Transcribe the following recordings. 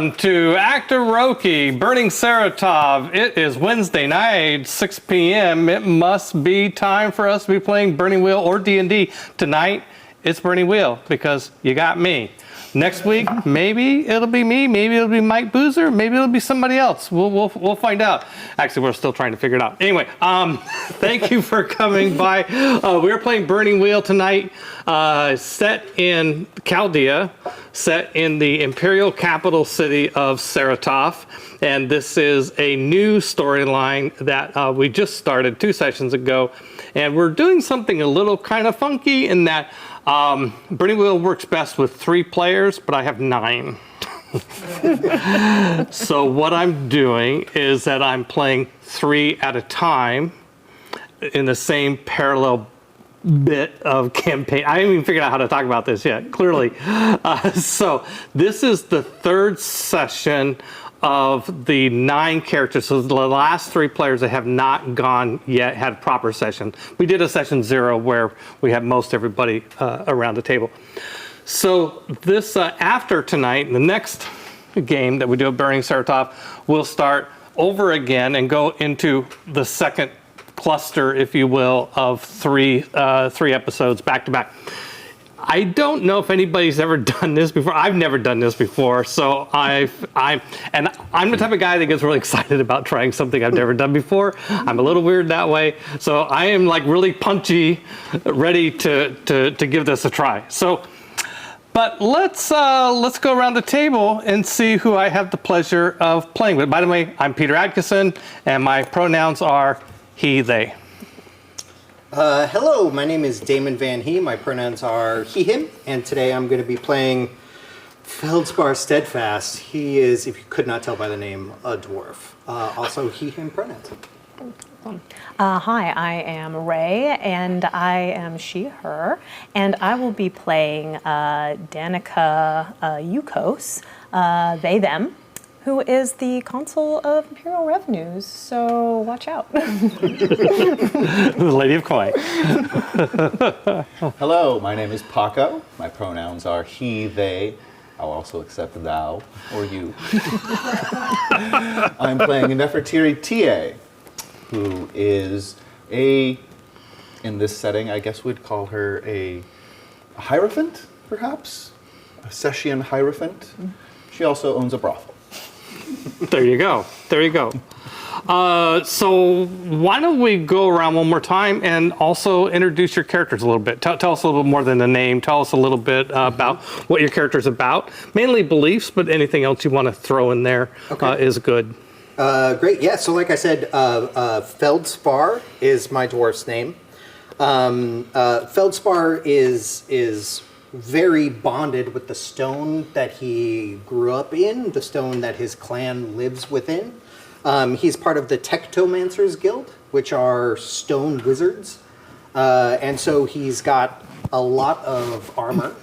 Welcome to Actoroke, Burning Saratof. It is Wednesday night, 6 p.m. It must be time for us to be playing Burning Wheel or D&D. Tonight, it's Burning Wheel because you got me. Next week, maybe it'll be me, maybe it'll be Mike Boozer, maybe it'll be somebody else. We'll find out. Actually, we're still trying to figure it out. Anyway, thank you for coming by. We're playing Burning Wheel tonight, set in Chaldea, set in the imperial capital city of Saratof. And this is a new storyline that we just started 2 sessions ago. And we're doing something a little kind of funky in that Burning Wheel works best with 3 players, but I have 9. So what I'm doing is that I'm playing 3 at a time in the same parallel bit of campaign. I haven't even figured out how to talk about this yet, clearly. So this is the 3rd session of the 9 characters. So the last 3 players that have not gone yet had a proper session. We did a session 0 where we had most everybody around the table. So this, after tonight, the next game that we do at Burning Saratof, we'll start over again and go into the second cluster, if you will, of 3 episodes back to back. I don't know if anybody's ever done this before. I've never done this before, so I'm the type of guy that gets really excited about trying something I've never done before. I'm a little weird that way, so I am like really punchy, ready to give this a try. So, but let's go around the table and see who I have the pleasure of playing with. By the way, I'm Peter Atkinson, and my pronouns are he, they. Hello, my name is Damon Van He. My pronouns are he, him, and today I'm going to be playing Feldspar Steadfast. He is, if you could not tell by the name, a dwarf. Also he, him pronouns. Hi, I am Ray, and I am she, her, and I will be playing Danica Yukos, they, them, who is the Consul of Imperial Revenues, so watch out. The Lady of Coin. Hello, my name is Paco. My pronouns are he, they. I'll also accept thou or you. I'm playing Nefertiri Tie, who is in this setting, I guess we'd call her a Hierophant, perhaps? A Sessian Hierophant. She also owns a brothel. There you go. There you go. So why don't we go around one more time and also introduce your characters a little bit. Tell us a little bit more than the name. Tell us a little bit about what your character's about. Mainly beliefs, but anything else you want to throw in there is good. Great, yeah, so like I said, Feldspar is my dwarf's name. Feldspar is very bonded with the stone that he grew up in, the stone that his clan lives within. He's part of the Tectomancers Guild, which are stone wizards. And so he's got a lot of armor,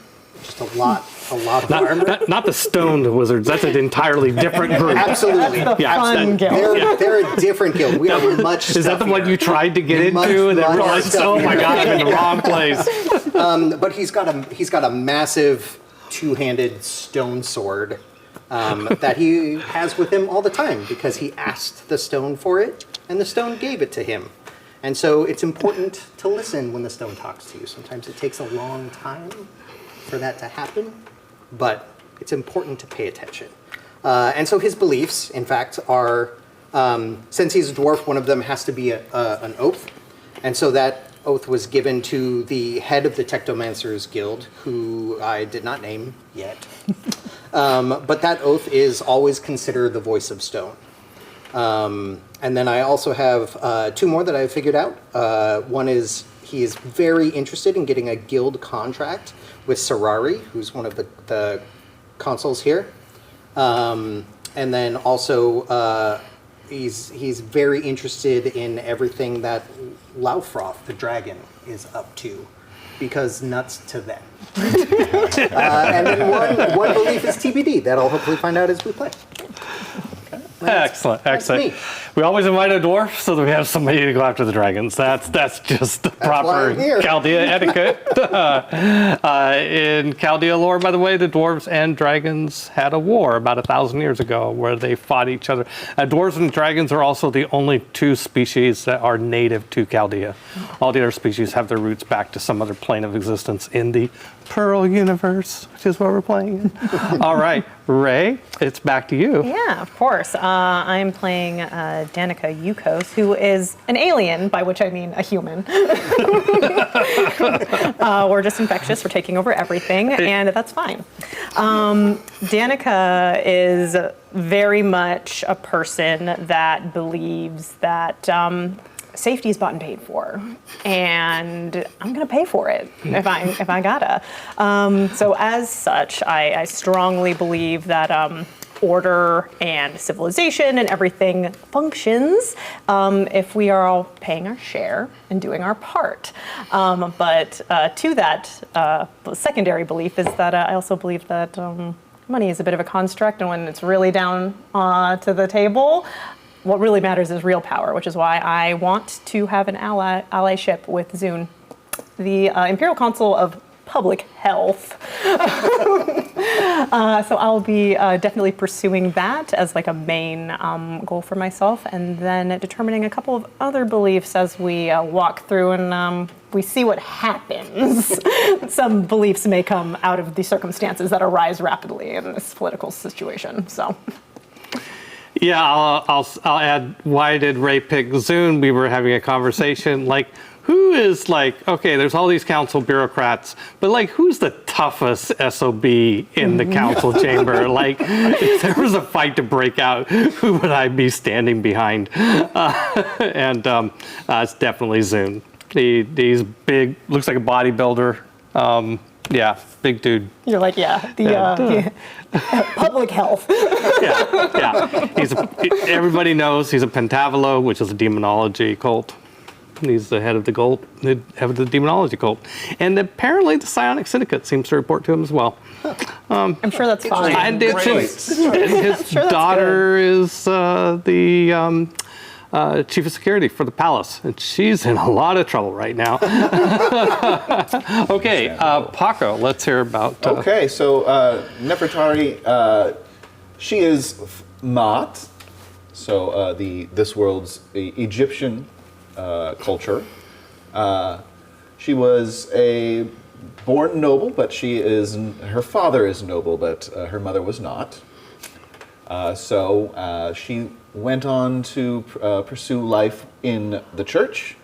just a lot of armor. Not the stoned wizards, that's an entirely different group. Absolutely. That's the fun guild. They're a different guild. We are much Is that the one you tried to get into and then realized, oh my God, I'm in the wrong place? But he's got a massive 2-handed stone sword that he has with him all the time because he asked the stone for it and the stone gave it to him. And so it's important to listen when the stone talks to you. Sometimes it takes a long time for that to happen, but it's important to pay attention. And so his beliefs, in fact, are, since he's a dwarf, one of them has to be an oath. And so that oath was given to the head of the Tectomancers Guild, who I did not name yet. But that oath is always consider the voice of stone. And then I also have 2 more that I've figured out. One is he is very interested in getting a guild contract with Sarari, who's one of the consuls here. And then also he's very interested in everything that Laufroth, the dragon, is up to, because nuts to them. And then one belief is TBD that I'll hopefully find out as we play. Excellent, excellent. me. We always invite a dwarf so that we have somebody to go after the dragons. That's just the why proper I'm here. Chaldea etiquette. In Chaldea lore, by the way, the dwarves and dragons had a war about 1,000 years ago where they fought each other. Dwarves and dragons are also the only two species that are native to Chaldea. All the other species have their roots back to some other plane of existence in the Pearl universe, which is what we're playing in. All right, Ray, it's back to you. Yeah, of course. I'm playing Danica Yukos, who is an alien, by which I mean a human. We're just infectious. We're taking over everything, and that's fine. Danica is very much a person that believes that safety is bought and paid for, and I'm gonna pay for it if I gotta. So as such, I strongly believe that order and civilization and everything functions if we are all paying our share and doing our part. But to that secondary belief is that I also believe that money is a bit of a construct, and when it's really down to the table, what really matters is real power, which is why I want to have an allyship with Zune, the Imperial Council of Public Health. So I'll be definitely pursuing that as like a main goal for myself, and then determining a couple of other beliefs as we walk through and we see what happens. Some beliefs may come out of the circumstances that arise rapidly in this political situation. So. Yeah, I'll add, why did Ray pick Zune? We were having a conversation, like, who is like, okay, there's all these council bureaucrats, but like, who's the toughest SOB in the council chamber? Like, if there was a fight to break out, who would I be standing behind? And it's definitely Zune. He's big, looks like a bodybuilder. Yeah, big dude. You're like, yeah, the public health. Yeah. Everybody knows he's a Pentavolo, which is a demonology cult. He's the head of the demonology cult. And apparently the Psionic Syndicate seems to report to him as well. I'm sure that's fine. And his daughter is the chief of security for the palace, and she's in a lot of trouble right now. Okay, Paco, let's hear about. Okay, so Nefertari, she is Maat, so this world's Egyptian culture. She was a born noble, but her father is noble, but her mother was not. So she went on to pursue life in the church,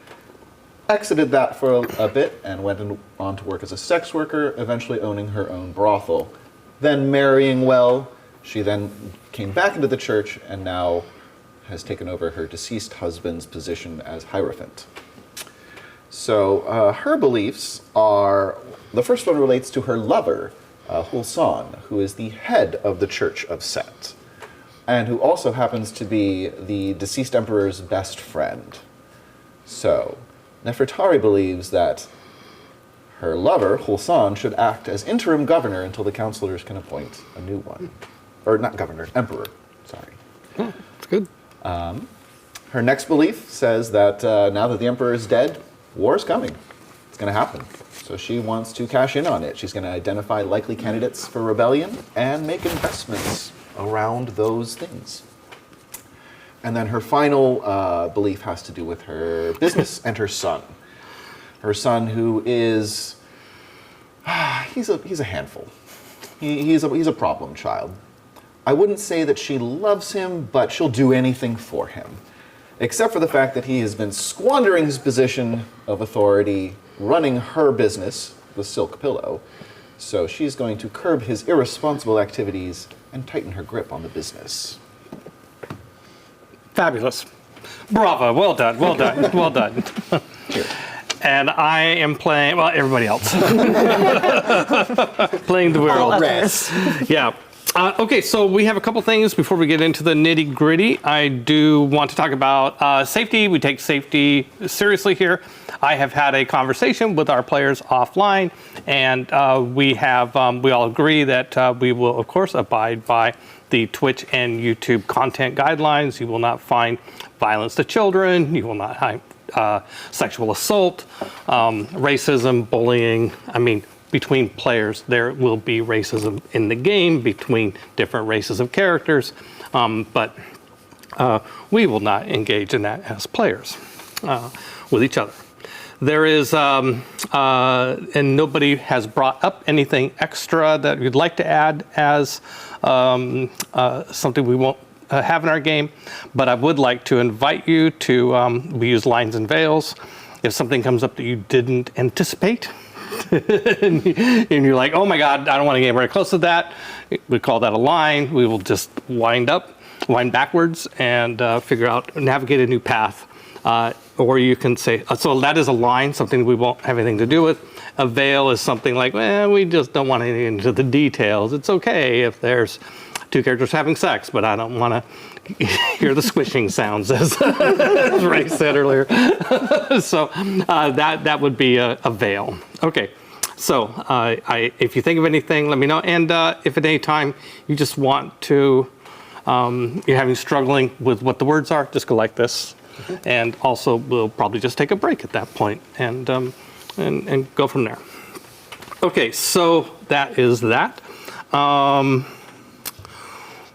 exited that for a bit, and went on to work as a sex worker, eventually owning her own brothel. Then marrying well, she then came back into the church and now has taken over her deceased husband's position as Hierophant. So her beliefs are, the first one relates to her lover, Hulsan, who is the head of the Church of Set, and who also happens to be the deceased emperor's best friend. So, Nefertari believes that her lover, Hulsan, should act as interim governor until the counselors can appoint a new one. Or not governor, emperor, sorry. That's good. Her next belief says that now that the emperor is dead, war is coming. It's going to happen. So she wants to cash in on it. She's going to identify likely candidates for rebellion and make investments around those things. And then her final belief has to do with her business and her son. Her son, who is, he's a handful. He's a problem child. I wouldn't say that she loves him, but she'll do anything for him. Except for the fact that he has been squandering his position of authority, running her business, the Silk Pillow. So she's going to curb his irresponsible activities and tighten her grip on the business. Fabulous. Bravo. Well done. Well done. Well done. And I am playing, well, everybody else. Playing the world. Rest. Yeah. Okay, so we have a couple things before we get into the nitty gritty. I do want to talk about safety. We take safety seriously here. I have had a conversation with our players offline, and we all agree that we will, of course, abide by the Twitch and YouTube content guidelines. You will not find violence to children. You will not find sexual assault, racism, bullying. I mean, between players, there will be racism in the game between different races of characters, but we will not engage in that as players with each other. There is, and nobody has brought up anything extra that you'd like to add as something we won't have in our game, but I would like to invite you to, we use lines and veils. If something comes up that you didn't anticipate, and you're like, oh my God, I don't want to get very close to that, we call that a line. We will just wind backwards and navigate a new path. Or you can say, so that is a line, something we won't have anything to do with. A veil is something like, well, we just don't want to get into the details. It's okay if there's two characters having sex, but I don't want to hear the squishing sounds, as Ray said earlier. So that would be a veil. Okay, so if you think of anything, let me know. And if at any time you just want to, you're struggling with what the words are, just go like this. And also, we'll probably just take a break at that point and go from there. Okay, so that is that.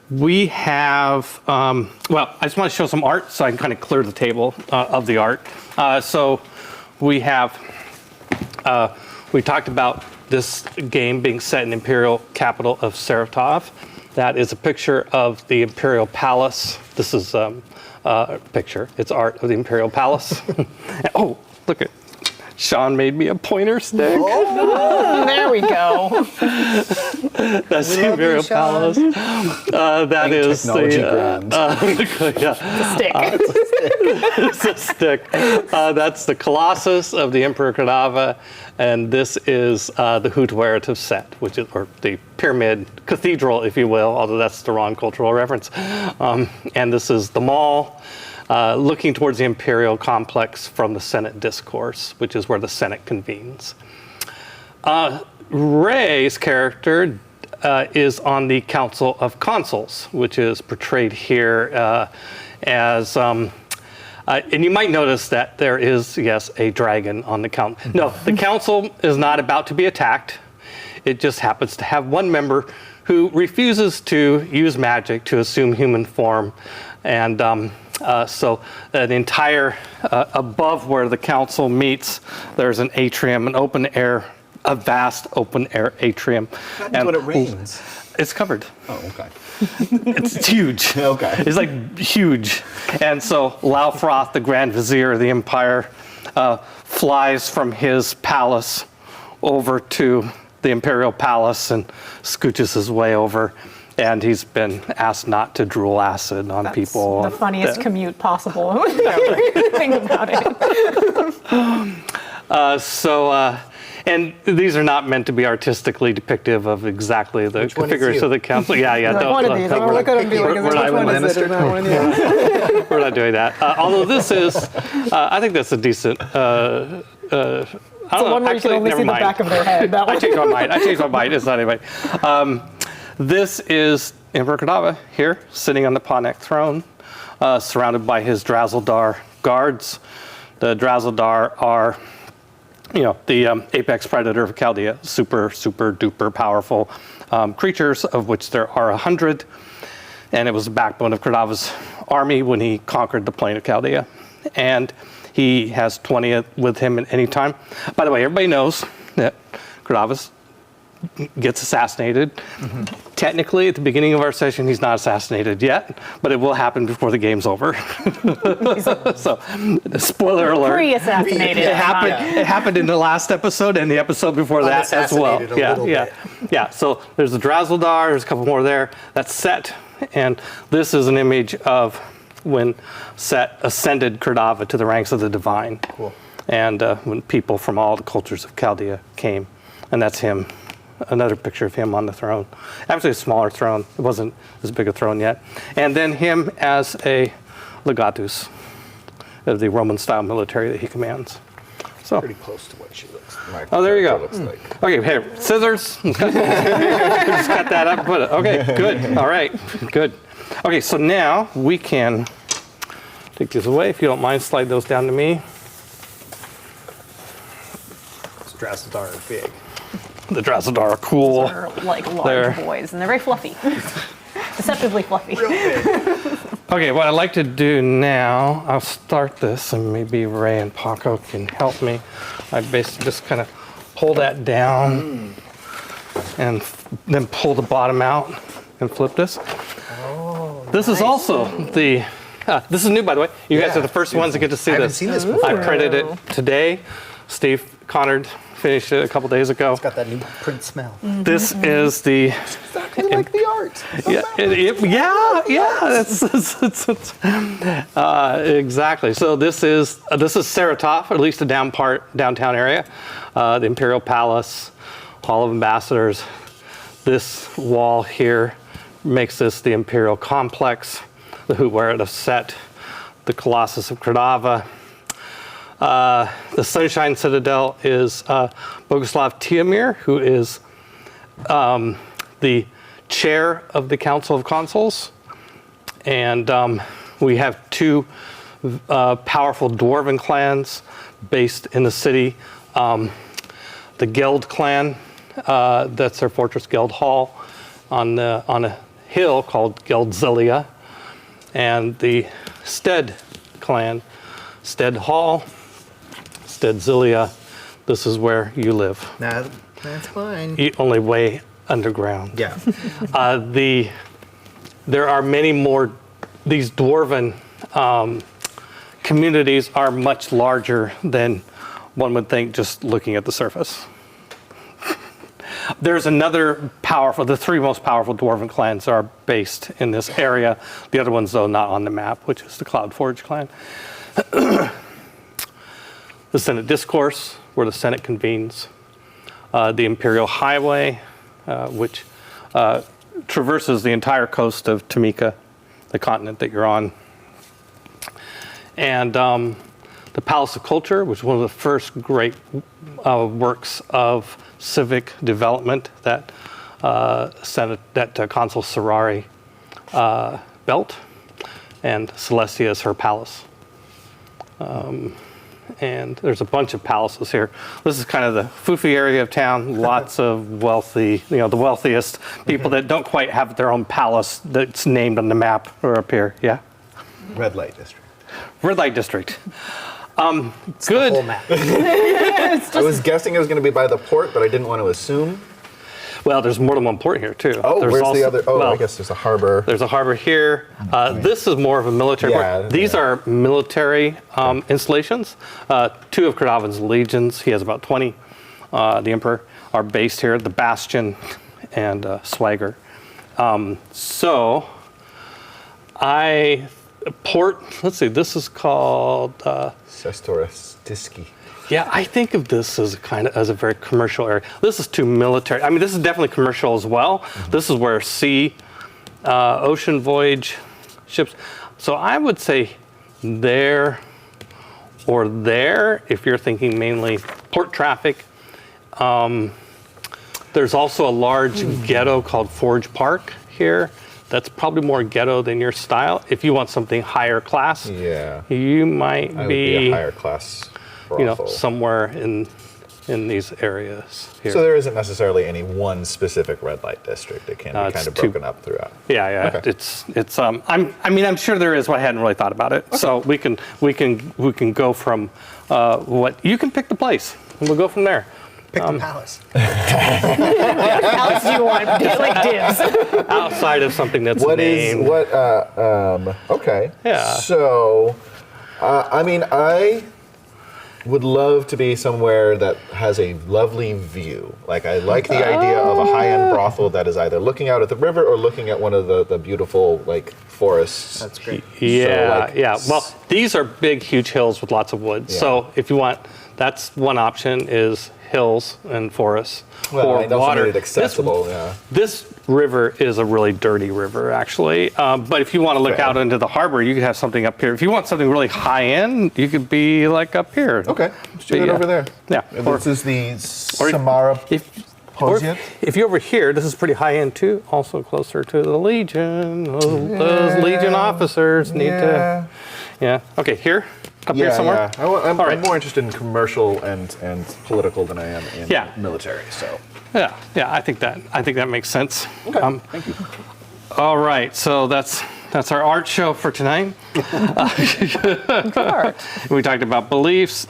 We have, well, I just want to show some art so I can kind of clear the table of the art. So we have, we talked about this game being set in the imperial capital of Saratof. That is a picture of the imperial palace. This is picture. It's art of the imperial palace. Oh, look at Sean made me a pointer stick. Oh, there we go. That's the imperial palace. That is The stick. it's a stick. That's the Colossus of the Emperor Kadava, and this is the Hutwerative set, which is, or the pyramid cathedral, if you will, although that's the wrong cultural reference. And this is the mall, looking towards the imperial complex from the Senate discourse, which is where the Senate convenes. Ray's character is on the Council of Consuls, which is portrayed here as, and you might notice that there is, yes, a dragon on the council. No, the council is not about to be attacked. It just happens to have one member who refuses to use magic to assume human form. And so the entire, above where the council meets, there's an atrium, an open air, a vast open air atrium. What happens when it rains? It's covered. Oh, okay. It's huge. Okay. It's like huge. And so Laufroth, the Grand Vizier of the Empire, flies from his palace over to the Imperial Palace and scooches his way over. And he's been asked not to drool acid on people. The funniest commute possible. Think about it. And these are not meant to be artistically depictive of exactly the figures of the council. Yeah. Like one of these. I'm gonna look at them and be like, which one is it? And that one, yeah. We're not doing that. Although this is, I think that's a decent. I don't know. One where you can only see the back of their head. That one. I changed my mind. It's not anybody. This is Emperor Kadava here, sitting on the Panek throne, surrounded by his Drazeldar guards. The Drazeldar are, the apex predator of Chaldea, super duper powerful creatures, of which there are 100. And it was the backbone of Kadava's army when he conquered the plain of Chaldea. And he has 20 with him at any time. By the way, everybody knows that Kadava gets assassinated. Mm-hmm. Technically, at the beginning of our session, he's not assassinated yet, but it will happen before the game's over. So, spoiler alert. Pre-assassinated. It happened in the last episode and the episode before that as well. Yeah. So there's the Drazeldar. There's a couple more there. That's Set, and this is an image of when Set ascended Kadava to the ranks of the divine. Cool. And when people from all the cultures of Chaldea came, and that's him. Another picture of him on the throne. Actually a smaller throne. It wasn't as big a throne yet. And then him as a legatus of the Roman-style military that he commands. So. Pretty close to what she looks like. Oh, there you go. Looks like. Okay, here, scissors. Just cut that up and put it. Okay, good. All right, good. Okay, so now we can take these away. If you don't mind, slide those down to me. Strassadar are big. The Drassadar are cool. They're like large There. boys, and they're very fluffy. Deceptively fluffy. Okay, what I'd like to do now, I'll start this, and maybe Ray and Paco can help me. I basically just kind of pull that down and then pull the bottom out and flip this. Oh, This is also the, this is new, by the way. You guys Yeah. are the first ones to get to see I haven't this. seen this before. I printed it today. Steve Connard finished it a couple days ago. It's got that new print smell. This is the, Exactly like the art. exactly. So this is Saratof, or at least the downtown area, the Imperial Palace, Hall of Ambassadors. This wall here makes this the Imperial Complex, the Huerta set, the Colossus of Cordova. The Sunshine Citadel is Boguslav Tiamir, who is the chair of the Council of Consuls. And we have two powerful dwarven clans based in the city. The Geld clan, that's their fortress Geld Hall on a hill called Geldzilia. And the Stead clan, Stead Hall, Steadzilia, this is where you live. Nah, that's fine. Only way underground. Yeah. There are many more, these dwarven communities are much larger than one would think just looking at the surface. There's another powerful, the three most powerful dwarven clans are based in this area. The other ones, though, not on the map, which is the Cloudforge clan. The Senate Discourse, where the Senate convenes. The Imperial Highway, which traverses the entire coast of Tamika, the continent that you're on. And the Palace of Culture, which is one of the first great works of civic development that Consul Serrari built, and Celestia is her palace. And there's a bunch of palaces here. This is kind of the foofy area of town. Lots of wealthy, the wealthiest people that don't quite have their own palace that's named on the map are up here. Yeah? Red light district. Red light district. The Good. whole map. I was guessing it was going to be by the port, but I didn't want to assume. Well, there's more than one port here, too. Oh, There's where's also- the other? Oh, well, I guess there's a harbor. There's a harbor here. This is more of a military Yeah, port. These yeah. are military installations. Two of Cordovan's legions, he has about 20, the Emperor, are based here, the Bastion and Swagger. Let's see, this is called, Sestoristiski. yeah, I think of this as as a very commercial area. This is too military. I mean, this is definitely commercial as well. Mm-hmm. This is where ocean voyage ships. So I would say there or there, if you're thinking mainly port traffic. There's also a large ghetto called Forge Park here. That's probably more ghetto than your style. If you want something higher class, Yeah. you might I would be a higher class brothel. somewhere in these areas here. So there isn't necessarily any one specific red light district. It can be it's kind of too- broken up throughout. Yeah. Okay. It's I'm sure there is, but I hadn't really thought about it. So we can go from what you can pick the place, and we'll go from there. Pick the palace. Alex, do you want like dibs? Outside of something that's named. Okay. Yeah. So, I would love to be somewhere that has a lovely view. Like, I like the idea of a high-end brothel that is either looking out at the river or looking at one of the beautiful, like, forests. That's great. Yeah, So, like, yeah. Well, these are big, huge hills with lots of woods. Yeah. So if you want, that's one option is hills and forests Well, or I also water. made it accessible. This river is a really dirty river, actually. But if you want to look Fair. out into the harbor, you could have something up here. If you want something really high end, you could be like up here. Okay, let's do But it yeah. over there. Yeah. And Or- this is the Samara Or Posiet. if you're over here, this is pretty high end too. Also closer to the Legion. Those Legion officers need to. Yeah. Okay, here, up here somewhere. Yeah. I'm All right. more interested in commercial and political than I am in Yeah. military. So. Yeah. I think that makes sense. Okay. Thank you. All right. So that's our art show for tonight. We talked about beliefs.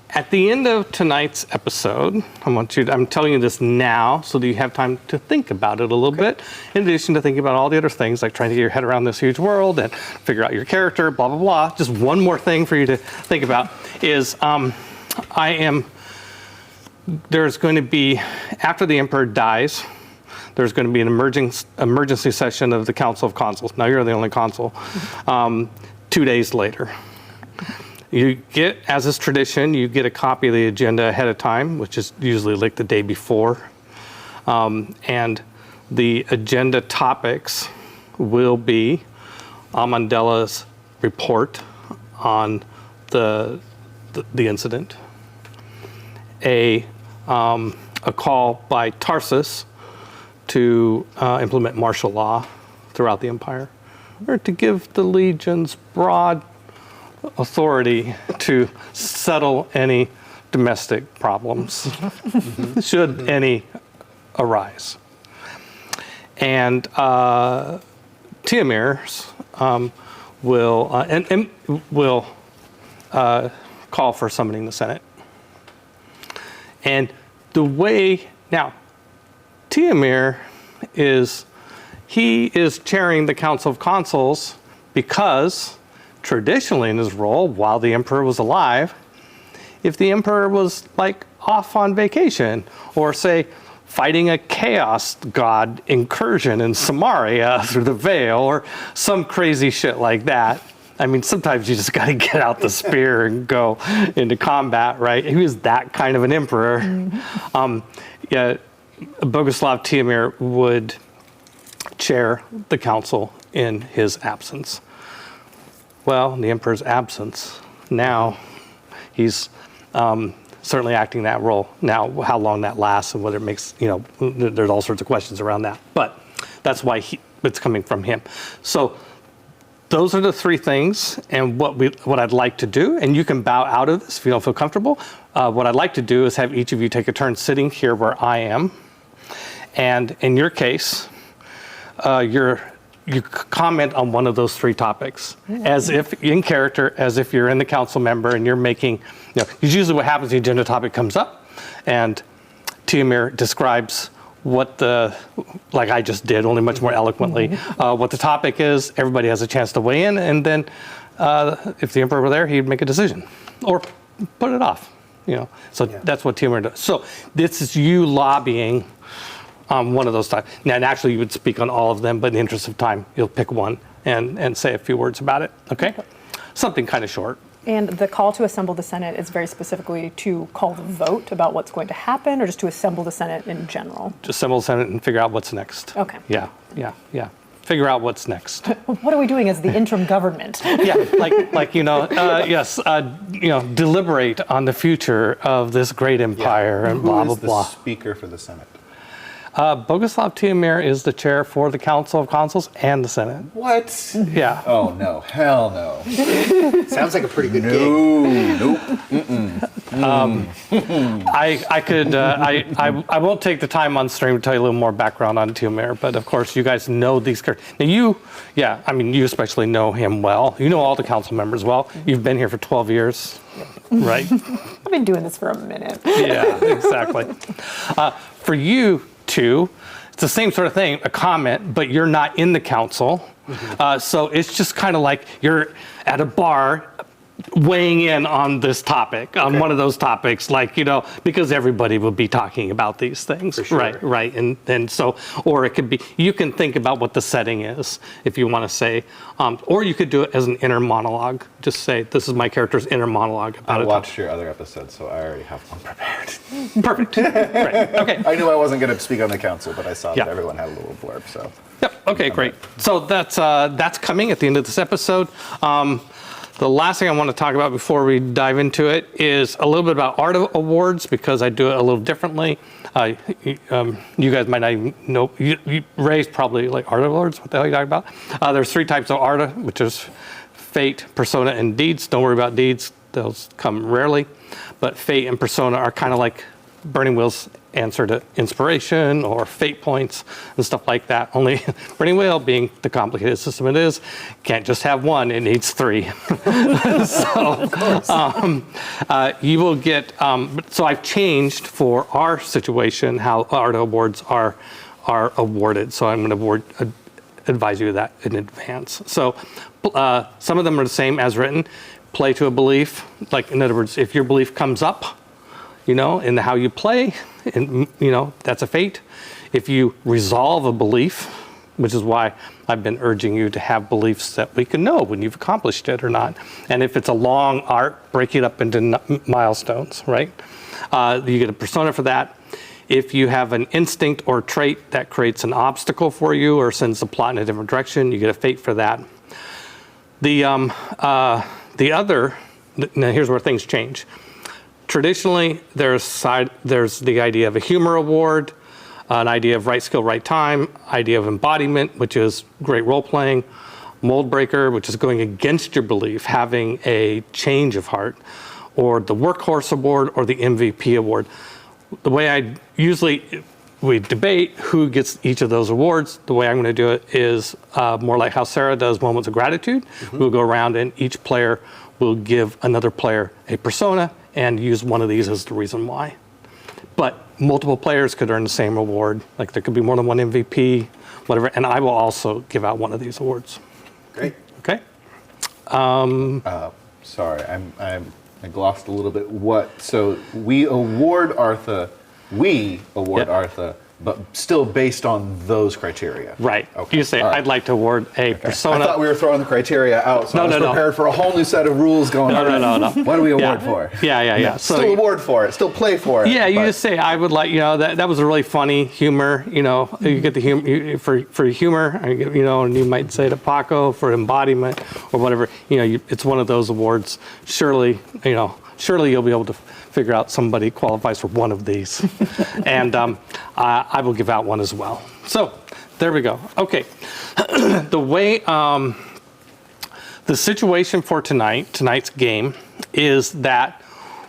At the end of tonight's episode, I'm telling you this now so that you have time to think about it a little bit, in addition to thinking about all the other things like trying to get your head around this huge world and figure out your character, blah, blah, blah. Just one more thing for you to think about is there's going to be, after the Emperor dies, there's going to be an emergency session of the Council of Consuls. Now, you're the only consul. 2 days later. You get, as is tradition, you get a copy of the agenda ahead of time, which is usually like the day before. And the agenda topics will be Amandella's report on the incident, a call by Tarsus to implement martial law throughout the empire, or to give the legions broad authority to settle any domestic problems, should any arise. And Tiamir's will call for summoning the Senate. And the way now, Tiamir is chairing the Council of Consuls because traditionally in his role, while the emperor was alive, if the emperor was like off on vacation or say fighting a chaos god incursion in Samaria through the Veil or some crazy shit like that. I mean, sometimes you just got to get out the spear and go into combat, right? He was that kind of an emperor. Boguslav Tiamir would chair the council in his absence. Well, in the emperor's absence, now he's certainly acting that role. Now, how long that lasts and whether it makes, there's all sorts of questions around that. But that's why it's coming from him. So those are the three things. And what I'd like to do, and you can bow out of this if you don't feel comfortable. What I'd like to do is have each of you take a turn sitting here where I am. And in your case, you comment on one of those three topics as if in character, as if you're in the council member and you're making, because usually what happens, the agenda topic comes up and Tiamir describes what like I just did, only much more eloquently, what the topic is. Everybody has a chance to weigh in, and then if the emperor were there, he'd make a decision or put it off, So that's what Tiamir does. So this is you lobbying one of those times. Now, naturally, you would speak on all of them, but in the interest of time, you'll pick one and say a few words about it, okay? Something kind of short. And the call to assemble the Senate is very specifically to call the vote about what's going to happen, or just to assemble the Senate in general? Just assemble the Senate and figure out what's next. Okay. Yeah. Figure out what's next. What are we doing as the interim government? Deliberate on the future of this great empire and blah, blah, Who is the blah. speaker for the Senate? Boguslav Tiamir is the chair for the Council of Consuls and the Senate. What? Yeah. Oh, no. Hell no. Sounds like a pretty good gig. Nope. I won't take the time on stream to tell you a little more background on Tiamir, but of course you guys know these characters. Now you especially know him well. You know all the council members well. You've been here for 12 years, right? I've been doing this for a minute. Yeah, exactly. For you two, it's the same sort of thing, a comment, but you're not in the council. So it's just kind of like you're at a bar weighing in on this topic, on one of those topics, like, because everybody will be talking about these things. Sure. Right. And so, or it could be, you can think about what the setting is, if you want to say, or you could do it as an inner monologue. Just say, this is my character's inner monologue about I it. watched your other episodes, so I already have one prepared. Perfect. Great. Okay. I knew I wasn't going to speak on the council, but I saw Yeah. that everyone had a little blurb, so. Yep. Okay, great. So that's coming at the end of this episode. The last thing I want to talk about before we dive into it is a little bit about art awards, because I do it a little differently. You guys might not even know. Ray's probably like art awards. What the hell are you talking about? There's 3 types of art, which is fate, persona, and deeds. Don't worry about deeds. Those come rarely. But fate and persona are kind of like Burning Wheel's answer to inspiration or fate points and stuff like that. Only Burning Wheel, being the complicated system it is, can't just have one, it needs 3. You will get, so I've changed for our situation how art awards are awarded. So I'm going to advise you of that in advance. So some of them are the same as written. Play to a belief, like in other words, if your belief comes up, in how you play, and that's a fate. If you resolve a belief, which is why I've been urging you to have beliefs that we can know when you've accomplished it or not. And if it's a long art, break it up into milestones, right? You get a persona for that. If you have an instinct or trait that creates an obstacle for you or sends the plot in a different direction, you get a fate for that. Now here's where things change. Traditionally, there's the idea of a humor award, an idea of right skill, right time, idea of embodiment, which is great role playing, mold breaker, which is going against your belief, having a change of heart, or the workhorse award or the MVP award. The way we debate who gets each of those awards. The way I'm going to do it is more like how Sarah does Moments of Gratitude. We'll go around and each player will give another player a persona and use one of these as the reason why. But multiple players could earn the same award. Like there could be more than one MVP, whatever. And I will also give out one of these awards. Great. Okay. Sorry, I glossed a little bit. So we award Artha, Artha, but still based on those criteria. Right. Okay. You say, All right. I'd like to award a persona. I thought we were throwing the criteria out, so I was prepared for a whole new set of rules going on. No. What do we award for? Yeah. So still award for it, still play for it. Yeah, you just say, I would like, that was a really funny humor, you get the humor, for humor, and you might say to Paco for embodiment or whatever, it's one of those awards. Surely you'll be able to figure out somebody qualifies for one of these. And I will give out one as well. So there we go. Okay. The way, the situation for tonight's game is that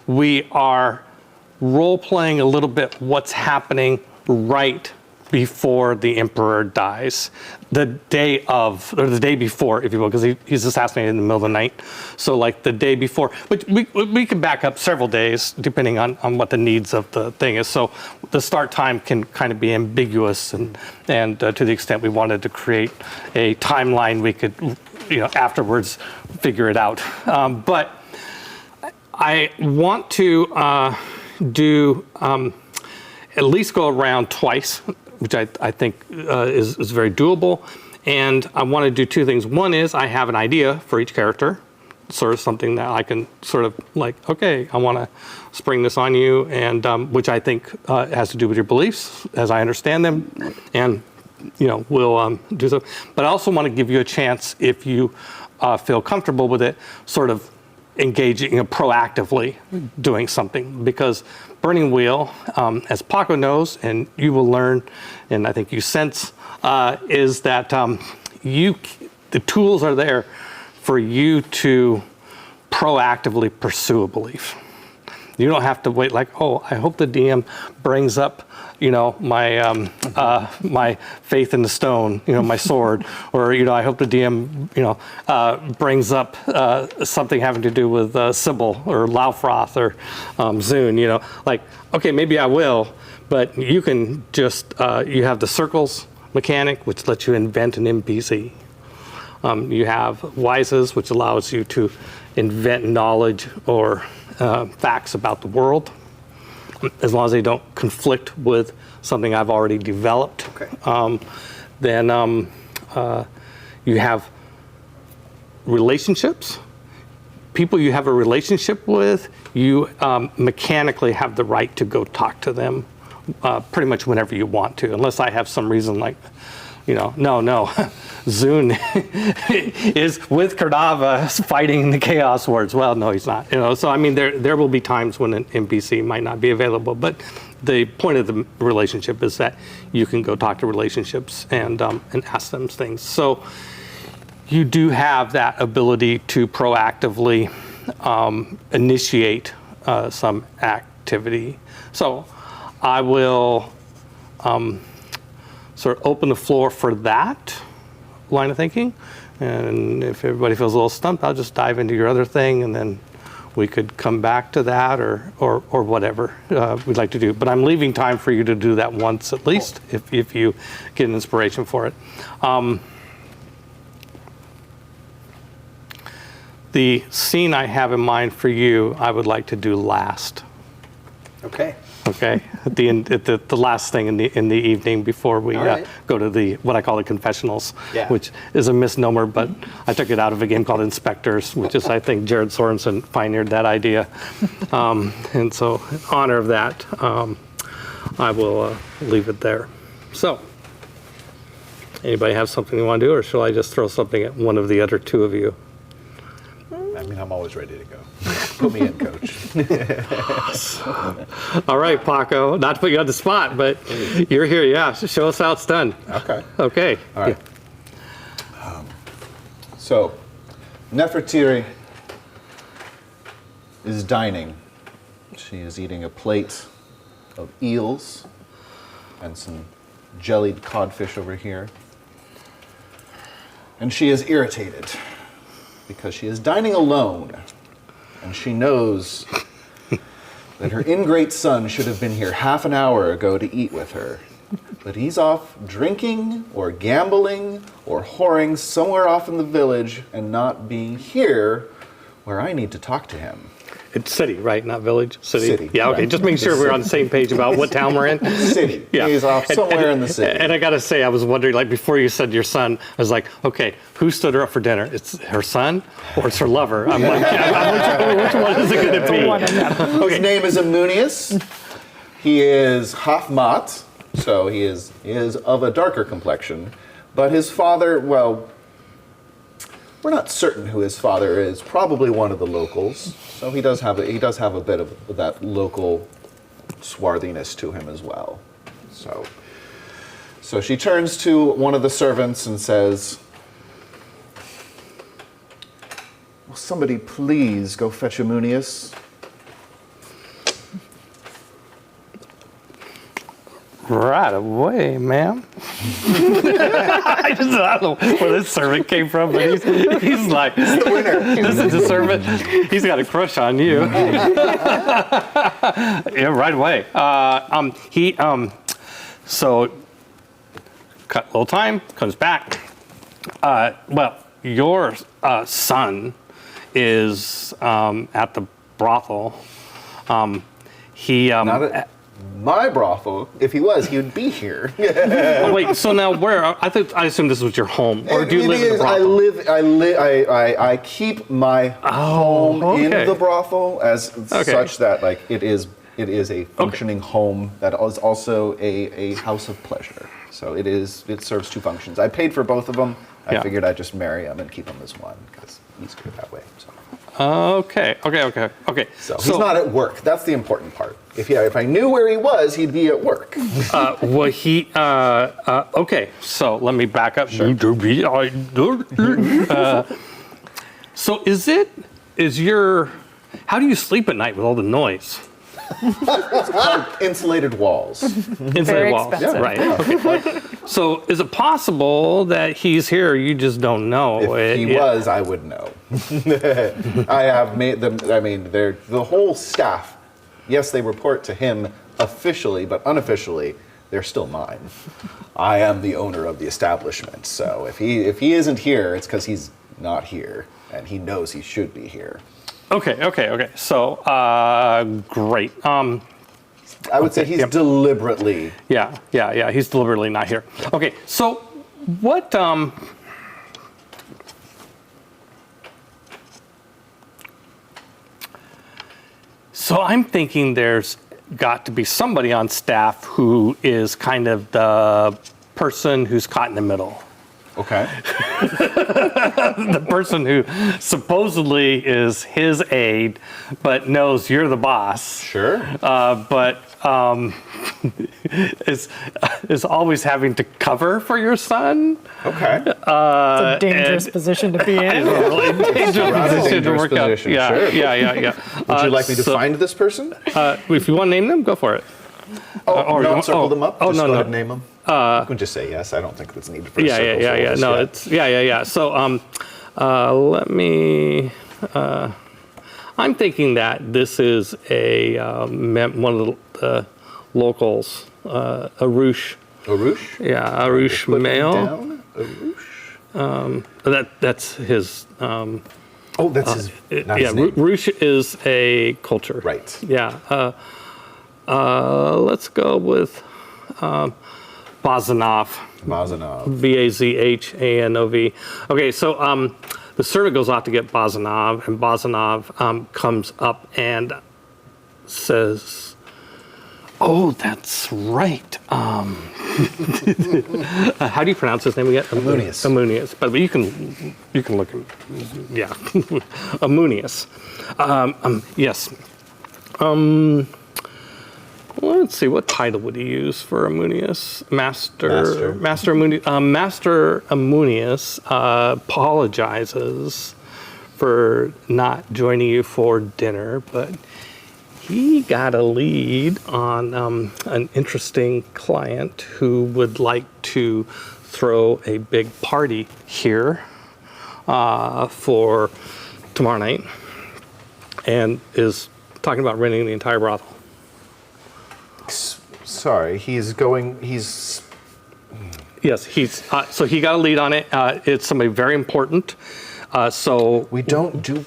we are role-playing a little bit what's happening right before the emperor dies, the day before, if you will, because he's assassinated in the middle of the night. So like the day before, which we can back up several days depending on what the needs of the thing is. So the start time can kind of be ambiguous, and to the extent we wanted to create a timeline, we could, afterwards figure it out. But I want to do at least go around twice, which I think is very doable. And I want to do 2 things. One is I have an idea for each character, sort of something that I can sort of like, okay, I want to spring this on you, and which I think has to do with your beliefs as I understand them, and we'll do so. But I also want to give you a chance, if you feel comfortable with it, sort of engaging proactively doing something, because Burning Wheel, as Paco knows, and you will learn, and I think you sense, is that the tools are there for you to proactively pursue a belief. You don't have to wait like, oh, I hope the DM brings up, my my faith in the stone, my sword, or I hope the DM, brings up something having to do with Sybil or Laufroth or Zune. Like, okay, maybe I will, but you can just you have the circles mechanic, which lets you invent an NPC. You have Wises, which allows you to invent knowledge or facts about the world, as long as they don't conflict with something I've already developed. Okay. Then you have relationships. People you have a relationship with, you mechanically have the right to go talk to them pretty much whenever you want to, unless I have some reason like, no, Zune is with Kardava fighting the Chaos Wars. Well, no, he's not. So I mean, there will be times when an NPC might not be available, but the point of the relationship is that you can go talk to relationships and ask them things. So you do have that ability to proactively initiate some activity. So I will sort of open the floor for that line of thinking. And if everybody feels a little stumped, I'll just dive into your other thing, and then we could come back to that or whatever we'd like to do. But I'm leaving time for you to do that once at least, if you get an inspiration for it. The scene I have in mind for you, I would like to do last. Okay. Okay, at the last thing in the evening before we right. go to what I call the confessionals, Yeah. which is a misnomer, but I took it out of a game called Inspectors, which is, I think, Jared Sorensen pioneered that idea. And so in honor of that, I will leave it there. So anybody have something they want to do, or shall I just throw something at one of the other two of you? I mean, I'm always ready to go. Put me in, coach. All right, Paco, not to put you on the spot, but you're here. Yeah, show us how it's done. Okay. Okay. All right. So, Nefertiri is dining. She is eating a plate of eels and some jellied codfish over here. And she is irritated because she is dining alone. And she knows that her ingrate son should have been here half an hour ago to eat with her. But he's off drinking or gambling or whoring somewhere off in the village and not being here where I need to talk to him. It's city, right? Not village? City. Yeah, okay. Right. Just make sure we're on the same page about what town we're in. City. Yeah. He's off somewhere in the city. And I got to say, I was wondering, like, before you said your son, I was like, okay, who stood her up for dinner? It's her son or it's her lover? I'm like, which one is it going to be? His name is Amunius. He is Hafmat, so he is of a darker complexion. But his father, well, we're not certain who his father is. Probably one of the locals. So he does have a bit of that local swarthiness to him as well. So she turns to one of the servants and says, "Will somebody please go fetch Amunius?" Right away, ma'am. I don't know where this servant came from, but he's like, this is the servant. He's got a crush on you. Yeah, right away. So cut a little time, comes back. Well, your son is at the brothel. Not at my brothel. If he was, he would be here. Oh, wait, so now where? I assume this was your home, or do you live in the brothel? I keep my home in okay. the brothel as Okay. such that like it is a functioning home that is also a house of pleasure. So it serves two functions. I paid for both of them. I Yeah. figured I'd just marry him and keep him as one because he's good that way. So. Okay. So he's not at work. That's the important part. If I knew where he was, he'd be at work. Well, okay, so let me back up. So how do you sleep at night with all the noise? Insulated walls. Inside Very walls. expensive. Right. Okay. So is it possible that he's here, you just don't know? If he was, I would know. I have made them, they're the whole staff. Yes, they report to him officially, but unofficially, they're still mine. I am the owner of the establishment, so if he isn't here, it's because he's not here, and he knows he should be here. Okay. So, great. I would say he's deliberately. Yeah. He's deliberately not here. Okay, so what? So I'm thinking there's got to be somebody on staff who is kind of the person who's caught in the middle. Okay. The person who supposedly is his aide, but knows you're the boss. Sure. But is always having to cover for your son. Okay. It's a dangerous position to be in. It's a really dangerous position to work out. position, Yeah, sure. yeah. Would you like me to find this person? If you want to name them, go for it. Or you not want- circle them up? oh, Just no, go no. ahead and name them. You can just say yes. I don't think that's needed for a Yeah. No, it's yeah. So let me. I'm thinking that this is one of the locals, a Rouge. Arush? Yeah, a Rouge Put them male. down. Arush? That's his. Oh, that's his. Not Yeah, his name. Rouge is a culture. Right. Yeah. Let's go with Bazanov. Mazanov. Bazhanov. Okay, so the servant goes off to get Bazanov, and Bazanov comes up and says, "Oh, that's right. How do you pronounce his name again?" Amunius. Amunius. But you can look at, yeah, Amunius. Yes. Let's see, what title would he use for Amunius? Master Amunius. Master Amunius apologizes for not joining you for dinner, but he got a lead on an interesting client who would like to throw a big party here for tomorrow night, and is talking about renting the entire brothel. Sorry, he's. Yes, so he got a lead on it. It's somebody very important. So We don't do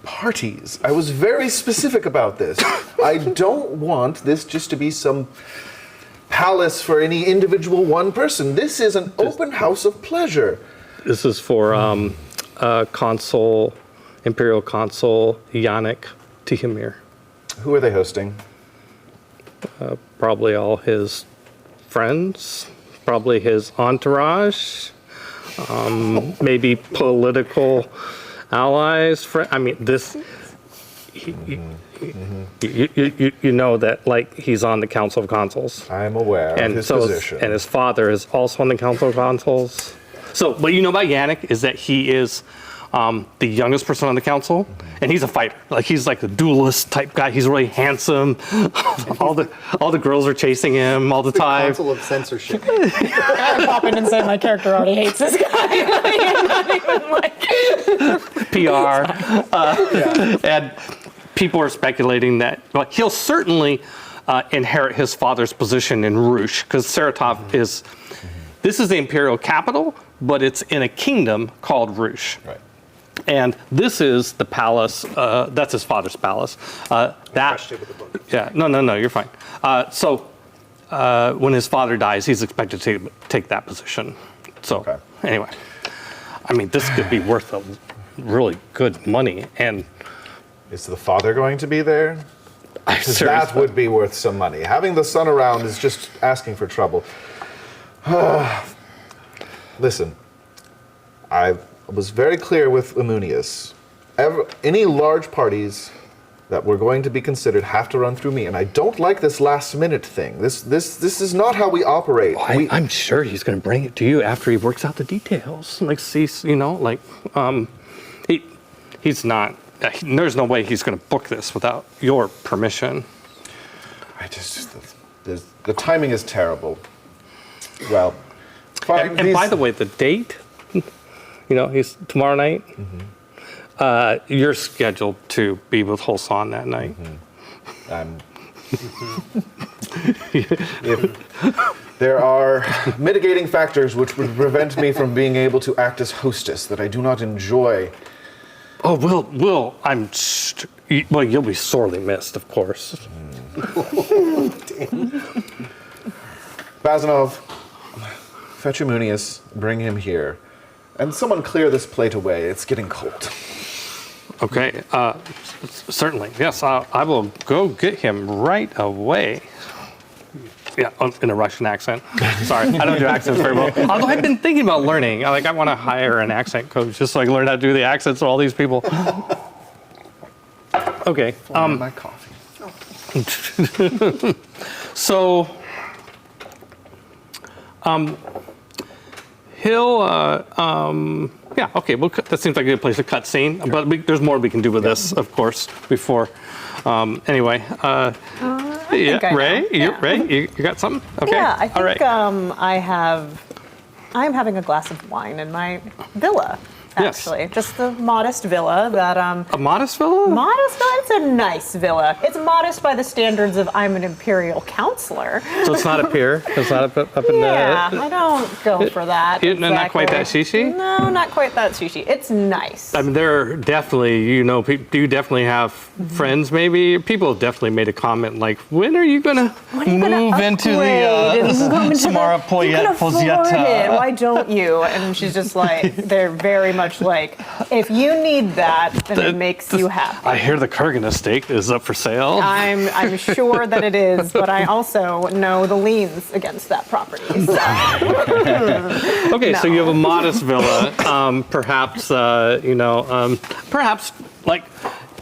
parties. I was very specific about this. I don't want this just to be some palace for any individual one person. This is an open house of pleasure. this is for Imperial Consul Yannick Tihomir. Who are they hosting? Probably all his friends, probably his entourage, maybe political allies. I mean, this. You know that, like, he's on the Council of Consuls, I'm aware of and his so position. and his father is also on the Council of Consuls. So, what you know about Yannick is that he is the youngest person on the council, and he's a fighter. Like, he's like a duelist type guy. He's really handsome. all the girls are chasing him all the time. Council of censorship. I'd pop in and say my character already hates this guy. Not even like. PR, and people are speculating that he'll certainly inherit his father's position in Rouge, because Saratof is. This is the imperial capital, but it's in a kingdom called Rouge. Right. And this is the palace. That's his father's palace. Crushed it with a book. Yeah. No. You're fine. So when his father dies, he's expected to take that position. So Okay. anyway, I mean, this could be worth a really good money, and Is the father going to be there? Because that would be worth some money. Having the son around is just asking for trouble. Listen, I was very clear with Amunius. Any large parties that were going to be considered have to run through me, and I don't like this last minute thing. This is not how we operate. I'm sure he's going to bring it to you after he works out the details. Like, he's not. There's no way he's going to book this without your permission. The timing is terrible. Well, fine. And by the way, the date, he's tomorrow night. You're scheduled to be with Holson that night. If there are mitigating factors which would prevent me from being able to act as hostess that I do not enjoy. Oh, Will, well, you'll be sorely missed, of course. Bazanov, fetch Amunius, bring him here. And someone clear this plate away. It's getting cold. Okay, certainly. Yes, I will go get him right away. Yeah, in a Russian accent. Sorry, I don't do accents very well. Although I've been thinking about learning. I want to hire an accent coach just so I can learn how to do the accents of all these people. Okay. My coffee. So, he'll, yeah, okay, well, that seems like a good place to cut scene, but there's more we can do with this, of course, before. Anyway, yeah, I Ray, know. Yeah. Ray, you got something? Okay, Yeah, I think all right. I'm having a glass of wine in my villa, Yes. actually. Just the modest villa that, A modest villa? modest villa? It's a nice villa. It's modest by the standards of I'm an imperial counselor. So it's not a pier? It's not up in Yeah, the... I don't go for that. Not quite that exactly. shishi? No, not quite that sushi. It's nice. I mean, there are definitely, do you definitely have friends maybe? People have definitely made a comment like, when are you going to move into the Samara Poyet? Why don't you? And she's just like, they're very much like, if you need that, then it makes you happy. I hear the Kurgan estate is up for sale. I'm sure that it is, but I also know the liens against that property. So. Okay, so No. you have a modest villa, perhaps, perhaps like,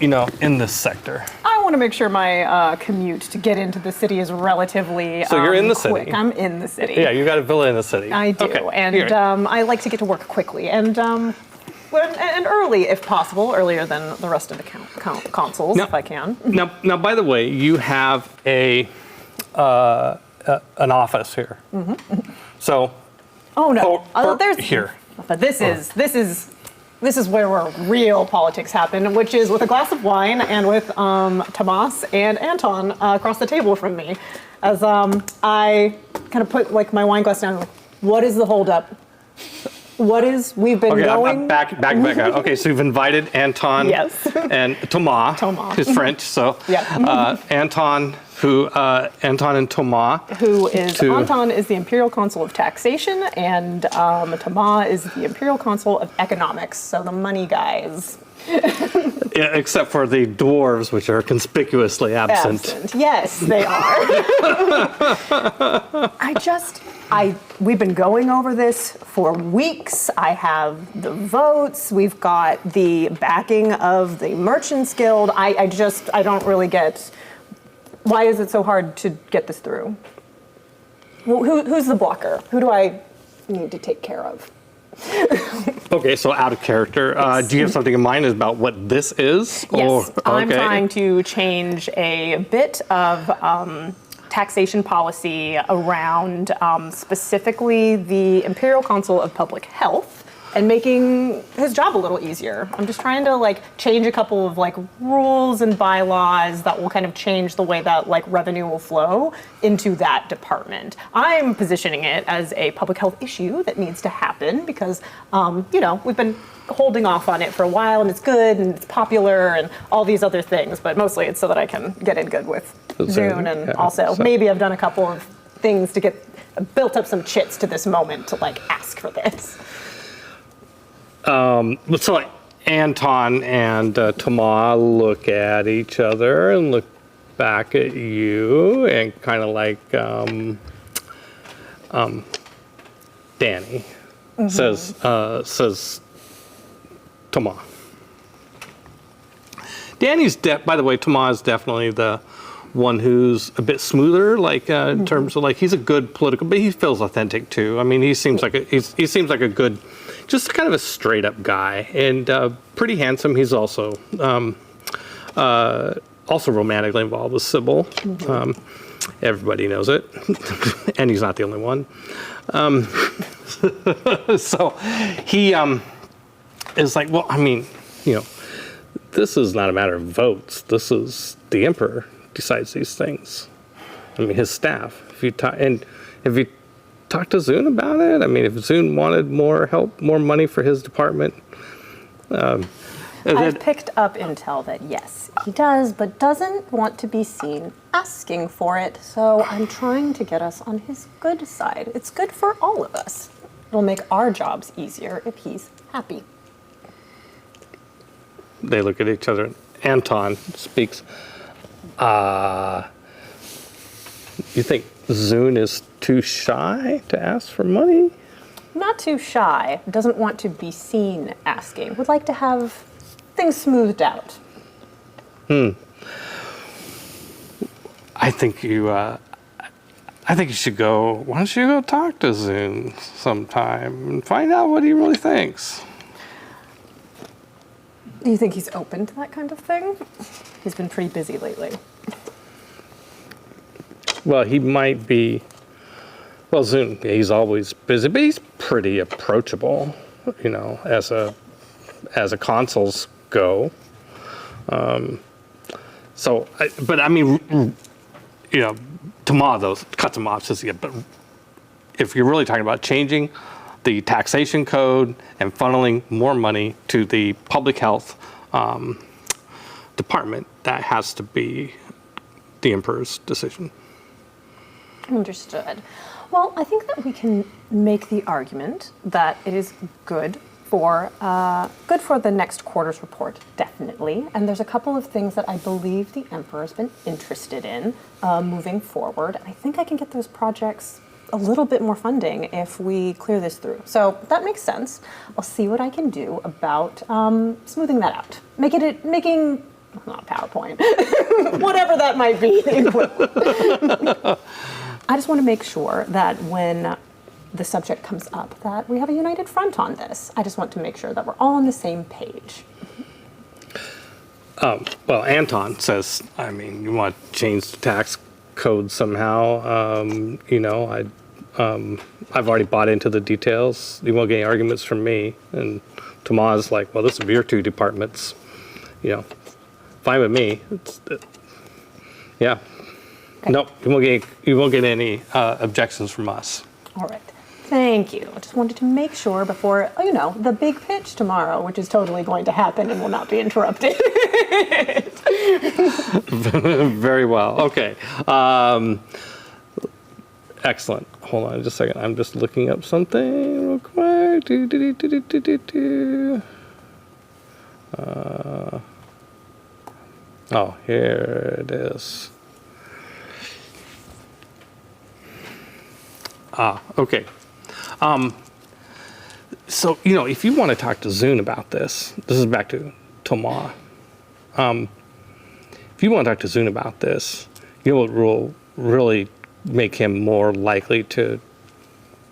in this sector. I want to make sure my commute to get into the city is relatively So you're in the quick. city. I'm in the city. Yeah, you got a villa in the city. I do, Okay, and here. I like to get to work quickly and early if possible, earlier than the rest of the consuls, No. if I can. Now, by the way, you have an office here. So, Oh no, or there's here. But this is where real politics happen, which is with a glass of wine and with Tomas and Anton across the table from me, as I kind of put like my wine glass down. Like, what is the holdup? We've been Okay, going. I'm back out. Okay, so you've invited Anton Yes. and Thomas. Thomas. Who's French, so Yeah. Anton and Thomas. Anton is the Imperial Council of Taxation, and Tomas is the Imperial Council of Economics, so the money guys. Yeah, except for the dwarves, which are conspicuously absent. Yes, they are. We've been going over this for weeks. I have the votes. We've got the backing of the Merchants Guild. I don't really get, why is it so hard to get this through? Who's the blocker? Who do I need to take care of? Okay, so out of character. Do you have something in mind about what this is? Yes, I'm okay. trying to change a bit of taxation policy around specifically the Imperial Council of Public Health and making his job a little easier. I'm just trying to change a couple of rules and bylaws that will kind of change the way that revenue will flow into that department. I'm positioning it as a public health issue that needs to happen because, we've been holding off on it for a while and it's good and it's popular and all these other things, but mostly it's so that I can get in good with Zune and also maybe I've done a couple of things to built up some chits to this moment to ask for this. So Anton and Tomas look at each other and look back at you and kind of Danny says Tomas. Danny's by the way, Tomas is definitely the one who's a bit smoother, in terms of he's a good political, but he feels authentic too. I mean, he seems like a good, just kind of a straight up guy and pretty handsome. He's also romantically involved with Sybil. Everybody knows it, and he's not the only one. So he is well, I mean, this is not a matter of votes. This is the emperor decides these things. I mean, his staff. If you talk to Zune about it, I mean, if Zune wanted more help, more money for his department, I've picked up intel that yes, he does, but doesn't want to be seen asking for it. So I'm trying to get us on his good side. It's good for all of us. It'll make our jobs easier if he's happy. they look at each other. Anton speaks. You think Zune is too shy to ask for money? Not too shy, doesn't want to be seen asking, would like to have things smoothed out. I think you should go. Why don't you go talk to Zune sometime and find out what he really thinks? Do you think he's open to that kind of thing? He's been pretty busy lately. Well, he might be. Well, Zune, he's always busy, but he's pretty approachable, you know, as a consoles go. But I mean, you know, Tomato cuts him off. Says, yeah, but if you're really talking about changing the taxation code and funneling more money to the public health department, that has to be the emperor's decision. Understood. Well, I think that we can make the argument that it is good for the next quarter's report, definitely. And there's a couple of things that I believe the Emperor's been interested in moving forward. And I think I can get those projects a little bit more funding if we clear this through. So that makes sense. I'll see what I can do about smoothing that out. Making not PowerPoint, whatever that might be. I just want to make sure that when the subject comes up that we have a united front on this. I just want to make sure that we're all on the same page. Well, Anton says, I mean, you want to change the tax code somehow. You know, I've already bought into the details. You won't get any arguments from me. And Tomas like, well, this is your two departments. You know, fine with me. Yeah. Okay. Nope, you won't get any objections from us. All right. Thank you. I just wanted to make sure before, you know, the big pitch tomorrow, which is totally going to happen and will not be interrupted. Very well. Okay. Excellent. Hold on just a second. I'm just looking up something real quick. Oh, here it is. Okay. So, you know, if you want to talk to Zune about this is back to Tomas. If you want to talk to Zune about this, you know what will really make him more likely to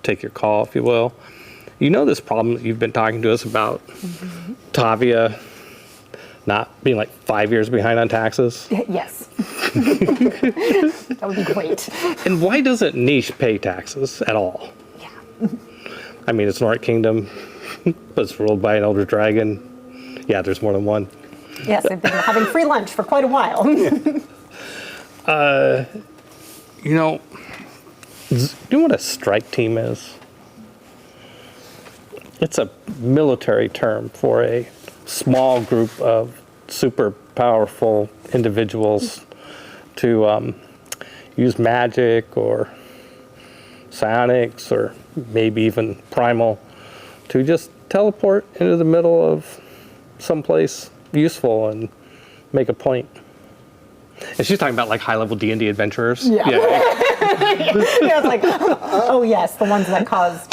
take your call, if you will? You know this problem that you've been talking to us about, Tavia not being like 5 years behind on taxes? Yes. That would be great. And why doesn't Niche pay taxes at all? Yeah. I mean, it's Nordic Kingdom, but it's ruled by an elder dragon. Yeah, there's more than one. Yes, they've been having free lunch for quite a while. You know, do you know what a strike team is? It's a military term for a small group of super powerful individuals to use magic or psionics or maybe even primal to just teleport into the middle of someplace useful and make a point. And she's talking about like high-level D&D adventurers. Yeah. Yeah, it's like, oh yes, the ones that cause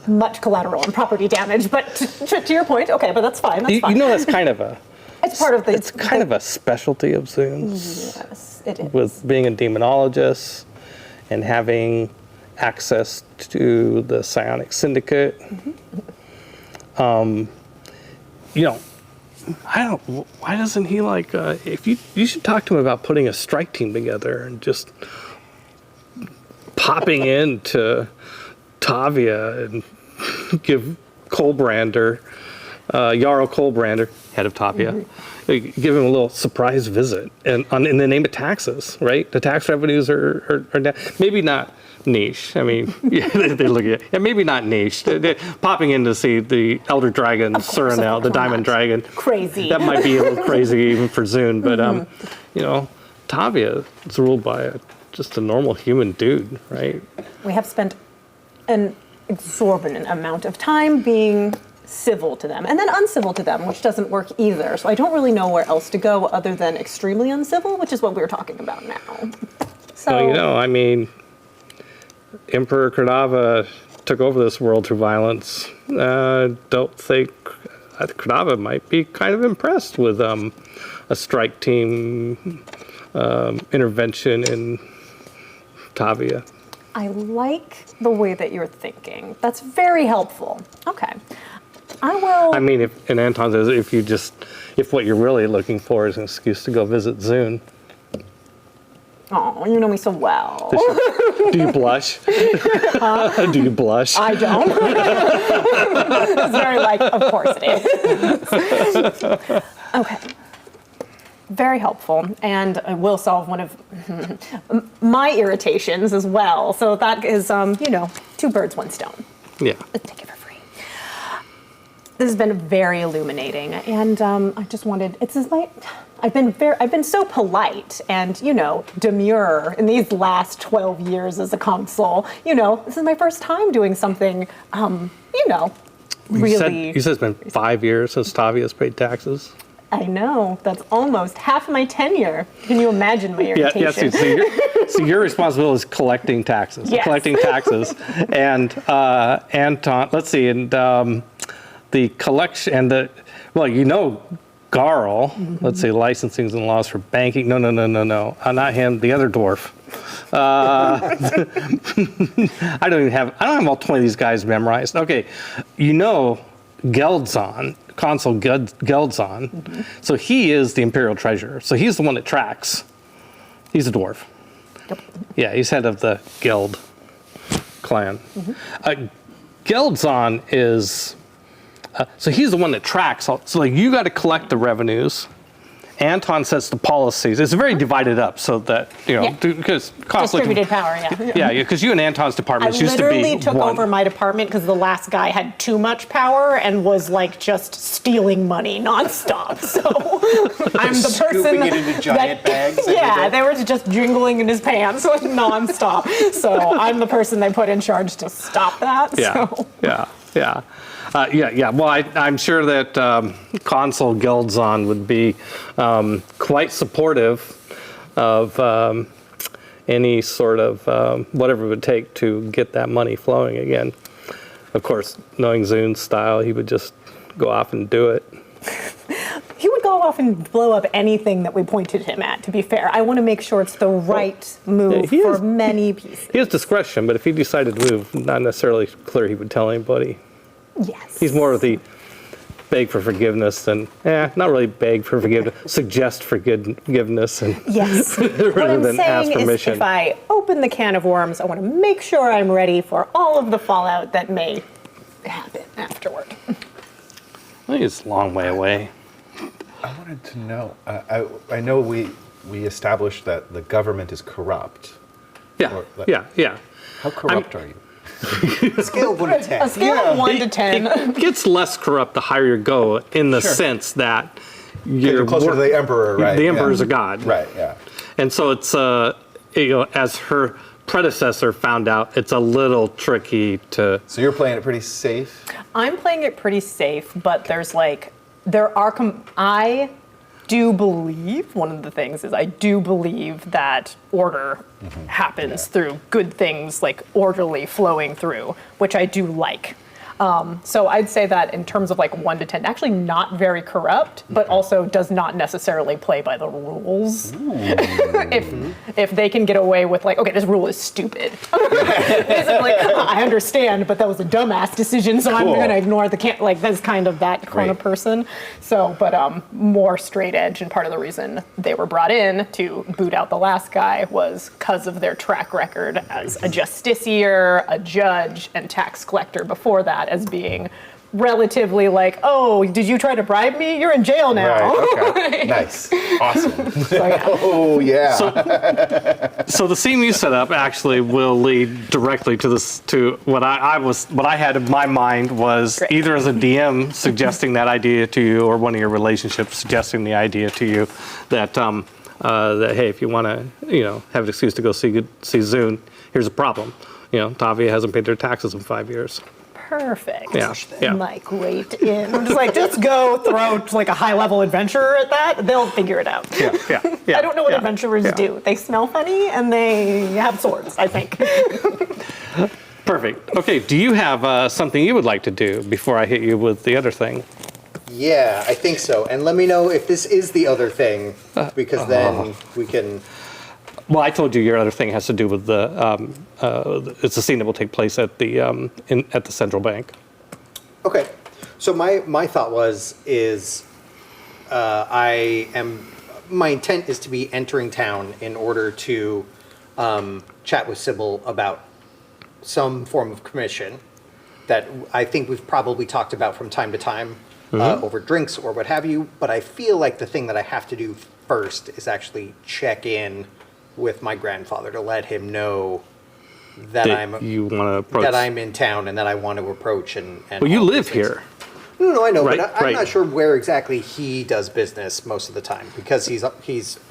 much collateral and property damage. But to your point, okay, but that's fine. That's fine. You know, that's kind of a. It's part of the. It's kind of a specialty of Zune's. Yes, it is. With being a demonologist and having access to the psionic syndicate. You know, why doesn't he like, if you should talk to him about putting a strike team together and just popping into Tavia and give Colbrander, Jarl Colbrander, head of Tavia, give him a little surprise visit, and in the name of taxes, right? The tax revenues are down. Maybe not niche. I mean, yeah, they look at maybe not niche. They're popping in to see the Elder Dragon, Surinel, the Diamond Dragon. Crazy. That might be a little crazy even for Zune, but Tavia is ruled by just a normal human dude, right? We have spent an exorbitant amount of time being civil to them and then uncivil to them, which doesn't work either. So I don't really know where else to go other than extremely uncivil, which is what we're talking about now. So, Well, I mean, Emperor Kradava took over this world through violence. Don't think Kradava might be kind of impressed with a strike team intervention in Tavia. I like the way that you're thinking. That's very helpful. Okay. I will. I mean, if Anton says if what you're really looking for is an excuse to go visit Zune. Oh, you know me so well. Do you blush? Do you blush? I don't. It's very of course it is. Okay. Very helpful, and I will solve one of my irritations as well. So that is, two birds, one stone. Yeah. Let's take it for free. This has been very illuminating, and I just wanted. I've been so polite and demure in these last 12 years as a consul. This is my first time doing something. Really. You said it's been 5 years since Tavia's paid taxes. I know. That's almost half my tenure. Can you imagine my irritation? So your responsibility is collecting taxes. Yes. Collecting taxes. And Anton, let's see, and the collection, and Garl, let's say licensings and laws for banking. No. Not him, the other dwarf. I don't have all 20 of these guys memorized. Okay, Geldzon, Consul Geldzon. Mm-hmm. So he is the Imperial Treasurer. So he's the one that tracks. He's a dwarf. Yep. Yeah, he's head of the Geld clan. Mm-hmm. Geldzon is, so he's the one that tracks. So you got to collect the revenues. Anton sets the policies. It's very divided up, so that because distributed power. Yeah, because you and Anton's departments used to be literally took one. over my department because the last guy had too much power and was just stealing money nonstop. So I'm the person Scooping it into giant bags. Yeah, they were just jingling in his pants nonstop. So I'm the person they put in charge to stop that. Yeah, So. yeah. Well, I'm sure that Consul Geldzon would be quite supportive of any sort of whatever it would take to get that money flowing again. Of course, knowing Zune's style, he would just go off and do it. He would go off and blow up anything that we pointed him at, to be fair. I want to make sure it's the right move for many pieces. He has discretion, but if he decided to move, not necessarily clear he would tell anybody. Yes. He's more of the beg for forgiveness than, not really beg for forgiveness, suggest forgiveness, and Yes. rather What I'm than ask saying is permission. if I open the can of worms, I want to make sure I'm ready for all of the fallout that may happen afterward. I think it's a long way away. I wanted to know. I know we established that the government is corrupt. Yeah. How corrupt are you? Scale of 1 to 10. A scale of 1 to 10. It gets less corrupt the higher you go, in the sense that You're closer to the emperor, right? The emperor's a god, Right. Yeah. and so it's as her predecessor found out, it's a little tricky to. So you're playing it pretty safe. I'm playing it pretty safe, but I do believe, one of the things is I do believe that order happens through good things, like orderly flowing through, which I do like. So I'd say that in terms of 1 to 10, actually not very corrupt, but also does not necessarily play by the rules. If they can get away with okay, this rule is stupid. Basically, I understand, but that was a dumbass decision, so I'm going to ignore the that's kind of that kind of person. So, but more straight edge, and part of the reason they were brought in to boot out the last guy was because of their track record as a justiciar, a judge, and tax collector before that, as being relatively like, oh, did you try to bribe me? You're in jail now. Right, okay. Nice. Awesome. So, yeah. Oh, yeah. So the scene you set up actually will lead directly to this, to what I had in my mind was Great. either as a DM suggesting that idea to you, or one of your relationships suggesting the idea to you that that hey, if you want to have an excuse to go see Zune, here's a problem. Tavia hasn't paid their taxes in 5 years. Perfect. Yeah. My great in. I'm just like, just go throw like a high level adventurer at that. They'll figure it out. Yeah. I don't know what adventurers do. They smell funny and they have swords, I think. Perfect. Okay, do you have something you would like to do before I hit you with the other thing? Yeah, I think so. And let me know if this is the other thing, because then we can. Well, I told you your other thing has to do with the. It's a scene that will take place at the at the central bank. Okay, so my thought is my intent is to be entering town in order to chat with Sybil about some form of commission that I think we've probably talked about from time to time over drinks or what have you. But I feel like the thing that I have to do first is actually check in with my grandfather to let him know that You want to approach. that I'm in town and that I want to approach and Well, you all live these things. here. No, I know, Right, but I'm right. not sure where exactly he does business most of the time because he's Well,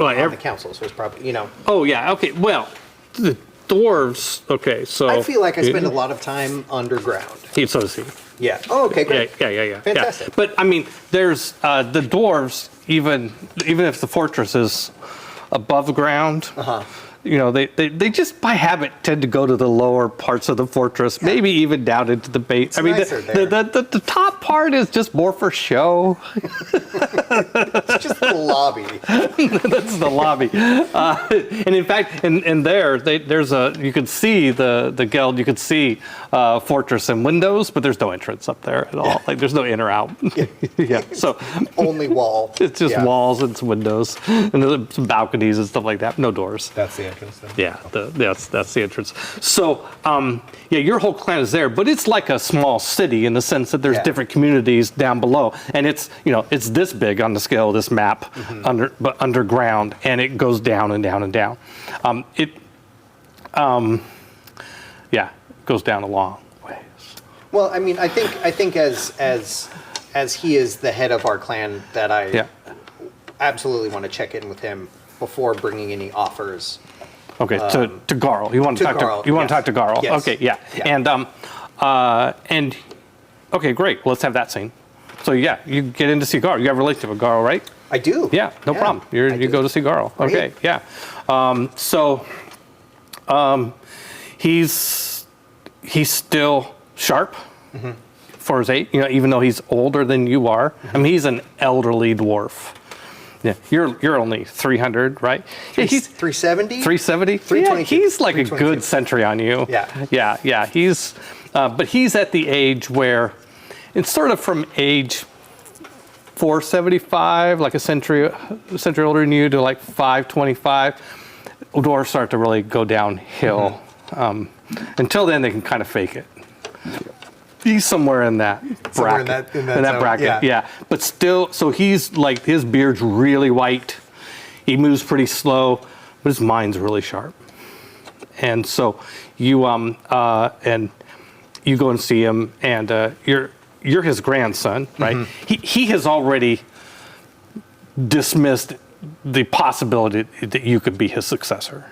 on the council, so it's probably Oh yeah. Okay. Well, the dwarves. Okay. So I feel like I spend a lot of time underground. So does he. Yeah. Oh, okay, great. Yeah. Fantastic. Yeah. But I mean, there's the dwarves. Even if the fortress is above ground, they just by habit tend to go to the lower parts of the fortress, maybe even down into the base. I mean, nicer there. the top part is just more for show. It's just the lobby. That's the lobby. And in fact, in there, there's you could see the guild, you could see fortress and windows, but there's no entrance up there at all. Like there's no in or out. Yeah. So Only wall. it's just walls and some windows and there's some balconies and stuff like that. No doors. That's the entrance then? Yeah, that's the entrance. So, your whole clan is there, but it's like a small city in the sense that there's different communities down below, and it's it's this big on the scale of this map, but underground, and it goes down and down and down. It goes down a long ways. Well, I mean, I think as he is the head of our clan, that I absolutely want to check in with him before bringing any offers. Okay, to Garl. You want to talk Garl, to you want to yes. talk to Garl? Yes. Okay, yeah. Yeah. And okay, great. Well, let's have that scene. So you get in to see Garl. You have a relationship with Garl, right? I do. Yeah, no problem. You do. go to see Garl. Great. Okay, yeah. He's still sharp for his age. Even though he's older than you are. I mean, he's an elderly dwarf. Yeah, you're only 300, right? Yeah, he's 370. 370. 322. Yeah, he's like a 322. good century on you. Yeah. He's, but he's at the age where it's sort of from age 475, like a century older than you, to like 525. Dwarves start to really go downhill. Until then, they can kind of fake it. He's somewhere in that bracket. Somewhere in that zone, bracket, yeah. But still, so he's like, his beard's really white. He moves pretty slow, but his mind's really sharp. And so you go and see him, and you're his grandson, right? He has already dismissed the possibility that you could be his successor.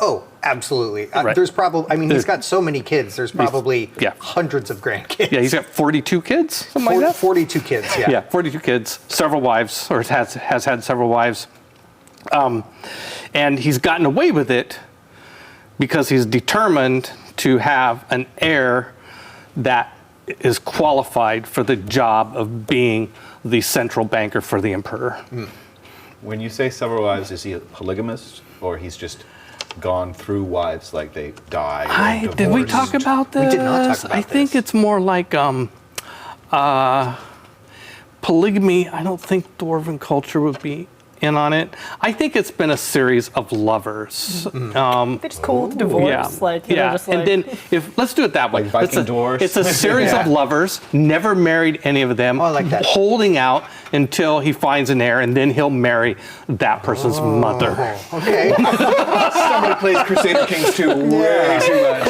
Oh, absolutely. Right. There's probably. I mean, he's got so many kids. There's probably yeah. hundreds of grandkids. Yeah, he's got 42 kids, something like that. 42 kids. Yeah. Yeah, 42 kids, several wives, or has had several wives. And he's gotten away with it because he's determined to have an heir that is qualified for the job of being the central banker for the emperor. When you say several wives, is he a polygamist, or he's just gone through wives, like they die? Or Did we divorced? talk about this? We did not talk about I think this. it's more like polygamy. I don't think dwarven culture would be in on it. I think it's been a series of lovers. They're just cool with divorce. Yeah, Like, you know, yeah. just And like, then let's do it that way. Like Viking divorce. It's a series of lovers, never married any of them, Oh, I like that. holding out until he finds an heir, and then he'll marry that person's mother. Okay. Somebody plays Crusader Kings 2 way too much.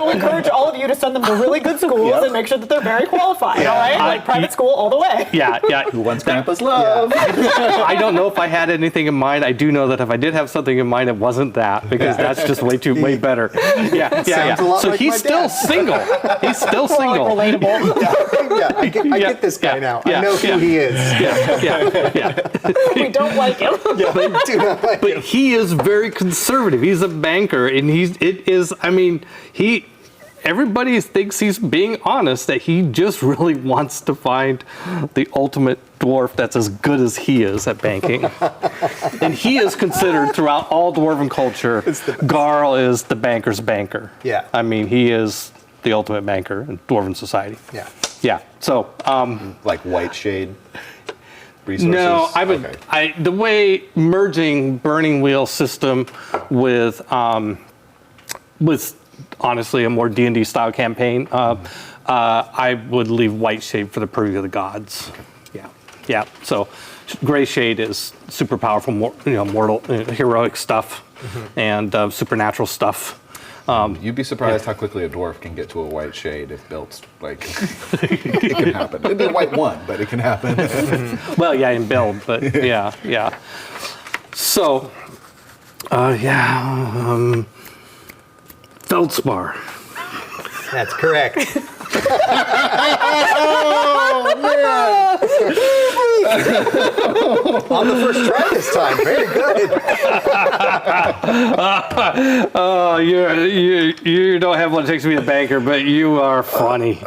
we'll encourage all of you to send them to really good schools and make sure that they're very qualified, all right? Like private school all the way. Yeah, yeah. Who wants Grandpa's love? I don't know if I had anything in mind. I do know that if I did have something in mind, it wasn't that, because that's just way better. Yeah, yeah, Sounds a lot So like he's my still dad. single. He's still Like single. relatable. Yeah, I get this guy yeah, now. yeah, I know who yeah. he is. Yeah. We don't like him. Yeah, I do not like But him. he is very conservative. He's a banker, and everybody thinks he's being honest, that he just really wants to find the ultimate dwarf that's as good as he is at banking. And he is considered throughout all dwarven culture, Garl is the banker's banker. Yeah. I mean, he is the ultimate banker in dwarven society. Yeah. Yeah. So, Like White Shade resources? no, I would. Okay. The way merging Burning Wheel system with honestly a more D&D style campaign, I would leave White Shade for the purview of the gods. Yeah. So, Gray Shade is super powerful, mortal, heroic stuff, and supernatural stuff. You'd be surprised how quickly a dwarf can get to a white shade if built. Like, it can happen. It'd be a white one, but it can happen. Well, yeah, in build, but yeah. So, Feldspar. That's correct. On the first try this time. Very good. Oh, you don't have what it takes to be a banker, but you are funny.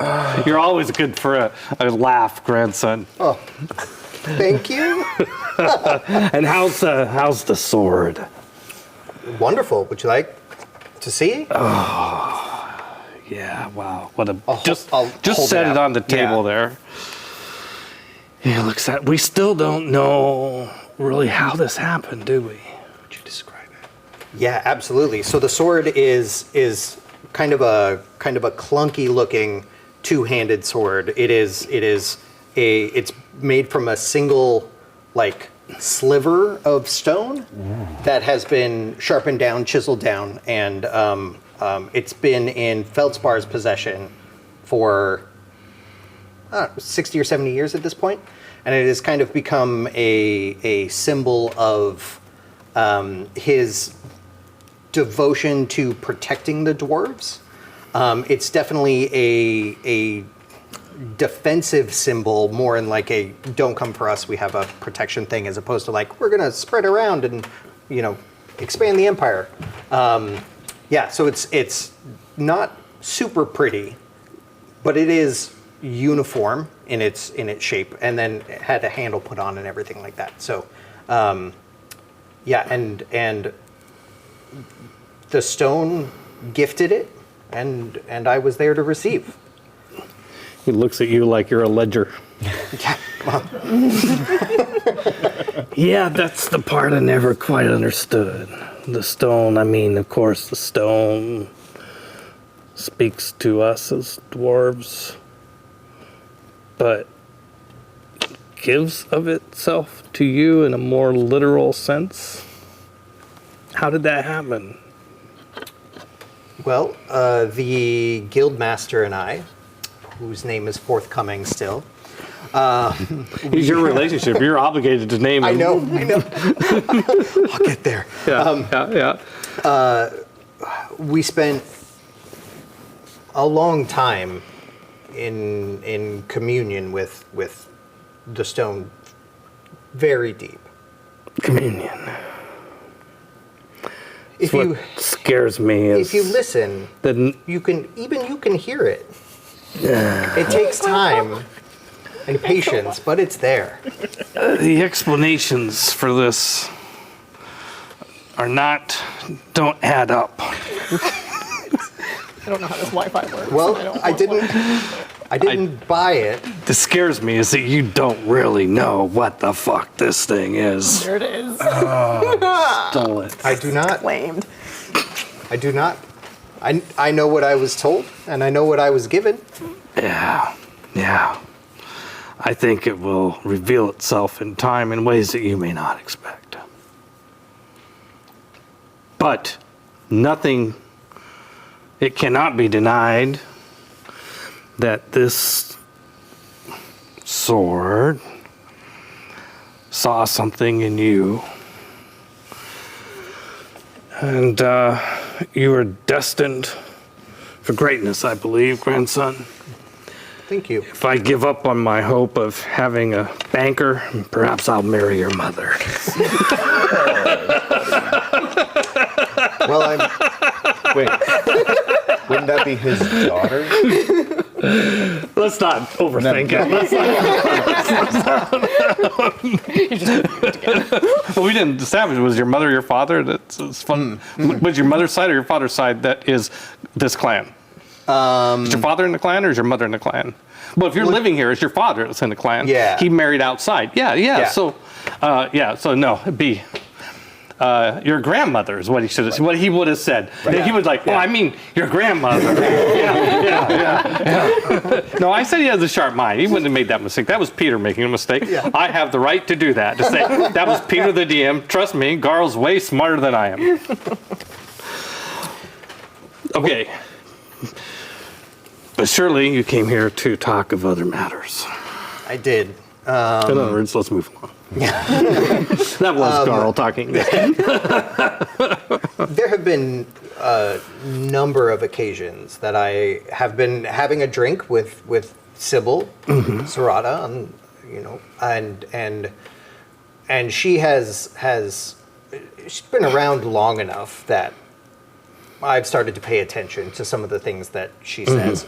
You're always good for a laugh, grandson. Oh, thank you. And how's the sword? Wonderful. Would you like to see? Yeah, wow. What a I'll just hold set it it out. on the table there. Yeah, looks at. We still don't know really how this happened, do we? Would you describe it? Yeah, absolutely. So the sword is kind of a clunky looking two-handed sword. It's made from a single like sliver of stone that has been sharpened down, chiseled down, and it's been in Feldspar's possession for 60 or 70 years at this point, and it has kind of become a symbol of his devotion to protecting the dwarves. It's definitely a defensive symbol, more in like a don't come for us, we have a protection thing, as opposed to like we're gonna spread around and expand the empire. So it's not super pretty, but it is uniform in its shape, and then it had a handle put on and everything like that. So and the stone gifted it, and I was there to receive. He looks at you like you're a ledger. Yeah, well, Yeah, that's the part I never quite understood. The stone, of course, the stone speaks to us as dwarves, but gives of itself to you in a more literal sense? How did that happen? well, the guild master and I, whose name is forthcoming still. He's your relationship. You're obligated to name him. I know. I'll get there. Yeah. We spent a long time in communion with the stone, very deep. Communion. If What you scares me is if you listen, that you can hear it. It takes time and patience, but it's there. the explanations for this don't add up. I don't know how this Wi-Fi works. Well, I don't I want didn't. one. I didn't buy it. This scares me is that you don't really know what the fuck this thing is. There it is. Stole it. I do not. Claimed. I do not. I know what I was told, and I know what I was given. Yeah. I think it will reveal itself in time in ways that you may not expect. But nothing, it cannot be denied that this sword saw something in you. And you are destined for greatness, I believe, grandson. Thank you. If I give up on my hope of having a banker, perhaps I'll marry your mother. Well, I'm. Wait, wouldn't that be his daughter? Let's not overthink it. Well, we didn't establish, was your mother your father? It's fun. Was your mother's side or your father's side that is this clan? Is your father in the clan or is your mother in the clan? Well, if you're living here, it's your father that's in the clan. Yeah. He married outside. Yeah. So, so no, it'd be your grandmother is what he should have. What he would have said. Right. He was like, "Well, I mean, your grandmother." yeah. No, I said he has a sharp mind. He wouldn't have made that mistake. That was Peter making a mistake. Yeah. I have the right to do that. To say that was Peter the DM. Trust me, Garl's way smarter than I am. Okay. But surely you came here to talk of other matters. I did. In other words, let's move on. That was Garl talking. There have been a number of occasions that I have been having a drink with Sybil, Saratof, and she has she's been around long enough that I've started to pay attention to some of the things that she says.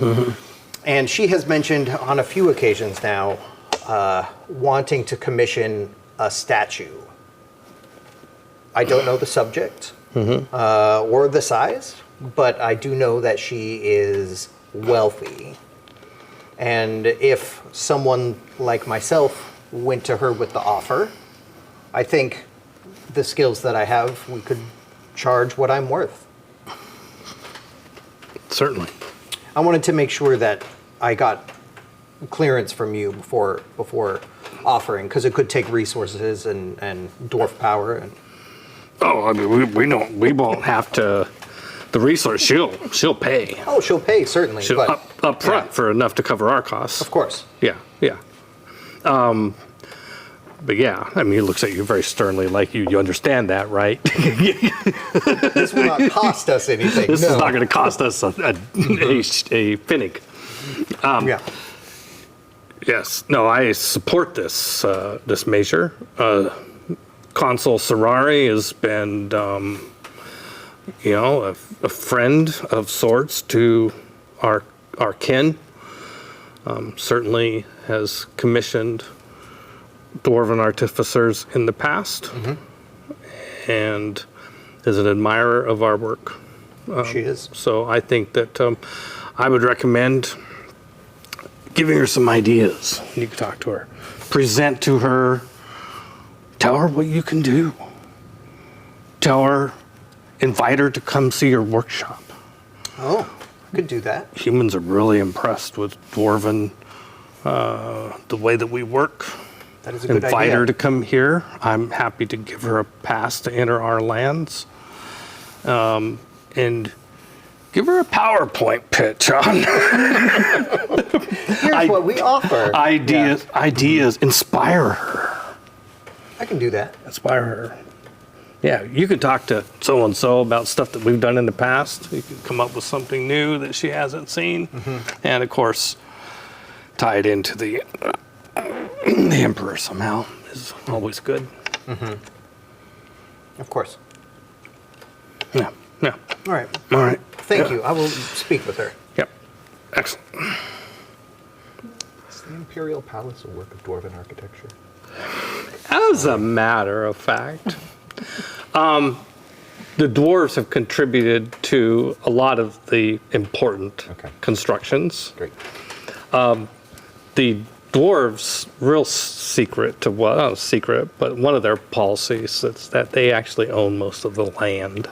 And she has mentioned on a few occasions now wanting to commission a statue. I don't know the subject or the size, but I do know that she is wealthy. And if someone like myself went to her with the offer, I think the skills that I have, we could charge what I'm worth. Certainly. I wanted to make sure that I got clearance from you before offering, because it could take resources and dwarf power. And Oh, I mean, we won't have to. The resource, she'll pay. oh, she'll pay certainly, She'll but up front yeah, for enough to cover our costs. of course, Yeah. But yeah, I mean, it looks at you very sternly, like you understand that, right? this will not cost us anything. This no. is not going to cost us a finnig. Yeah. Yes. No, I support this this measure. Consul Serrari has been, a friend of sorts to our kin. Certainly has commissioned dwarven artificers in the past, and is an admirer of our work. She is. So I think that I would recommend giving her some ideas. You can talk to her, present to her, tell her what you can do. Tell her, invite her to come see your workshop. Oh, I could do that. Humans are really impressed with dwarven, the way that we work. That is a good Invite idea. her to come here. I'm happy to give her a pass to enter our lands. And give her a PowerPoint pitch on Here's what we offer. ideas. Inspire her. I can do that. Inspire her. Yeah, you can talk to so-and-so about stuff that we've done in the past. You can come up with something new that she hasn't seen. And, of course, tie it into the Emperor somehow is always good. Of course. Yeah. All right. All right. Thank you. I will speak with her. Yep. Excellent. Is the Imperial Palace a work of dwarven architecture? As a matter of fact, the dwarves have contributed to a lot of the important Okay. constructions. Great. the dwarves' real secret to not secret, but one of their policies is that they actually own most of the land.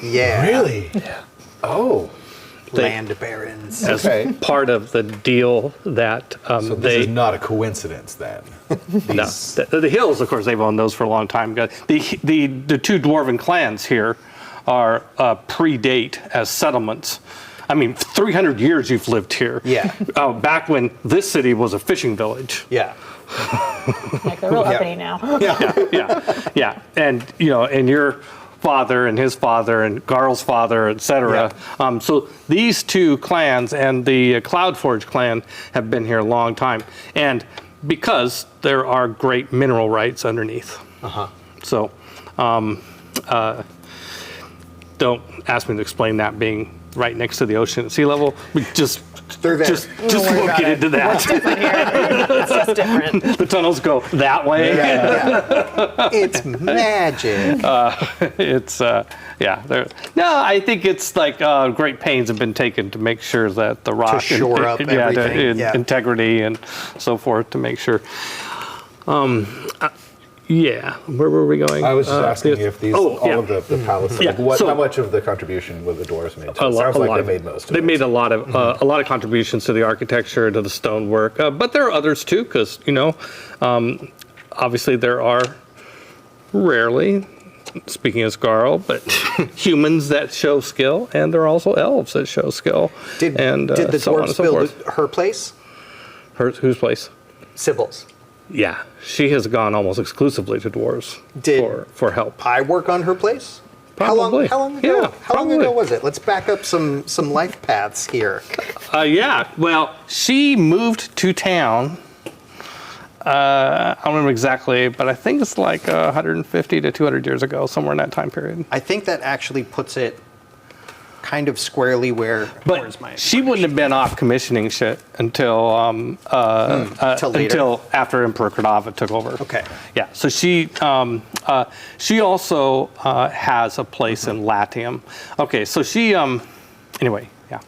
Yeah. Really? Yeah. Oh. Land barons. As Okay. part of the deal that So this they is not a coincidence then. no, the hills, of course, they've owned those for a long time. The two dwarven clans here are predate as settlements. I mean, 300 years you've lived here. Yeah. Back when this city was a fishing village. Yeah. Like they're real uppity now. Yeah. And, and your father and his father and Garl's father, etc. So these two clans and the Cloudforge clan have been here a long time. And because there are great mineral rights underneath. So don't ask me to explain that being right next to the ocean at sea level. We just They're there. Just won't get into that. It's just different. The tunnels go that way. It's magic. No, I think it's like great pains have been taken to make sure that the rock shore up everything. integrity and so forth to make sure. Where were we going? I was just asking if these, all of the palaces, Yeah, so- how much of the contribution were the dwarves made? To A it? lot- Sounds a like lot they of- made most of They it. made a lot of contributions to the architecture, to the stonework, but there are others too, because obviously there are rarely, speaking as Garl, but humans that show skill, and there are also elves that show skill. Did the so on and dwarves so build forth. her place? Whose place? Sybil's. Yeah, she has gone almost exclusively to dwarves for help. I work on her place? Probably. How long ago? Yeah, how long probably. ago was it? Let's back up some life paths here. Well, she moved to town. I don't remember exactly, but I think it's like 150 to 200 years ago, somewhere in that time period. I think that actually puts it kind of squarely where's But my she wouldn't have been off commissioning shit until Till later. until after Emperor Cordova took over. Okay. Yeah. So she also has a place in Latium. Okay. So she anyway. Yeah.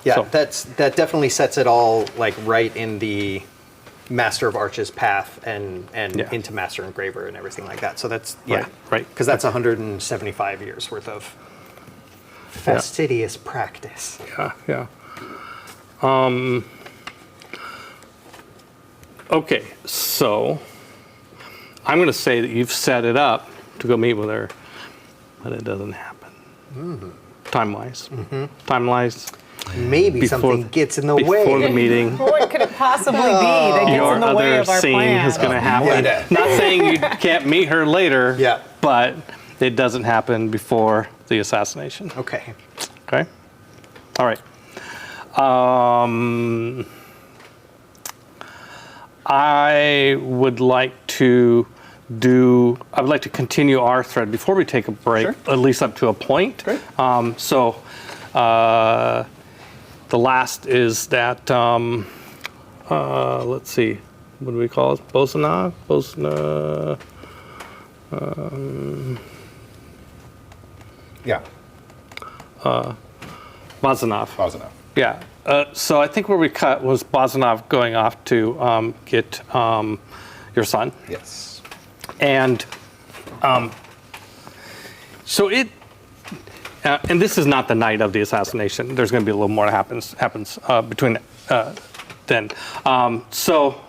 Yeah, So- that definitely sets it all like right in the Master of Arches path and Yeah. into Master Engraver and everything like that. So that's Right. because that's 175 years worth of fastidious practice. Yeah. Okay, so I'm going to say that you've set it up to go meet with her, but it doesn't happen. Time-wise. Time-wise. Maybe something gets in the way. Before the meeting, What could it possibly be that gets your in the way other of our scene plan? is going to happen. Yeah. Not saying you can't meet her later, Yeah. but it doesn't happen before the assassination. Okay. Okay. All right. I would like to continue our thread before we take a break, Sure. at least up to a point. Great. The last is that, let's see, what do we call it? Bosna? Yeah, Bozanov. Bozanov. Yeah. So I think where we cut was Bozanov going off to get your son. Yes. And so it, and this is not the night of the assassination. There's going to be a little more that happens between then. So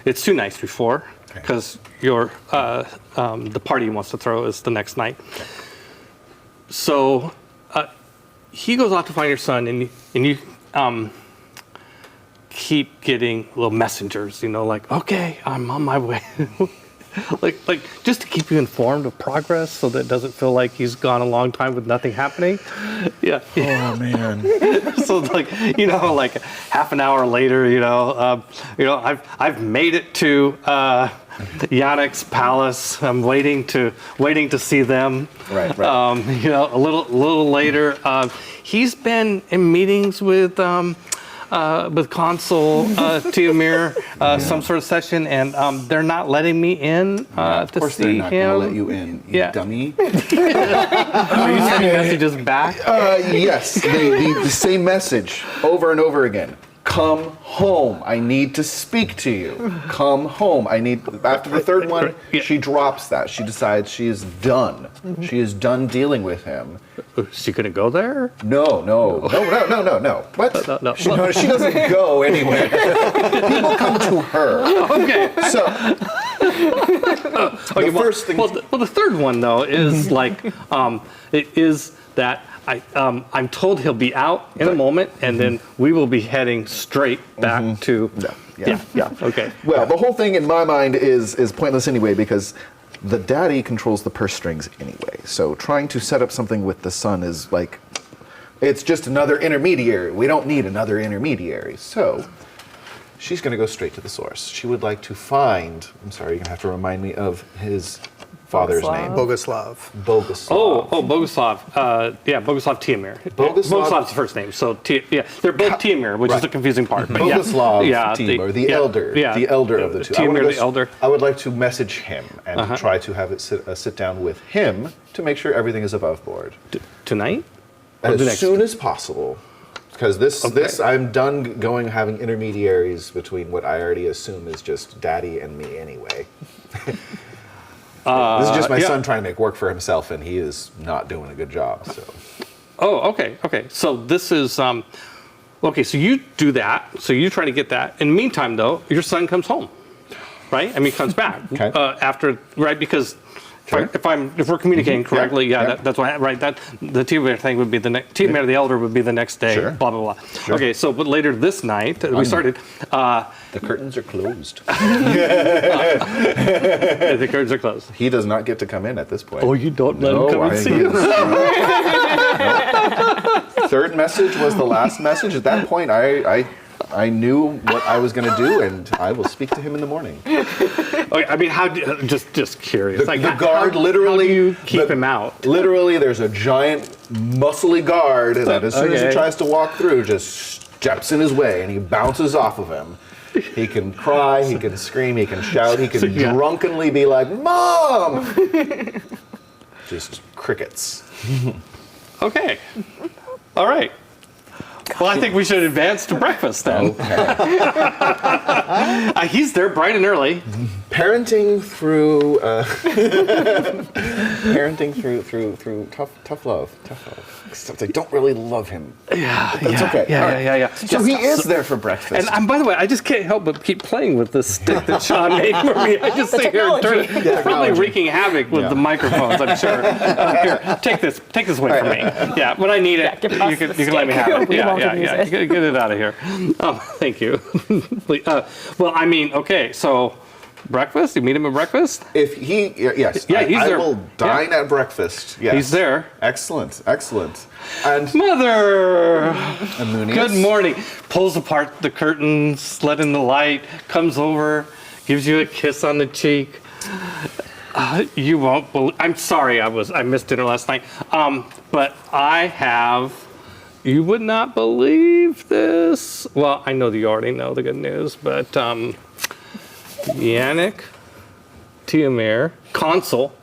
it's 2 nights before, because your the party he wants to throw is the next night. So he goes out to find your son, and you keep getting little messengers, like, okay, I'm on my way. like just to keep you informed of progress so that it doesn't feel like he's gone a long time with nothing happening. Yeah. Oh man. So like half an hour later, I've made it to Yannick's palace. I'm waiting to see them. Right. A little later, he's been in meetings with with Consul Tiamir some sort of session, and they're not letting me in Of to course see they're not him. going to let you in, you Yeah. dummy. Are you sending messages back? Yes, the same message over and over again. Come home. I need to speak to you. Come home. After the third one, Yeah. she drops that. She decides she is done. She is done dealing with him. Is she gonna go there? No. What? No. She doesn't go anywhere. People come to her. Okay. So, the first thing. Well, the third one though is like, it is that I'm told he'll be out in a moment, and then we will be heading straight back to. Yeah. Okay. Well, the whole thing in my mind is pointless anyway because the daddy controls the purse strings anyway. So trying to set up something with the son is like, it's just another intermediary. We don't need another intermediary. So she's going to go straight to the source. She would like to find. I'm sorry, you're going to have to remind me of his father's Boguslav. name. Boguslav. Boguslav. Boguslav. Boguslav Tiamir. Boguslav's the first name. So they're both Tiamir, which is Right. the confusing part. But Boguslav yeah, Tiamir, the elder. Yeah, The elder of the two. Tiamir, the elder. I would like to message him and try to have it sit down with him to make sure everything is above board. Tonight? Or the As next- soon as possible. Because this I'm done having intermediaries between what I already assume is just daddy and me anyway. This is just my yeah. son trying to make work for himself, and he is not doing a good job. So Oh, okay. So this is okay. So you do that. So you try to get that. In the meantime, though, your son comes home, right? I mean, he comes back Okay. after, right? Because Sure. if we're communicating correctly, yeah. that's why, right? That the Tiamir thing would be the next. Tiamir the elder would be the next day. Sure. Blah blah blah. Sure. Okay. So, but later this night we started. the curtains are closed. The curtains are closed. He does not get to come in at this point. Oh, you don't let No, him come and see you. Third message was the last message. At that point, I knew what I was going to do, and I will speak to him in the morning. Okay, I mean, how do you, just curious? The how- guard how literally do you keep him out? Literally, there's a giant, muscly guard that as soon as he Okay. tries to walk through, just steps in his way, and he bounces off of him. He can cry, he can scream, he can shout, he can Yeah. drunkenly be like, "Mom!" Just crickets. Okay. All right. Well, I think we should advance to breakfast then. Okay. He's there bright and early. Parenting through tough love. Except I don't really love him. Yeah, That's okay. All right. Yeah. So he is there for breakfast. And by the way, I just can't help but keep playing with this stick that Sean made for me. I just sit here and turn it. technology. It's probably Technology. wreaking havoc with Yeah. the microphones, I'm sure. Here, take this away from me. Yeah, when I need it, give us you can the let me stick. have it. We Yeah, won't yeah. abuse it. Get it out of here. Thank you. Please, well, I mean, okay, so breakfast? You meet him at breakfast? If he, yes, Yeah, he's I there. will dine at breakfast. Yes. He's there. Excellent. And Mother! Amunius. Good morning. Pulls apart the curtains, let in the light, comes over, gives you a kiss on the cheek. You won't believe. I'm sorry, I missed dinner last night. But I have. You would not believe this. Well, I know that you already know the good news, but Yannick Tiamir, consul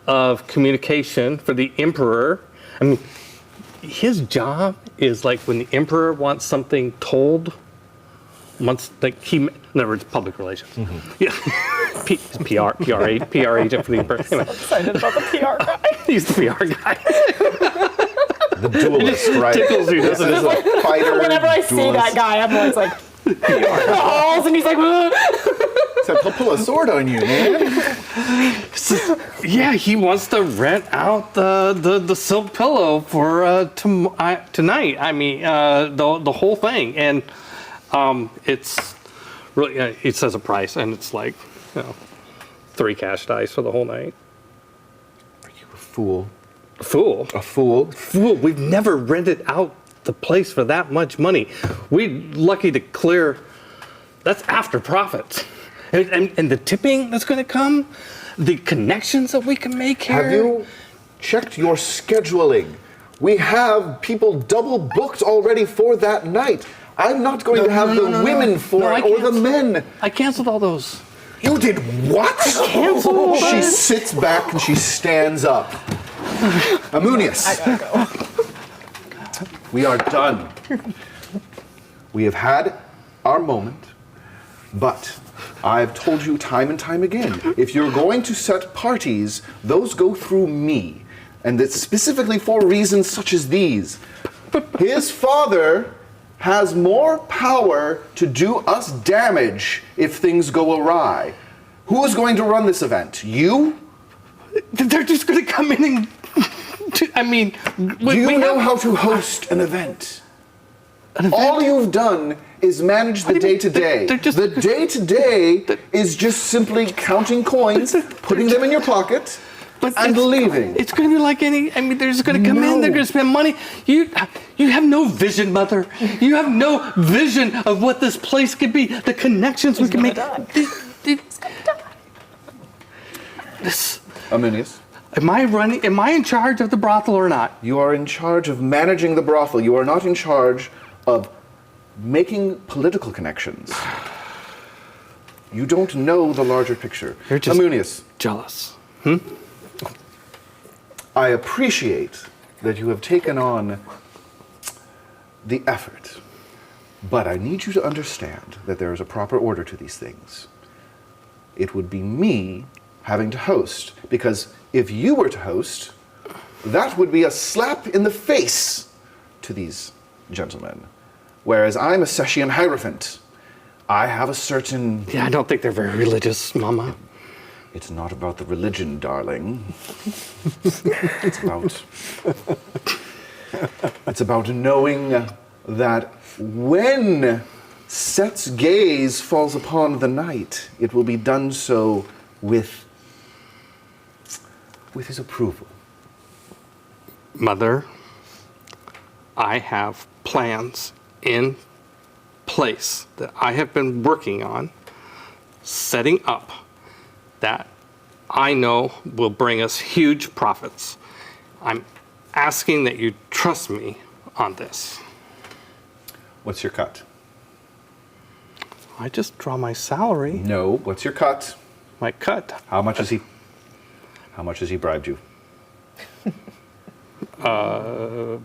of communication for the emperor. I mean, his job is like when the emperor wants something told, in other words, public relations. Yeah, PR agent for the emperor. Anyway, Excited about the PR guy. he's the PR guy. the duelist, right? Tickles you, doesn't it? Fighter. Whenever I see that guy, I'm always like, balls, and he's like, Except he'll pull a sword on you, man. Yeah, he wants to rent out the silk pillow for tonight. I mean, the whole thing, and it's really it says a price, and it's like 3 cash dice for the whole night. Fool. A fool. We've never rented out the place for that much money. We're lucky to clear. That's after profits. And the tipping that's going to come, the connections that we can make here. Have you checked your scheduling? We have people double booked already for that night. I'm not going to have the women for I it or the canceled. men. I canceled all those. You did what? Canceled. She sits back and she stands up. Amunius. We are done. We have had our moment, but I've told you time and time again, if you're going to set parties, those go through me. And that's specifically for reasons such as these. His father has more power to do us damage if things go awry. Who is going to run this event? You? They're just going to come in and. Do you know how to host an event? All you've done is manage the day-to-day. The day-to-day is just simply counting coins, putting them in your pocket, and leaving. It's going to be like they're just going to come in, they're going to spend money. You have no vision, Mother. You have no vision of what this place could be, the connections we can make. Amunius, Am I in charge of the brothel or not? you are in charge of managing the brothel. You are not in charge of making political connections. You don't know the larger picture. You're just Amunius, jealous. I appreciate that you have taken on the effort, but I need you to understand that there is a proper order to these things. It would be me having to host, because if you were to host, that would be a slap in the face to these gentlemen. Whereas I'm a Session Hierophant. I have a certain... Yeah, I don't think they're very religious, Mama. It's not about the religion, darling. It's about knowing that when Set's gaze falls upon the night, it will be done so with his approval. Mother, I have plans in place that I have been working on, setting up, that I know will bring us huge profits. I'm asking that you trust me on this. What's your cut? I just draw my salary, No, what's your cut? my cut. How much has he bribed you?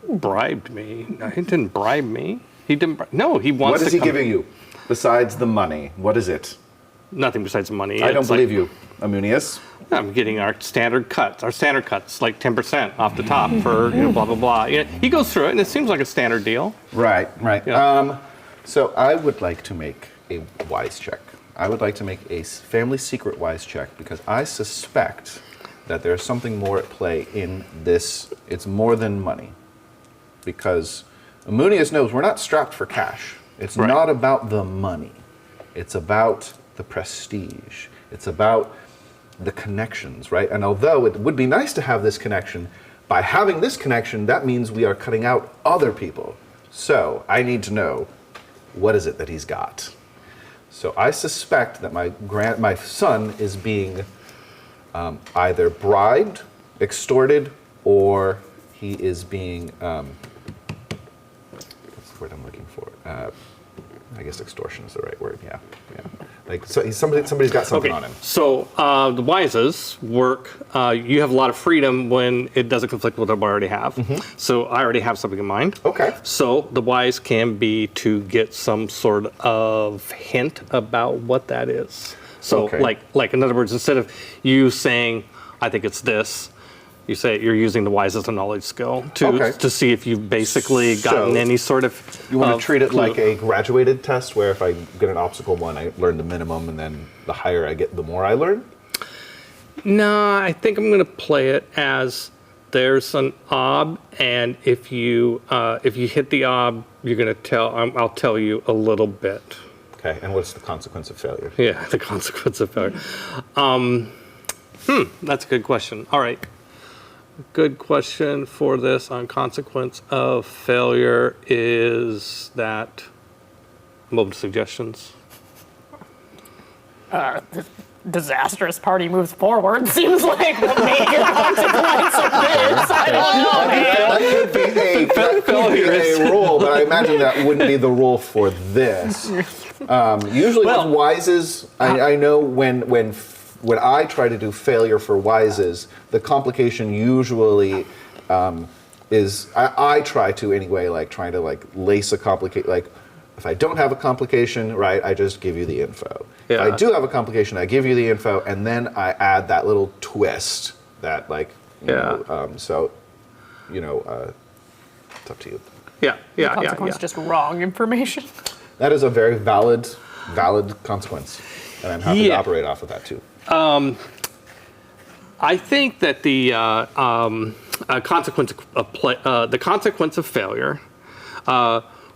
Bribed me. No, he didn't bribe me. He didn't. No, he wants. What is to he come- giving you besides the money? What is it? Nothing besides money. I don't It's like- believe you, Amunius. I'm getting our standard cuts. Our standard cuts, like 10% off the top for blah blah blah. He goes through it, and it seems like a standard deal. Right. Yeah. So I would like to make a wise check. I would like to make a family secret wise check because I suspect that there's something more at play in this. It's more than money. Because Amunius knows we're not strapped for cash. It's Right. not about the money. It's about the prestige. It's about the connections, right? And although it would be nice to have this connection, by having this connection, that means we are cutting out other people. So I need to know, what is it that he's got? So I suspect that my son is being either bribed, extorted, or he is being, what's the word I'm looking for? I guess extortion is the right word, yeah. Like, so somebody's got something on him. So the Wises work. You have a lot of freedom when it doesn't conflict with what I already have. So I already have something in mind. Okay. So the Wise can be to get some sort of hint about what that is. So Okay. like in other words, instead of you saying, "I think it's this," you say you're using the Wise as a knowledge skill Okay. to see if you've basically gotten So, any sort of. You want to treat it clue. like a graduated test where if I get an obstacle one, I learn the minimum, and then the higher I get, the more I learn? No, I think I'm going to play it as there's an ob, and if you hit the ob, you're going to tell. I'll tell you a little bit. Okay, and what's the consequence of failure? Yeah, the consequence of failure. That's a good question. All right. Good question for this on consequence of failure is that. I'm open to suggestions. disastrous party moves forward seems like the major consequence of this. I don't know, man. That could be a rule, but I imagine that wouldn't be the rule for this. Usually with wises, I know when I try to do failure for wises, the complication usually is I try to anyway, like trying to like lace a complicate like. If I don't have a complication, right, I just give you the info. Yeah. If I do have a complication, I give you the info, and then I add that little twist that, like, you know, so, you know, it's up to you. Yeah. Consequence, just wrong information. That is a very valid consequence, and I'm happy to operate off of that too. I think that the consequence of the consequence of failure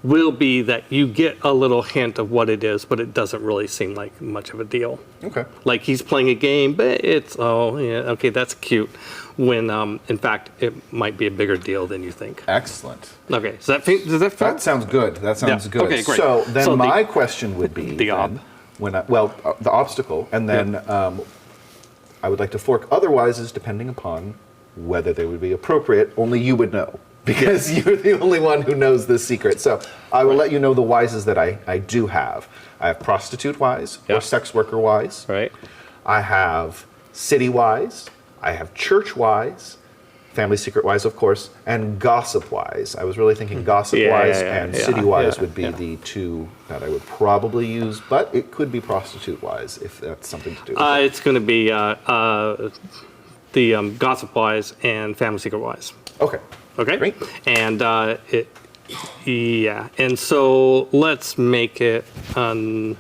will be that you get a little hint of what it is, but it doesn't really seem like much of a deal. Okay. Like he's playing a game, but it's okay, that's cute. When in fact it might be a bigger deal than you think. Excellent. Okay, does that fit? That sounds good. That sounds good. Okay, great. So then So my question would be the the obstacle, and then I would like to fork other wises depending upon whether they would be appropriate. Only you would know. Because you're the only one who knows this secret. So I will let you know the wises that I do have. I have prostitute wise or sex worker wise. Right. I have city wise. I have church wise, family secret wise, of course, and gossip wise. I was really thinking gossip wise and city wise would be the two that I would probably use, but it could be prostitute wise if that's something to do with it. It's going to be the gossip wise and family secret wise. Okay. Okay. Great. And and so let's make it an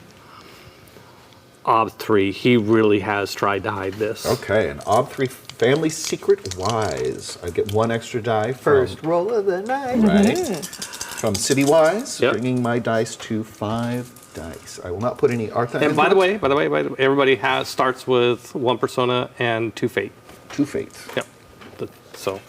ob 3. He really has tried to hide this. Okay, an ob 3 family secret wise. I get one extra die from, First roll of the night. right, from city wise, Yep. bringing my dice to 5 dice. I will not put any Artha And into by the it. way, everybody starts with 1 persona and 2 fate. 2 fate. Yep. So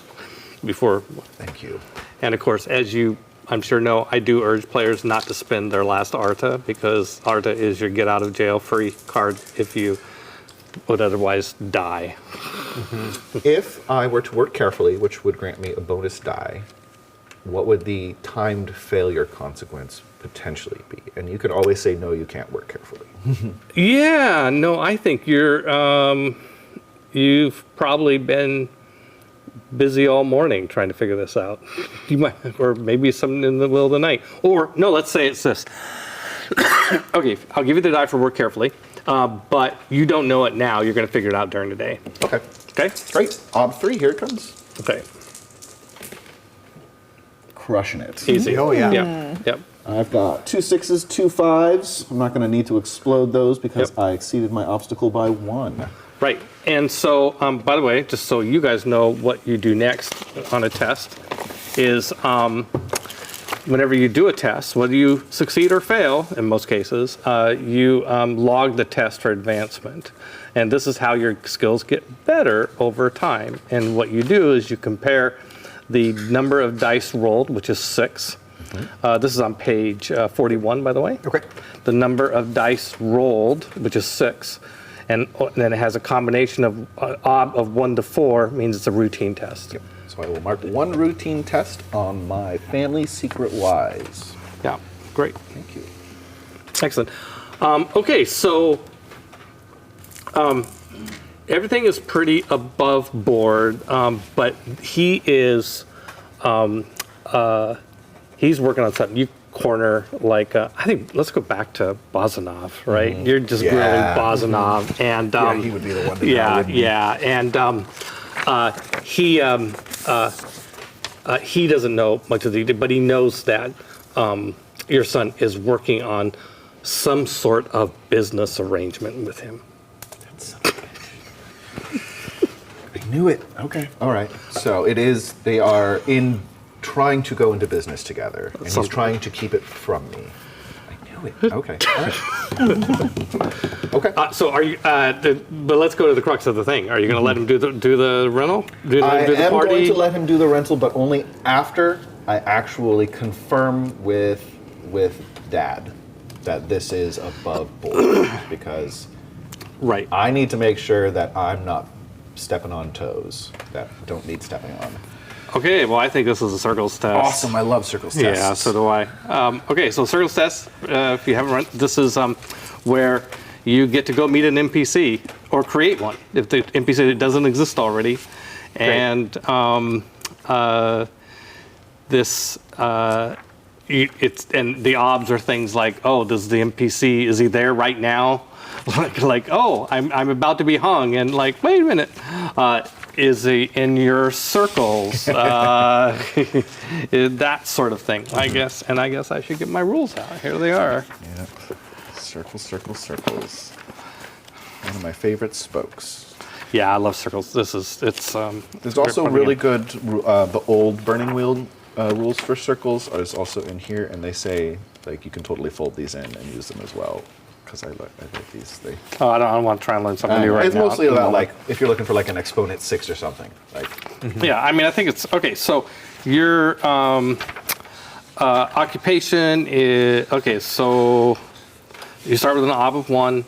before, Thank you. and of course, as you I'm sure know, I do urge players not to spend their last Arta, because Arta is your get out of jail free card if you would otherwise die. If I were to work carefully, which would grant me a bonus die, what would the timed failure consequence potentially be? And you could always say, no, you can't work carefully. Yeah, no, I think you've probably been busy all morning trying to figure this out. You might, or maybe something in the middle of the night. Or no, let's say it's this. Okay, I'll give you the die for work carefully, but you don't know it now. You're going to figure it out during the day. Okay. Okay. Great. Ob 3, here it comes. Okay. Crushing it. Easy. Oh, yeah. Yep. I've got 2 6s, 2 5s. I'm not going to need to explode those because Yep. I exceeded my obstacle by 1. Right. And so, by the way, just so you guys know what you do next on a test is whenever you do a test, whether you succeed or fail, in most cases, you log the test for advancement. And this is how your skills get better over time. And what you do is you compare the number of dice rolled, which is 6. This is on page 41, by the way. Okay. The number of dice rolled, which is 6. And then it has a combination of 1 to 4, means it's a routine test. Yep. So I will mark 1 routine test on my family secret wise. Yeah, great. Thank you. Excellent. Okay, so everything is pretty above board, but he is he's working on something. You corner like I think let's go back to Bozanov, right? You're just Yeah. grilling Bozanov, and Yeah, he would be the one to know, wouldn't he? and he doesn't know much of the, but he knows that your son is working on some sort of business arrangement with him. I knew it. Okay. All right. So it is, they are trying to go into business together, and he's Something. trying to keep it from me. I knew it. Okay. All right. Okay. So are you? But let's go to the crux of the thing. Are you going to let him do the rental? Do the I am party? going to let him do the rental, but only after I actually confirm with Dad that this is above board, because Right. I need to make sure that I'm not stepping on toes that don't need stepping on. Okay, well, I think this is a circles test. Awesome, I love circles tests. Yeah, so do I. Okay, so circles test, if you haven't run, this is where you get to go meet an NPC or create one if the NPC doesn't exist already. And and the obs are things like, oh, does the NPC, is he there right now? like, oh, I'm about to be hung, and like, wait a minute, is he in your circles? That sort of thing, I guess. And I guess I should get my rules out. Here they are. Yep. Circles, circles, circles. One of my favorite spokes. Yeah, I love circles. It's There's also really good, the old Burning Wheel rules for circles is also in here, and they say like you can totally fold these in and use them as well. Because I like these. I don't want to try and learn something new right it's now. It's mostly about like if you're looking for like an exponent 6 or something. Like. Yeah, I mean, I think it's okay. So your occupation is okay. So you start with an ob of 1.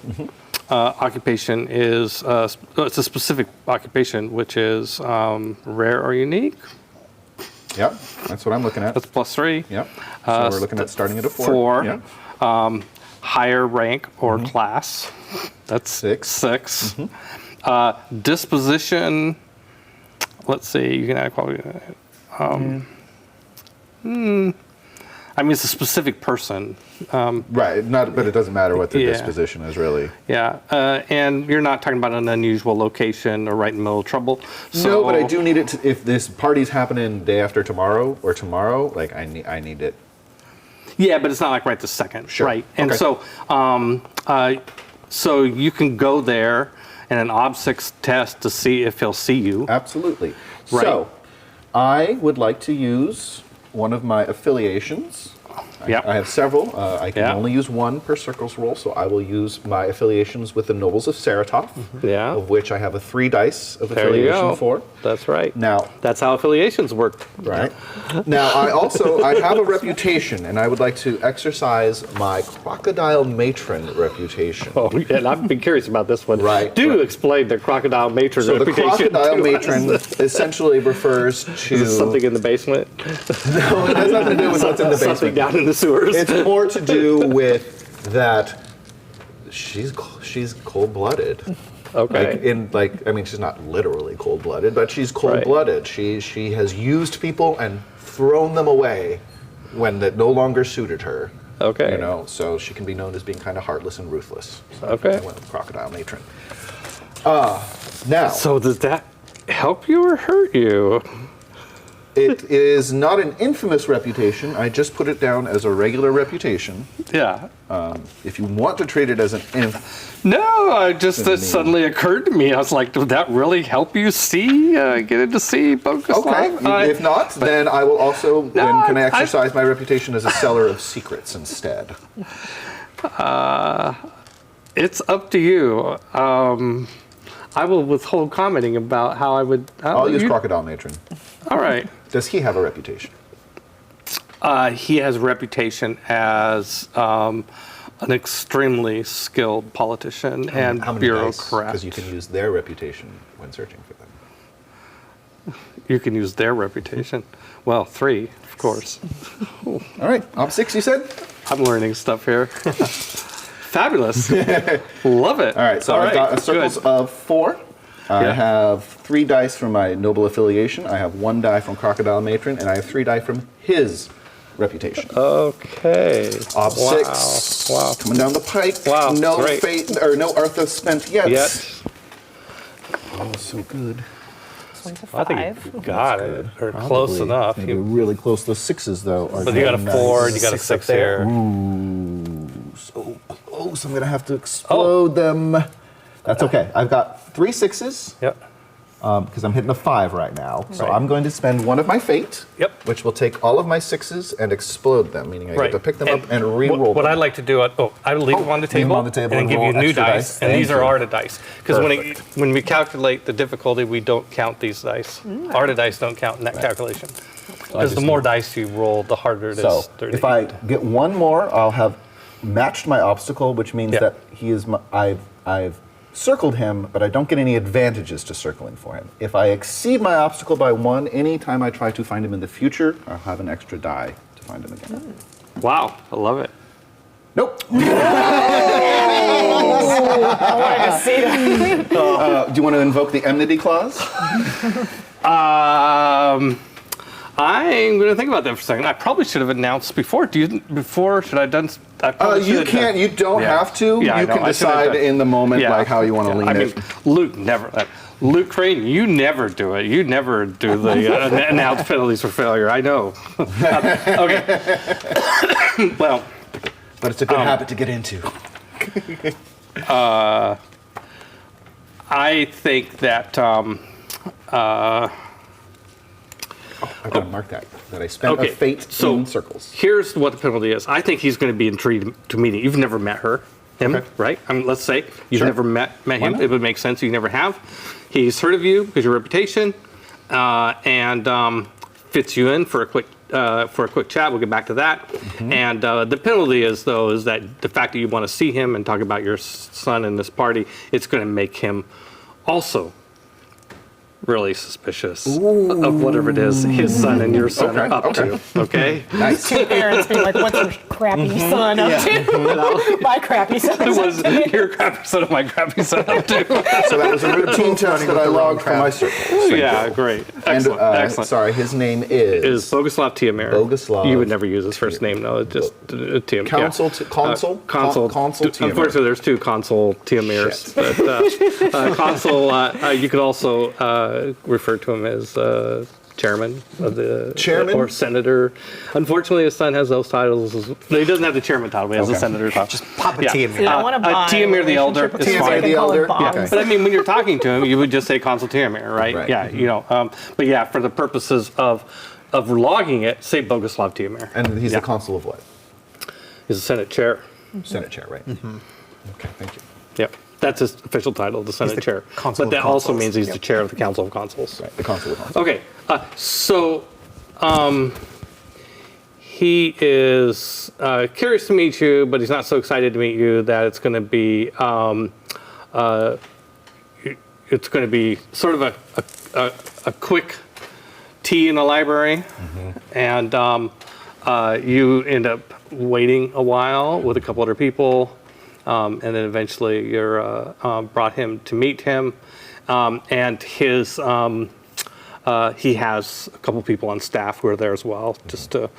Occupation is it's a specific occupation, which is rare or unique. Yep, that's what I'm looking at. That's +3. Yep. So we're looking at starting at a 4. 4. Yep. Higher rank or class. That's 6. Disposition. Let's see. You can add quality. I mean, it's a specific person. Right. But it doesn't matter what the disposition is, really. Yeah. And you're not talking about an unusual location or right in the middle of trouble. So, No, but I do need it to, if this party's happening day after tomorrow or tomorrow, like I need it. Yeah, but it's not like right this second, Sure. right? And Okay. so you can go there and an ob6 test to see if he'll see you. Absolutely. Right. So, I would like to use one of my affiliations. Yep. I have several. I can Yeah. only use one per circles roll, so I will use my affiliations with the Nobles of Saratof, Yeah. of which I have a 3 dice of There you affiliation go. for. That's right. Now, That's how affiliations work. right. Now, I have a reputation, and I would like to exercise my crocodile matron reputation. Oh, and I've been curious about this one. Right, Do right. explain the crocodile matron So the reputation. crocodile to matron us. essentially refers to Is this something in the basement? No, it has nothing to do with what's in the Something basement. down in the sewers. It's more to do with that she's cold-blooded. Okay. I mean, she's not literally cold-blooded, but she's cold-blooded. She has used people and thrown them away when that no longer suited her. Okay. You know, so she can be known as being kind of heartless and ruthless. So Okay. I went with crocodile matron. Now. So does that help you or hurt you? It is not an infamous reputation. I just put it down as a regular reputation. Yeah. If you want to treat it as an inf, No, it me. suddenly occurred to me. I was like, would that really help you see, get into see Focus okay. Live? If not, then I will also. No, then can I I- exercise my reputation as a seller of secrets instead? It's up to you. I will withhold commenting about how I would. I'll use crocodile matron. All right. Does he have a reputation? He has a reputation as an extremely skilled politician and How many bureaucrat. Because you can use their reputation when searching for them. You can use their reputation. Well, 3, of course. All right, op 6. You said. I'm learning stuff here. Fabulous. Love it. All right, so I've got a circles good. of 4. I Yeah. have 3 dice from my noble affiliation. I have 1 die from crocodile matron, and I have 3 die from his reputation. Okay. Op Wow. 6. Wow. Coming down the pike. Wow, No great. fate or no Arthur spent yet. Yet. Oh, so good. This one's a I 5. think you got it, or close enough. Maybe really close. Those 6s though. Are But you got a nice. 4 and you got a 6 there. Ooh, so close. I'm gonna have to explode them. That's okay. I've got 3 6s. Yep. Because I'm hitting a 5 right now. So Right. I'm going to spend 1 of my fate, Yep. which will take all of my 6s and explode them, meaning I Right. get to pick them up and re-roll What them. I'd like to do, I would leave them on the leave them table, on the table and and give you roll new extra dice. dice. And these Thank are you. Arta dice. Because Perfect. when we calculate the difficulty, we don't count these dice. Arta dice don't count in that calculation. Because the just more dice you roll, the harder it is. So to if I get 1 more, I'll have matched my obstacle, which means Yeah. that he is. I've circled him, but I don't get any advantages to circling for him. If I exceed my obstacle by 1, anytime I try to find him in the future, I'll have an extra die to find him again. Wow, I love it. Nope. I wanted to see that. Do you want to invoke the enmity clause? I'm going to think about that for a second. I probably should have announced before. Should I have done? I probably should You have can't. done- You don't Yeah. have to. Yeah, I You know. can I should have decide done- in the moment Yeah. like how you want to lean I mean, it. Luke never. Luke Crane, you never do it. You never do the announce penalties for failure. I know. Okay. Well, But it's a good habit to get into. I think that. I've got to mark that I spent a fate in circles. Here's what the penalty is. I think he's going to be intrigued to meeting. You've never met him, Okay. right? I mean, let's say you've Sure. never met Why him. not? It would make sense you never have. He's heard of you because your reputation, and fits you in for a quick chat. We'll get back to that. Mm-hmm. And the penalty is that the fact that you want to see him and talk about your son in this party, it's going to make him also really suspicious of whatever it is his son and your son are up to. Okay. Nice. Two parents being like, what's your crappy son up to? My crappy son. It was your crappy son of my crappy son up to. So that was a routine test that I logged for my circles. Yeah, great. And, Excellent. Excellent. sorry, his name is Is Boguslav Tiamir. Boguslav You would never use his first name, no. It's just Tiamir. Consul. Consul. Consul Tiamir. Unfortunately, there's two Consul Tiamirs. But Consul, you could also refer to him as chairman of the Chairman? or senator. Unfortunately, his son has those titles. He doesn't have the chairman title, but he has the Okay. senator title. Just pop a Yeah. Tiamir. I want to buy Tiamir the Elder is Tiamir fine. the Elder. Okay. But I mean, when you're talking to him, you would just say Consul Tiamir, right? Right. Yeah, you know. But yeah, for the purposes of logging it, say Boguslav Tiamir. And he's Yeah. the consul of what? He's the Senate chair. Senate chair, right? Okay, thank you. Yep. That's his official title, the Senate the chair. Consul But of that also Consuls. means he's the Yep. chair of the Council of Consuls. Right, the consul of consul. Okay. He is curious to meet you, but he's not so excited to meet you that it's going to be sort of a quick tea in the library, and you end up waiting a while with a couple other people, and then eventually you're brought him to meet him, and his. He has a couple people on staff who are there as well, just to,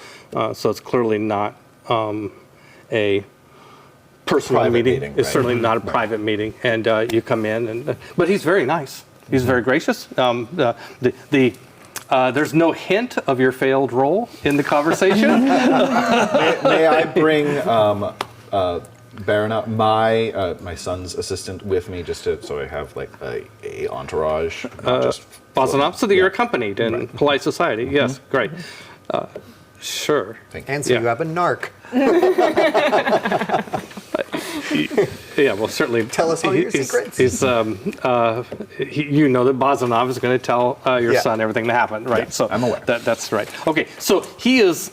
so it's clearly not a personal Private meeting. meeting, It's right. certainly not a private meeting, and you come in, and but he's very nice. He's very gracious. There's no hint of your failed role in the conversation. May I bring Baron, my son's assistant, with me, just so I have like a entourage, not just Bosanoff, so that you're Yeah. accompanied in polite society. Yes, great. Sure. Thank you. And so Yeah. you have a narc. Yeah, well, certainly. Tell us all your secrets. You know that Bozanov is going to tell your Yeah. son everything that happened, right? Yeah, So I'm aware. That's right. Okay, so he is.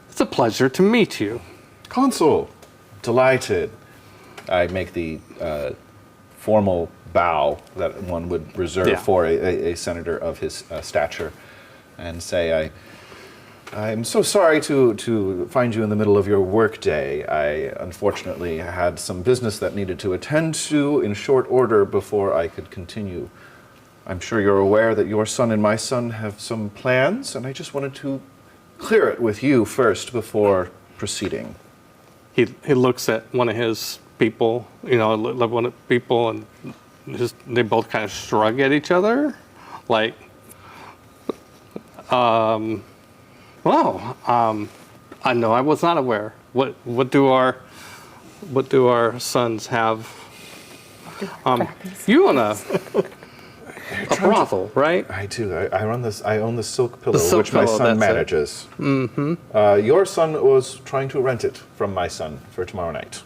It's a pleasure to meet you. Consul, delighted. I make the formal bow that one would reserve Yeah. for a senator of his stature, and say, I'm so sorry to find you in the middle of your workday. I unfortunately had some business that needed to attend to in short order before I could continue. I'm sure you're aware that your son and my son have some plans, and I just wanted to clear it with you first before proceeding. He looks at one of his people, like one of the people, and they both kind of shrug at each other, like, I know I was not aware. What do our sons have? You own a brothel, right? I do. I run this. I own the Silk Pillow, Silk which my Pillow, son that's it. manages. Mm-hmm. Your son was trying to rent it from my son for tomorrow night.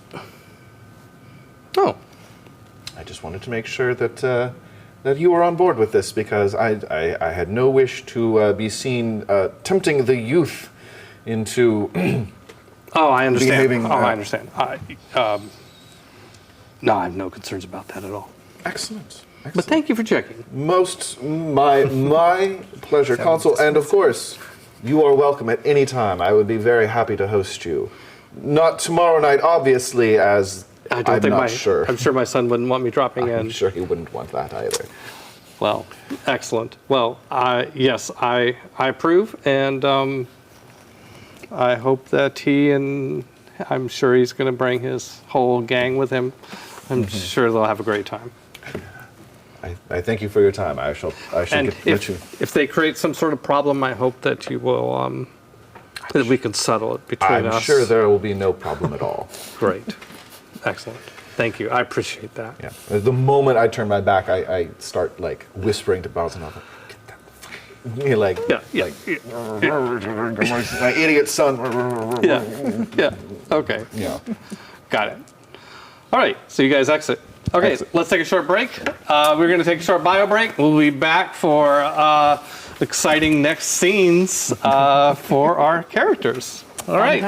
Oh, I just wanted to make sure that that you were on board with this, because I had no wish to be seen tempting the youth into I understand. Behaving, I understand. No, I have no concerns about that at all. Excellent. But thank you for checking. My pleasure, Consul. And of course, you are welcome at any time. I would be very happy to host you. Not tomorrow night, obviously, as I'm not sure. I'm sure my son wouldn't want me dropping in. I'm sure he wouldn't want that either. Well, excellent. Well, yes, I approve, and I hope that I'm sure he's going to bring his whole gang with him. I'm sure they'll have a great time. I thank you for your time. I shall And let you. if they create some sort of problem, I hope that you will, that we can settle it between us. I'm sure there will be no problem at all. Great. Excellent. Thank you. I appreciate that. Yeah. The moment I turn my back, I start like whispering to Bowser, "Get that fucking," like, my idiot son. Yeah. Okay. Yeah. Got it. All right. So you guys exit. Okay. Exit. Let's take a short break. We're going to take a short bio break. We'll be back for exciting next scenes for our characters. All right.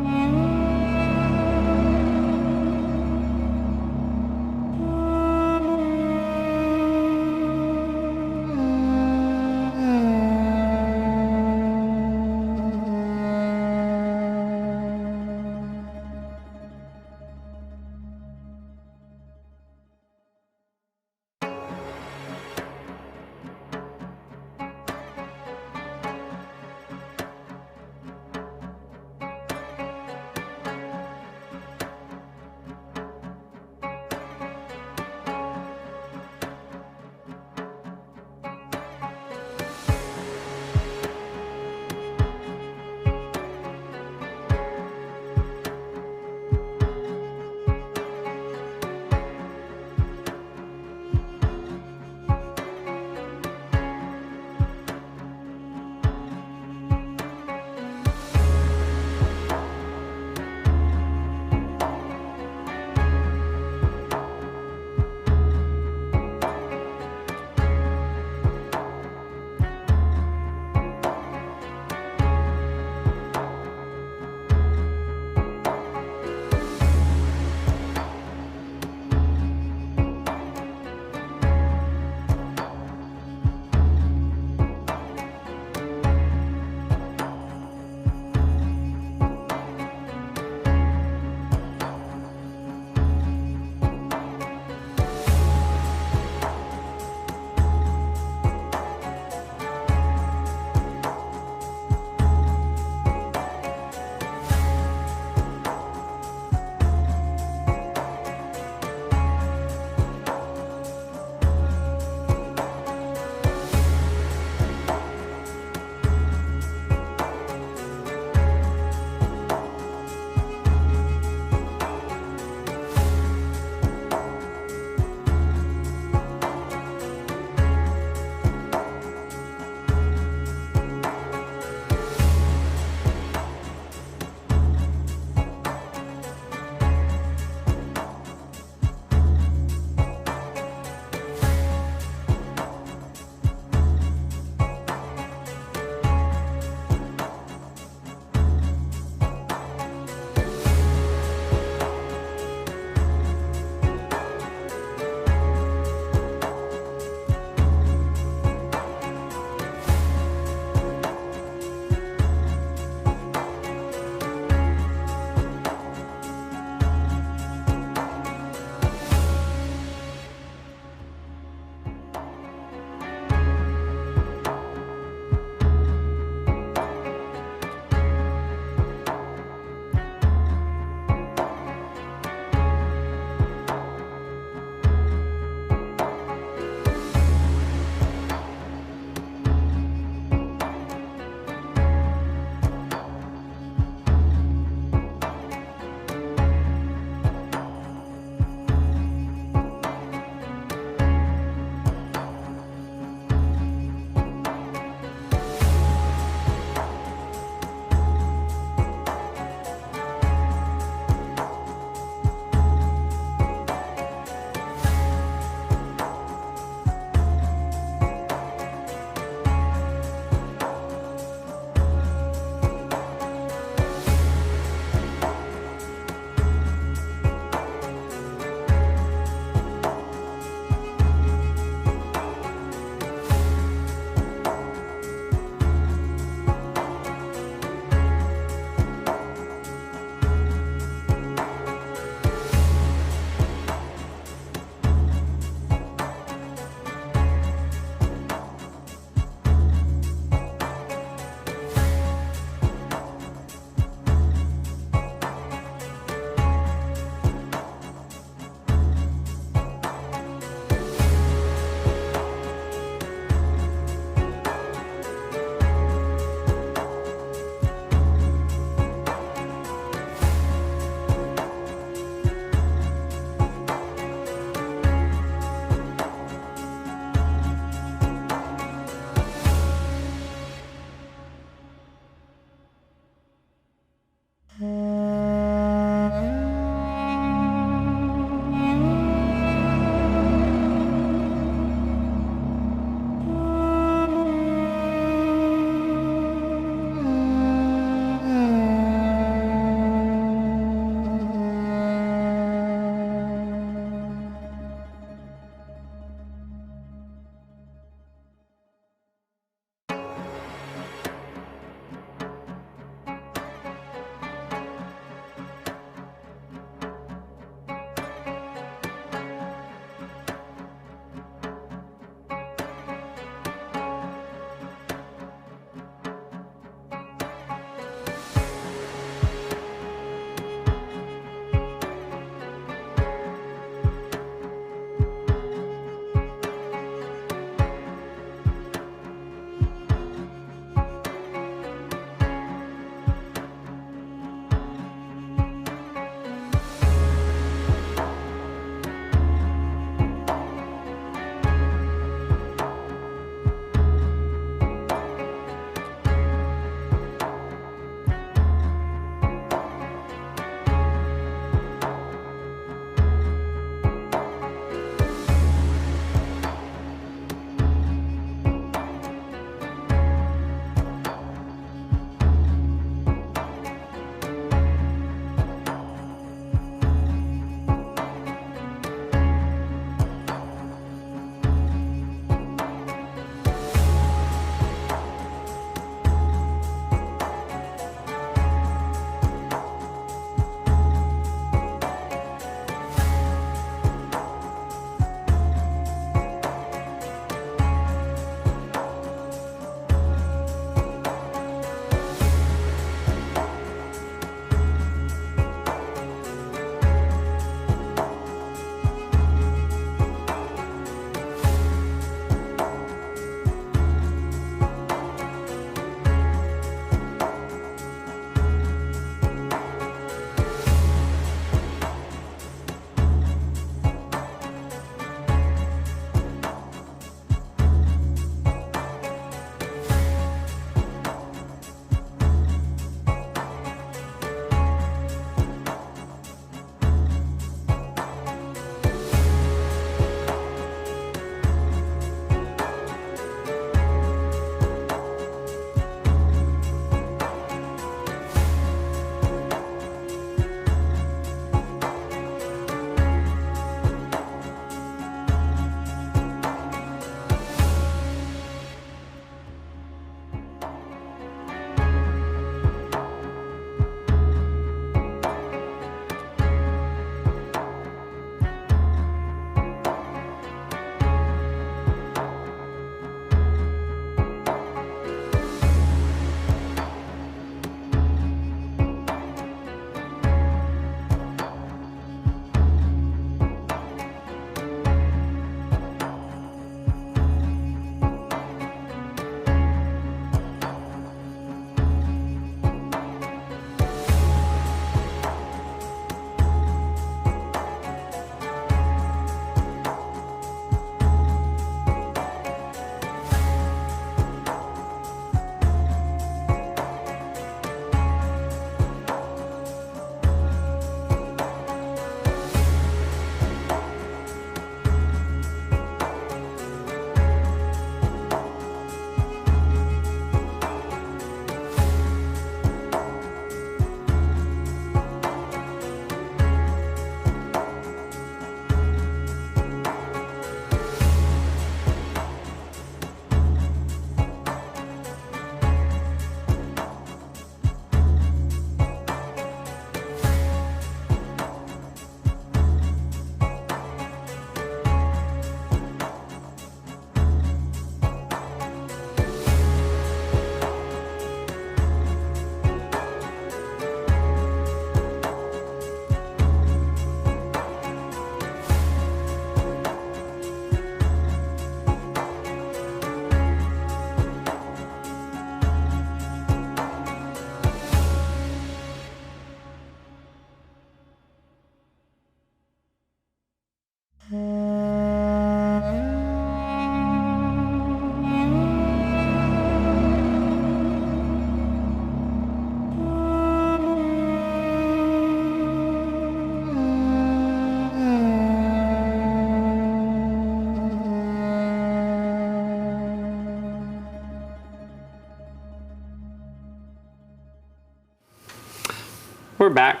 we're back.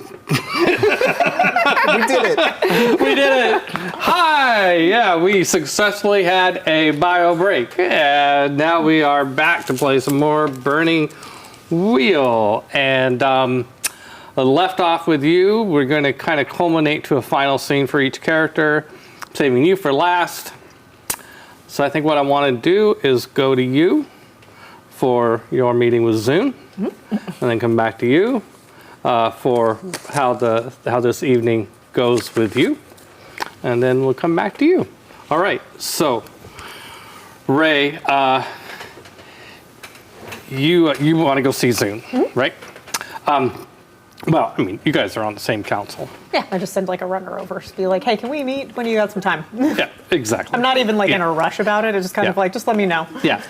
We did it. We did it. Hi. Yeah, we successfully had a bio break. And now we are back to play some more Burning Wheel. And left off with you. We're going to kind of culminate to a final scene for each character, saving you for last. So I think what I want to do is go to you for your meeting with Zune, and then come back to you for how this evening goes with you, and then we'll come back to you. All right. So, Ray, you want to go see Zune, right? Well, I mean, you guys are on the same council. Yeah, I just send like a runner over to be like, hey, can we meet when you got some time? Yeah, exactly. I'm not even like in a rush about it. It's just kind of like, just let me know. Yeah.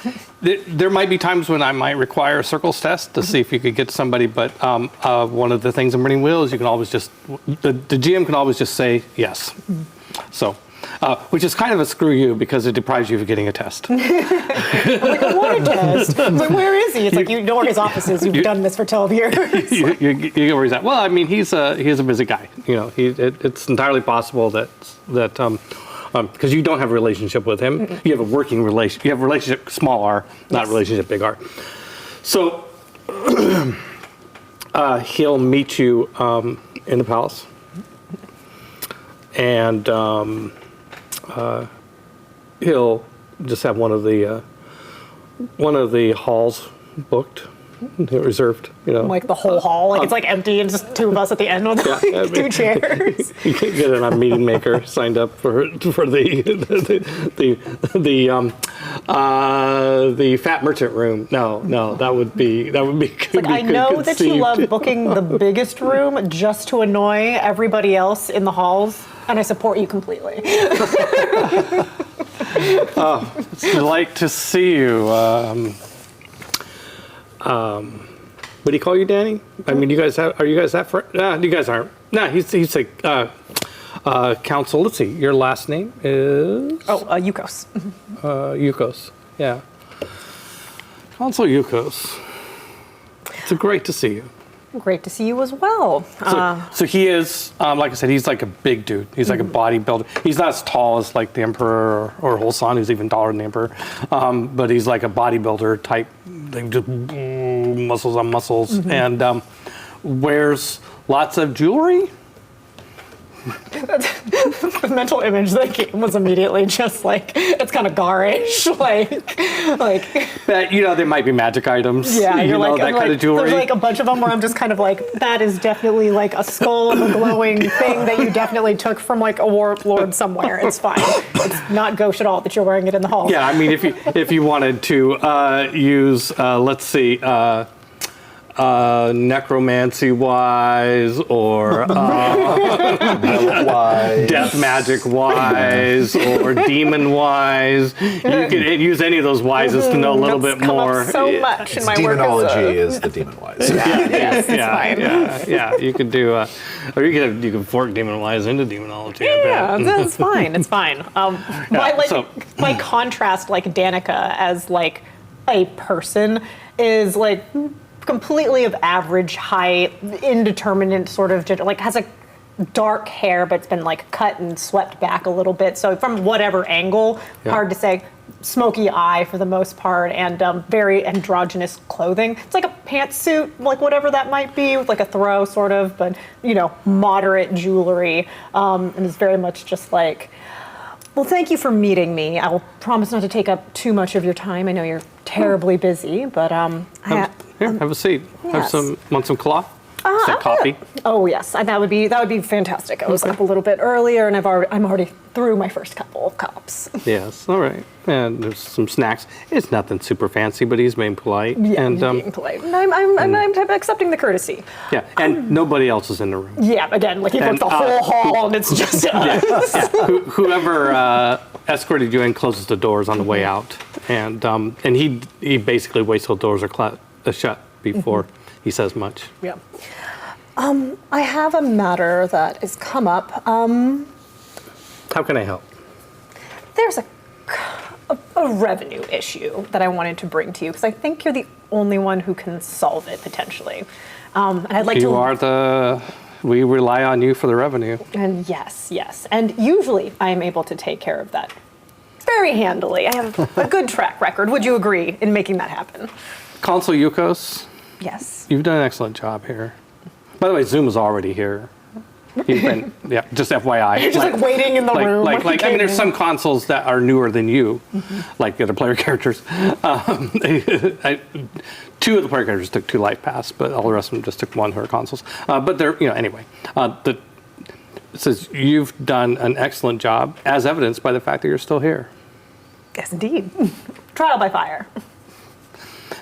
There might be times when I might require a circles test to see if you could get somebody, but one of the things in Burning Wheel is you can always just, the GM can always just say yes. So, which is kind of a screw you because it deprives you of getting a test. I'm like, I want a test. I'm like, where is he? It's like, you know where his office is. You've done this for 12 years. you get where he's at. Well, I mean, he's a busy guy. You know, it's entirely possible that because you don't have a relationship with him, you have a working relation. You have a relationship, small r, not relationship, big R. So he'll meet you in the palace, and he'll just have one of the halls booked, reserved. You know, Like the whole hall, like it's like empty and just two of us at the end with like two chairs. You can get a meeting maker signed up for the fat merchant room. No, that would be. Like, I know that you love booking the biggest room just to annoy everybody else in the halls, and I support you completely. It's a delight to see you. What do you call you, Danny? I mean, are you guys that friend? No, you guys aren't. No, he's like council. Let's see. Your last name is Yukos. Yukos. Yeah. Council Yukos. It's great to see you. Great to see you as well. So he is, like I said, he's like a big dude. He's like a bodybuilder. He's not as tall as like the Emperor or Holsan, who's even taller than the Emperor. But he's like a bodybuilder type thing, just muscles on muscles, and wears lots of jewelry. The mental image that came was immediately just like, it's kind of garish, like. You know, there might be magic items. Yeah, you you're know, like, that kind of jewelry. There's like a bunch of them where I'm just kind of like, that is definitely like a skull of a glowing thing that you definitely took from like a warlord somewhere. It's fine. It's not gauche at all that you're wearing it in the hall. Yeah, I mean, if you wanted to use, let's see, necromancy wise or death magic wise or demon wise, you could use any of those wises to know a little bit come more. Up so much in my Demonology work is the demon wise. Yeah. You could do, or you could fork demon wise into demonology. Yeah, that's fine. It's fine. My contrast, like Danica as like a person, is like completely of average height, indeterminate sort of gender, like has a dark hair but it's been like cut and swept back a little bit. So from whatever angle, hard to say. Smoky eye for the most part, and very androgynous clothing. It's like a pantsuit, like whatever that might be, with like a throw sort of, but you know, moderate jewelry, and it's very much just like, well, thank you for meeting me. I will promise not to take up too much of your time. I know you're terribly busy, but Here, have a seat. Yes. Want some cloth? Some coffee? Oh yes, that would be fantastic. I was up a little bit earlier, and I'm already through my first couple of cups. Yes, all right. And there's some snacks. It's nothing super fancy, but he's being polite. Yeah, and being polite. And I'm accepting the courtesy. Yeah, and nobody else is in the room. Yeah, again, like he booked the whole hall, and it's just us. Whoever escorted you in closes the doors on the way out, and he basically waits till doors are shut before he says much. Yeah. I have a matter that has come up. How can I help? There's a revenue issue that I wanted to bring to you because I think you're the only one who can solve it potentially. And I'd like to. We rely on you for the revenue. And yes. And usually I am able to take care of that very handily. I have a good track record. Would you agree in making that happen? Consul Yukos, Yes. you've done an excellent job here. By the way, Zoom is already here. You've been, just FYI. You're just like waiting in the room. I mean, there's some consoles that are newer than you, like the other player characters. Two of the player characters took 2 life pass, but all the rest of them just took 1 who are consoles. But they're, anyway. It says you've done an excellent job, as evidenced by the fact that you're still here. Yes, indeed. Trial by fire.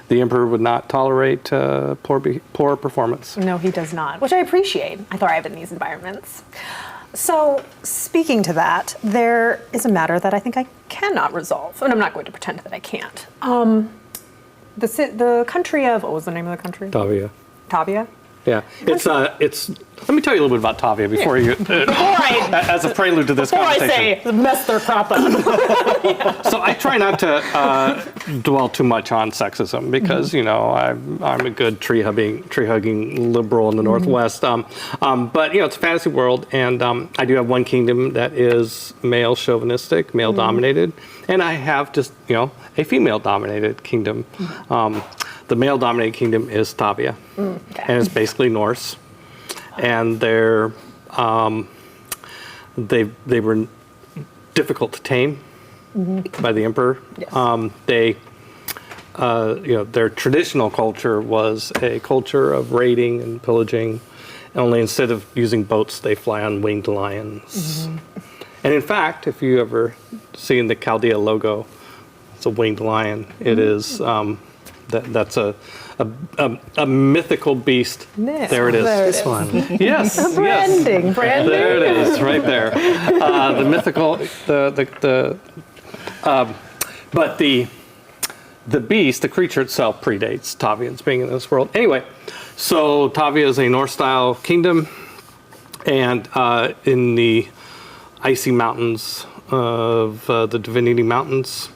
The Emperor would not tolerate poor performance. No, he does not, which I appreciate. I thrive in these environments. So, speaking to that, there is a matter that I think I cannot resolve, and I'm not going to pretend that I can't. The country of, what was the name of the country? Tavia. Tavia? Yeah, it's. Let me tell you a little bit about Tavia before you, as a prelude to this Before conversation. I say mess their crop up. So I try not to dwell too much on sexism because I'm a good tree hugging liberal in the Northwest. But it's a fantasy world, and I do have one kingdom that is male chauvinistic, male dominated, and I have just a female dominated kingdom. The male dominated kingdom is Tavia, and it's basically Norse. And they were difficult to tame by the Emperor. Yes. Their traditional culture was a culture of raiding and pillaging. Only instead of using boats, they fly on winged lions. And in fact, if you ever seen the Chaldea logo, it's a winged lion. It is. That's a mythical beast. Nice. There it is. This one. Yes. Branding. There it is, right there. The mythical, but the beast, the creature itself, predates Tavians being in this world. Anyway, so Tavia is a Norse-style kingdom, and in the icy mountains of the Divinity Mountains.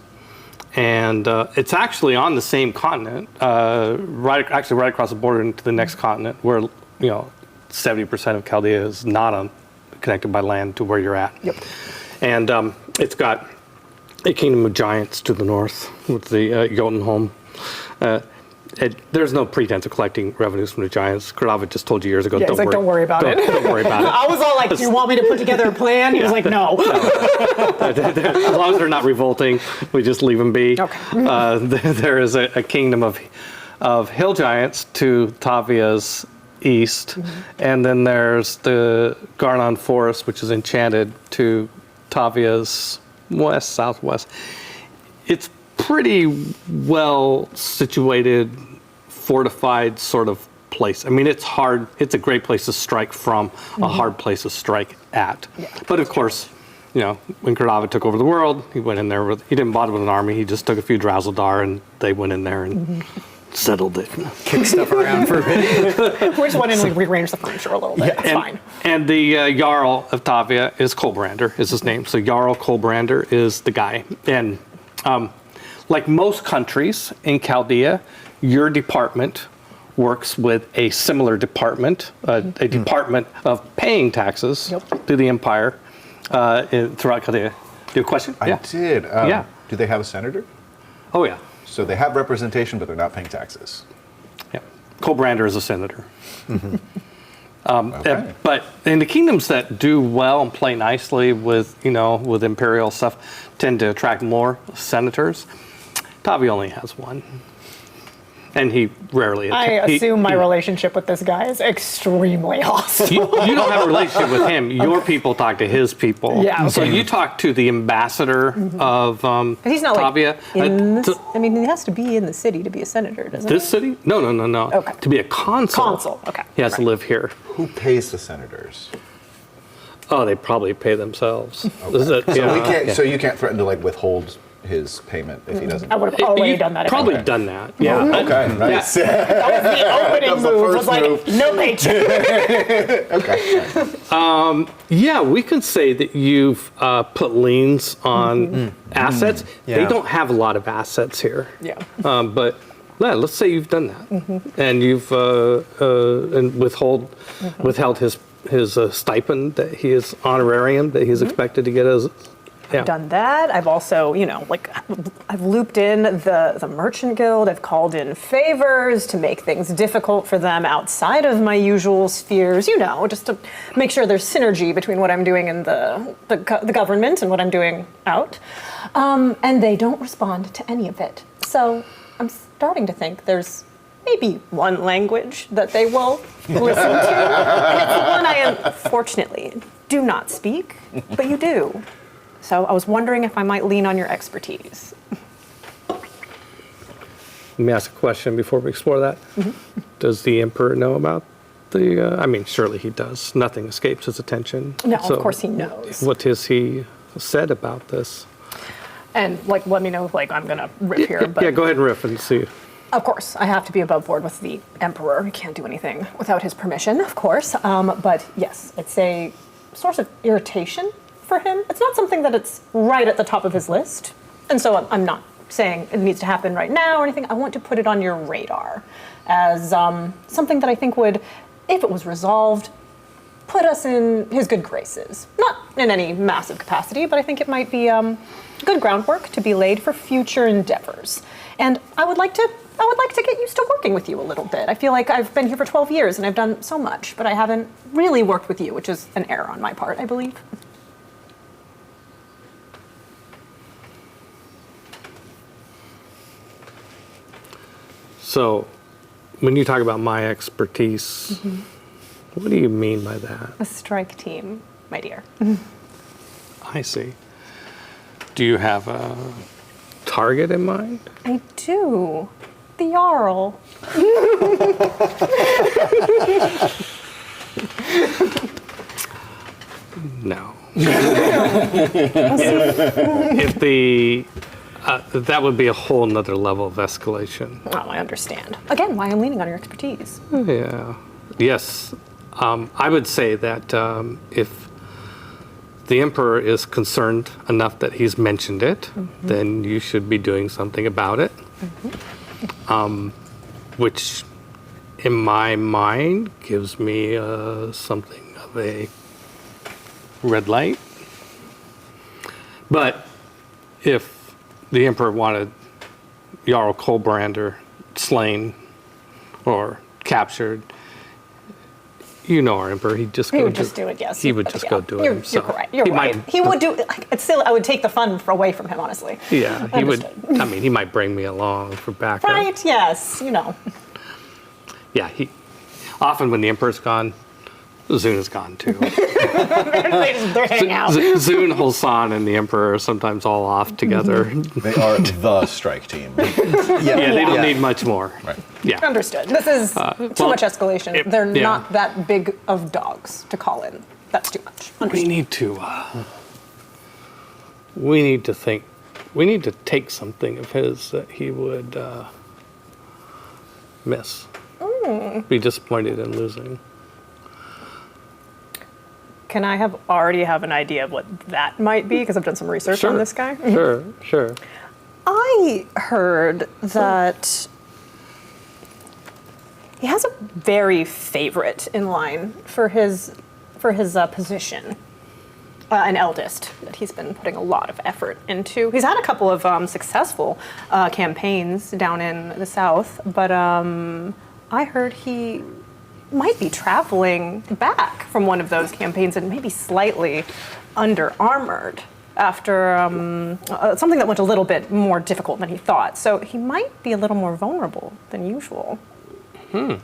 And it's actually on the same continent, right across the border into the next continent, where 70% of Chaldea is not connected by land to where you're at. Yep. And it's got a kingdom of giants to the north with the Jotunholm. There's no pretense of collecting revenues from the giants. Kralava just told you years ago. Yeah, he's like, don't worry about it. Don't worry about it. I was all like, do you want me to put together a plan? He was like, no. As long as they're not revolting, we just leave them be. Okay. There is a kingdom of hill giants to Tavia's east, and then there's the Garnon Forest, which is enchanted, to Tavia's west, southwest. It's pretty well situated, fortified sort of place. I mean, it's hard. It's a great place to strike from, a hard place to strike at. Yeah. But of course, when Kralava took over the world, he went in there he didn't bother with an army. He just took a few Drauzeldar and they went in there and settled it. Kick stuff around for a bit. We just went in and we rearranged the furniture a little bit. It's fine. And the Jarl of Tavia is Kolbrander, is his name. So Jarl Kolbrander is the guy. And like most countries in Chaldea, your department works with a similar department, a department of paying taxes to the empire throughout Chaldea. Do you have a question? I did. Yeah. Do they have a senator? Oh, yeah. So they have representation, but they're not paying taxes. Yeah. Kolbrander is a senator. Okay. But in the kingdoms that do well and play nicely with imperial stuff tend to attract more senators. Tavia only has one. And he rarely I assume my relationship with this guy is extremely awesome. You don't have a relationship with him. Your people talk to his people. Yeah, okay. So you talk to the ambassador of But he's not Tavia. he has to be in the city to be a senator, doesn't This city? No. Okay. To be a consul. Consul, okay. He has to live here. Who pays the senators? Oh, they probably pay themselves. Okay. So you can't threaten to withhold his payment if he doesn't. I would have already done that. Probably anyway. done that. Yeah. Okay, nice. That was the opening the move. first Was like, move. no paycheck. Okay. Yeah, we could say that you've put liens on assets. Yeah. They don't have a lot of assets here. Yeah. But let's say you've done that, and you've and withheld his stipend that he is honorarium that he's expected to get as. Yeah. Done that. I've also, I've looped in the Merchant Guild. I've called in favors to make things difficult for them outside of my usual spheres, just to make sure there's synergy between what I'm doing in the government and what I'm doing out. And they don't respond to any of it. So I'm starting to think there's maybe one language that they will listen to. And it's the one I unfortunately do not speak, but you do. So I was wondering if I might lean on your expertise. Let me ask a question before we explore that. Does the Emperor know about the, surely he does. Nothing escapes his attention. No, of course he knows. What has he said about this? And let me know, I'm gonna riff here. But Yeah, go ahead and riff and see. of course, I have to be above board with the Emperor. I can't do anything without his permission, of course. But yes, it's a source of irritation for him. It's not something that it's right at the top of his list. And so I'm not saying it needs to happen right now or anything. I want to put it on your radar as something that I think would, if it was resolved, put us in his good graces. Not in any massive capacity, but I think it might be good groundwork to be laid for future endeavors. And I would like to get used to working with you a little bit. I feel like I've been here for 12 years and I've done so much, but I haven't really worked with you, which is an error on my part, I believe. So, when you talk about my expertise, what do you mean by that? A strike team, my dear. I see. Do you have a target in mind? I do. The Jarl. No. If that would be a whole nother level of escalation. Oh, I understand. Again, why I'm leaning on your expertise. Yeah. Yes. I would say that if the Emperor is concerned enough that he's mentioned it, then you should be doing something about it. Which, in my mind, gives me something of a red light. But if the Emperor wanted Jarl Kolbrander slain or captured, our Emperor, he'd just go He would just do it, yes. He would just go do it You're himself. correct. You're He right. might- He would do it. It's still, I would take the fun away from him, honestly. Yeah, he would. Understood. He might bring me along for backup. Right, yes, Yeah, often when the Emperor's gone, Zuna's gone too. They're hanging out. Zune, Hulsan, and the Emperor are sometimes all off together. They are the strike team. Yeah, they don't need much more. Right. Yeah. Understood. This is too much escalation. They're yeah. not that big of dogs to call in. That's too much. We need to. We need to think. We need to take something of his that he would miss. Be disappointed in losing. Can I already have an idea of what that might be? Because I've done some research on this guy. Sure. I heard that he has a very favorite in line for his position, an eldest that he's been putting a lot of effort into. He's had a couple of successful campaigns down in the south, but I heard he might be traveling back from one of those campaigns and maybe slightly under-armored after something that went a little bit more difficult than he thought. So he might be a little more vulnerable than usual. If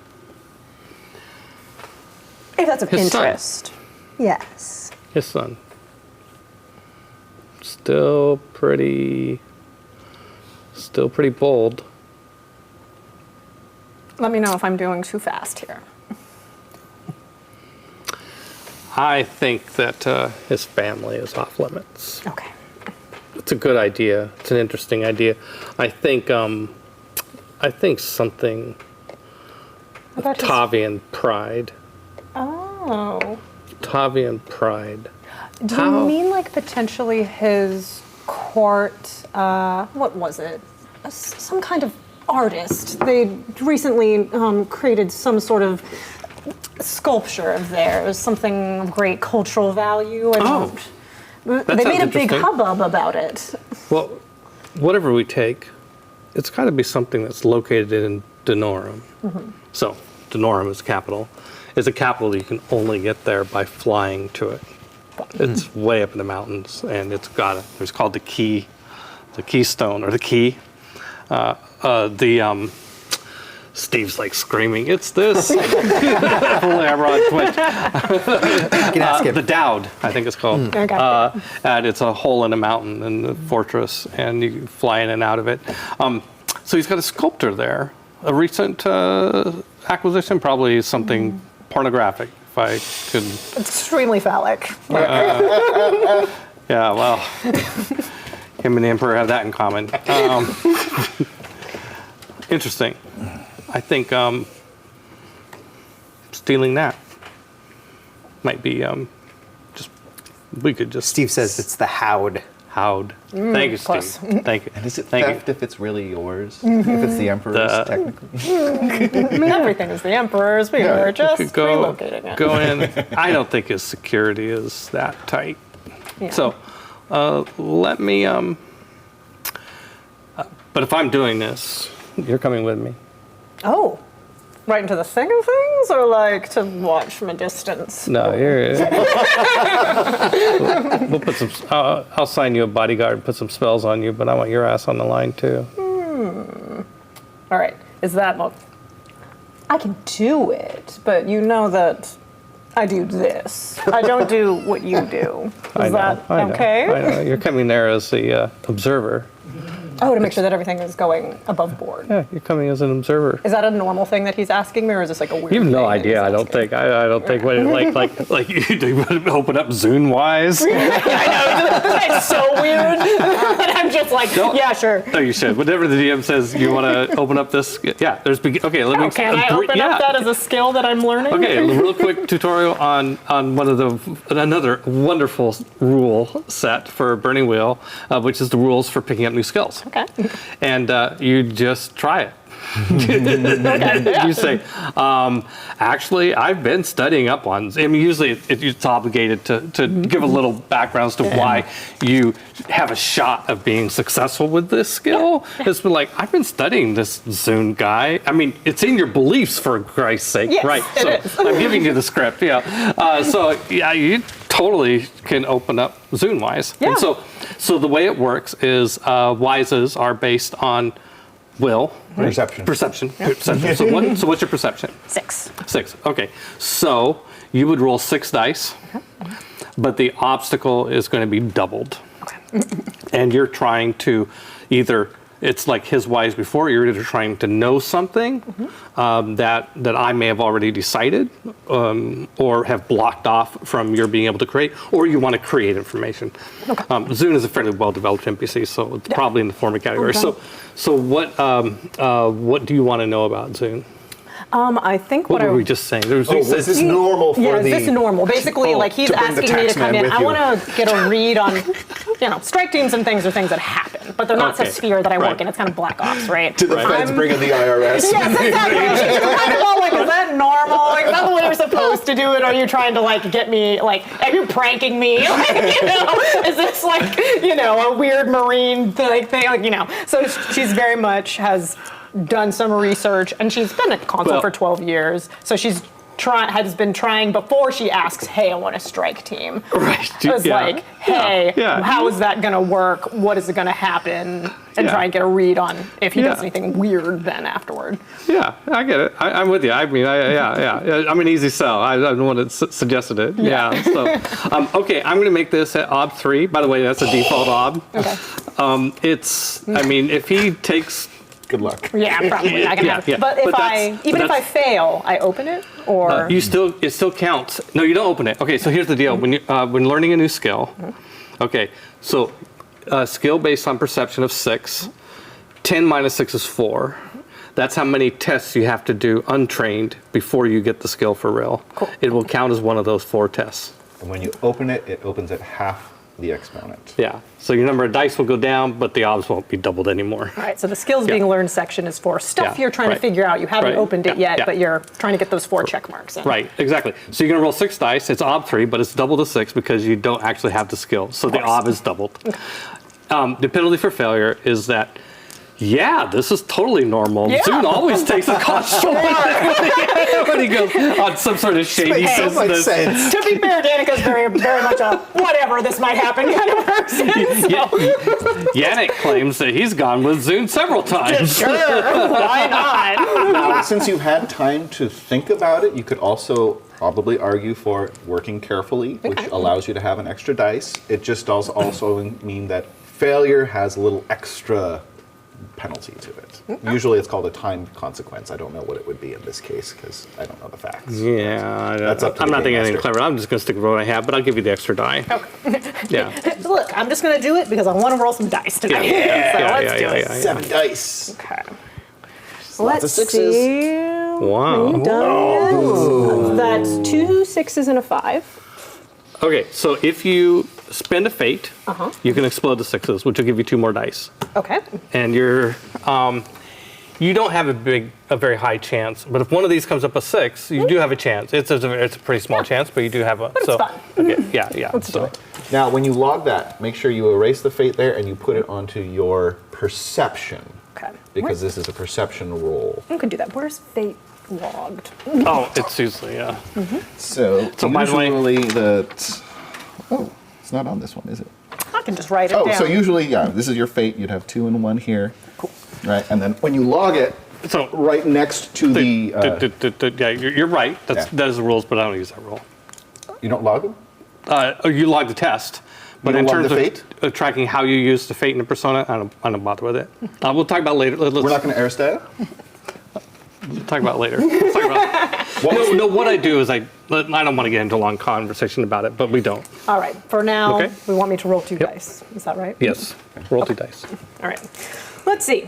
that's of His son. interest. Yes. His son. Still pretty bold. Let me know if I'm doing too fast here. I think that his family is off limits. Okay. It's a good idea. It's an interesting idea. I think something About his- Tavian pride. Oh. Tavian pride. Do you mean like potentially his court, what was it? Some kind of artist. They recently created some sort of sculpture of theirs, something of great cultural value. They sounds made a big interesting. hubbub about it. Well, whatever we take, it's got to be something that's located in Denorum. So, Denorum is capital. It's a capital you can only get there by flying to it. It's way up in the mountains, and it's called the keystone, or the key. Steve's like screaming, "It's this!" Only I brought Twitch. You can ask him. The Dowd, I think it's called. Okay. And it's a hole in a mountain in the fortress, and you can fly in and out of it. So he's got a sculptor there. A recent acquisition, probably something pornographic, if I could. Extremely phallic. Yeah, well, him and the Emperor have that in common. Interesting. I think stealing that might be we could just Steve says it's the Howd. Howd. Thank you, Steve. close. Thank you. And is it Thank theft if it's really yours? If it's the Emperor's, technically? I mean, everything is the Emperor's. We Yeah. are just You could relocating it. go in. I don't think his security is that tight. Yeah. So let me. But if I'm doing this, you're coming with me. Oh, right into the thing of things, or like to watch from a distance? No, you're. We'll put some. I'll sign you a bodyguard, put some spells on you, but I want your ass on the line too. All right. Is that? Well, I can do it, but you know that I do this. I don't do what you do. I Is know, that I know, okay? I know. You're coming there as the observer. Oh, to make sure that everything is going above board. Yeah, you're coming as an observer. Is that a normal thing that he's asking me, or is this like a weird? You have no thing that idea. he's I don't asking? think. I don't think. What like you do open up Zune wise. I know. That's so weird. And I'm just like, Don't- yeah, sure. No, you should. Whatever the DM says, you want to open up this. Yeah, there's. Okay, let me. Oh, can I open up that as a skill that I'm learning? Okay, a real quick tutorial on one of another wonderful rule set for Burning Wheel, which is the rules for picking up new skills. Okay. And you just try it. Okay. You say, actually, I've been studying up on. I mean, usually it's obligated to give a little background as to why you have a shot of being successful with this skill. It's been like, I've been studying this Zune guy. I mean, it's in your beliefs, for Christ's sake, Yes, right? it So is. I'm giving you the script. Yeah. So yeah, you totally can open up Zune Wise. Yeah. And so the way it works is Wises are based on will. Perception. Perception. Perception. So what's your perception? 6. 6. Okay. So you would roll 6 dice, but the obstacle is going to be doubled. And you're trying to either, it's like his wise before, you're either trying to know something that I may have already decided or have blocked off from your being able to create, or you want to create information. Zune is a fairly well-developed NPC, so it's probably in the former category. Okay. So what do you want to know about Zune? I think What were we just saying? There was, Was this normal for Yeah, the... is this normal? Basically, Oh, like he's to bring the asking me to tax man come in. with I you. want to get a read on, strike teams and things are things that happen, but they're not Okay. a sphere that I Right. work in. It's kind of black ops, right? To the feds I'm- bringing the IRS. Yes, exactly. You're kind of all like, is that normal? Like, is that the way you're supposed to do it? Are you trying to like get me? Like, are you pranking me? Like, is this like a weird marine thing? So she's very much has done some research, and she's been a consul Well- for 12 years. So she's has been trying before she asks, "Hey, I want a strike team." Right. It was like, "Hey, Yeah. how is that going to work? What is going to happen?" And Yeah. try and get a read on if he does Yeah. anything weird then afterward. Yeah, I get it. I'm with you. I mean, yeah. I'm an easy sell. I'm the one that suggested it. Yeah. So, okay, I'm going to make this at ob 3. By the way, that's a default ob. Okay. I mean, if he takes. Good luck. Yeah, probably. I can Yeah, have. yeah. But if But even if I that's- fail, I open it, or It still counts. No, you don't open it. Okay, so here's the deal. When learning a new skill, okay, so skill based on perception of 6, 10 minus 6 is 4. That's how many tests you have to do untrained before you get the skill for real. Cool. It will count as one of those 4 tests. And when you open it, it opens at half the exponent. Yeah. So your number of dice will go down, but the odds won't be doubled anymore. All right, so the skills being learned section is for stuff Yeah, you're trying to right. figure out. You haven't Right. opened it Yeah, yet, yeah. but you're trying to get those 4 check marks in. Right, exactly. So you're going to roll 6 dice. It's ob 3, but it's double to 6 because you don't actually have the skill. So the ob is doubled. The penalty for failure is that, yeah, this is totally normal. Yeah. Zune always takes a constable when he goes on some sort of shady Makes so much business. sense. To be fair, Danica's very, very much a whatever this might happen kind of person. So. Yannick claims that he's gone with Zune several times. Sure, why not? Now, since you've had time to think about it, you could also probably argue for working carefully, which allows you to have an extra dice. It just does also mean that failure has a little extra penalty to it. Usually it's called a timed consequence. I don't know what it would be in this case because I don't know the facts. Yeah, That's up to I'm the not thinking game anything master. clever. I'm just going to stick with what I have, but I'll give you the extra die. Okay. Yeah. Look, I'm just going to do it because I want to roll some dice tonight. So let's do it. 7 dice. Okay. Lots of Let's 6s. see. Wow. Done. That's 2 6s and a 5. Okay, so if you spend a fate, you can explode the 6s, which will give you 2 more dice. Okay. And you don't have a very high chance, but if one of these comes up a 6, you do have a chance. It's a pretty small chance, but you do have a. it's fun. Okay, yeah. Let's do so, it. Now, when you log that, make sure you erase the fate there and you put it onto your perception. Okay. Because this is a perception roll. You can do that. Where's fate logged? oh, it's usually So, So by the way- usually oh, it's not on this one, is it? I can just write it Oh, down. so usually, yeah, this is your fate. You'd have 2 and 1 here. Cool. Right, and then when you log it, So right next to the, yeah, you're right. Yeah. That is the rules, but I don't use that rule. you don't log them? You log the test, but don't in log terms the of fate? Tracking how you use the fate in a persona, I don't bother with it. We'll talk about later. Let's We're not going to Aristeo? talk about later. Let's talk about. No, what I do is I don't want to get into a long conversation about it, but we don't. All right. For now, Okay. we want me to roll 2 Yep. dice. Is that right? Yes. Roll 2 dice. All right. Let's see.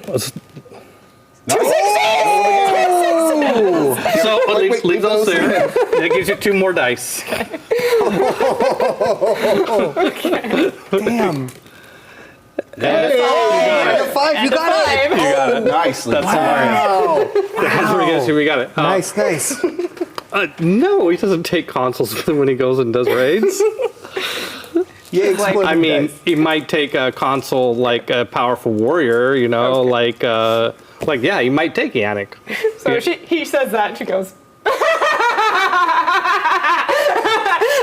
So wait, leave those there. That gives you 2 more dice. Damn. Yeah. And a 5, you got it. You got it. Nicely. That's Wow. That's where he gets. We got it. Nice. No, he doesn't take consoles with him when he goes and does raids. Yeah, exploding I mean, dice. he might take a console like a powerful warrior, like yeah, he might take Yannick. So he says that, and she goes,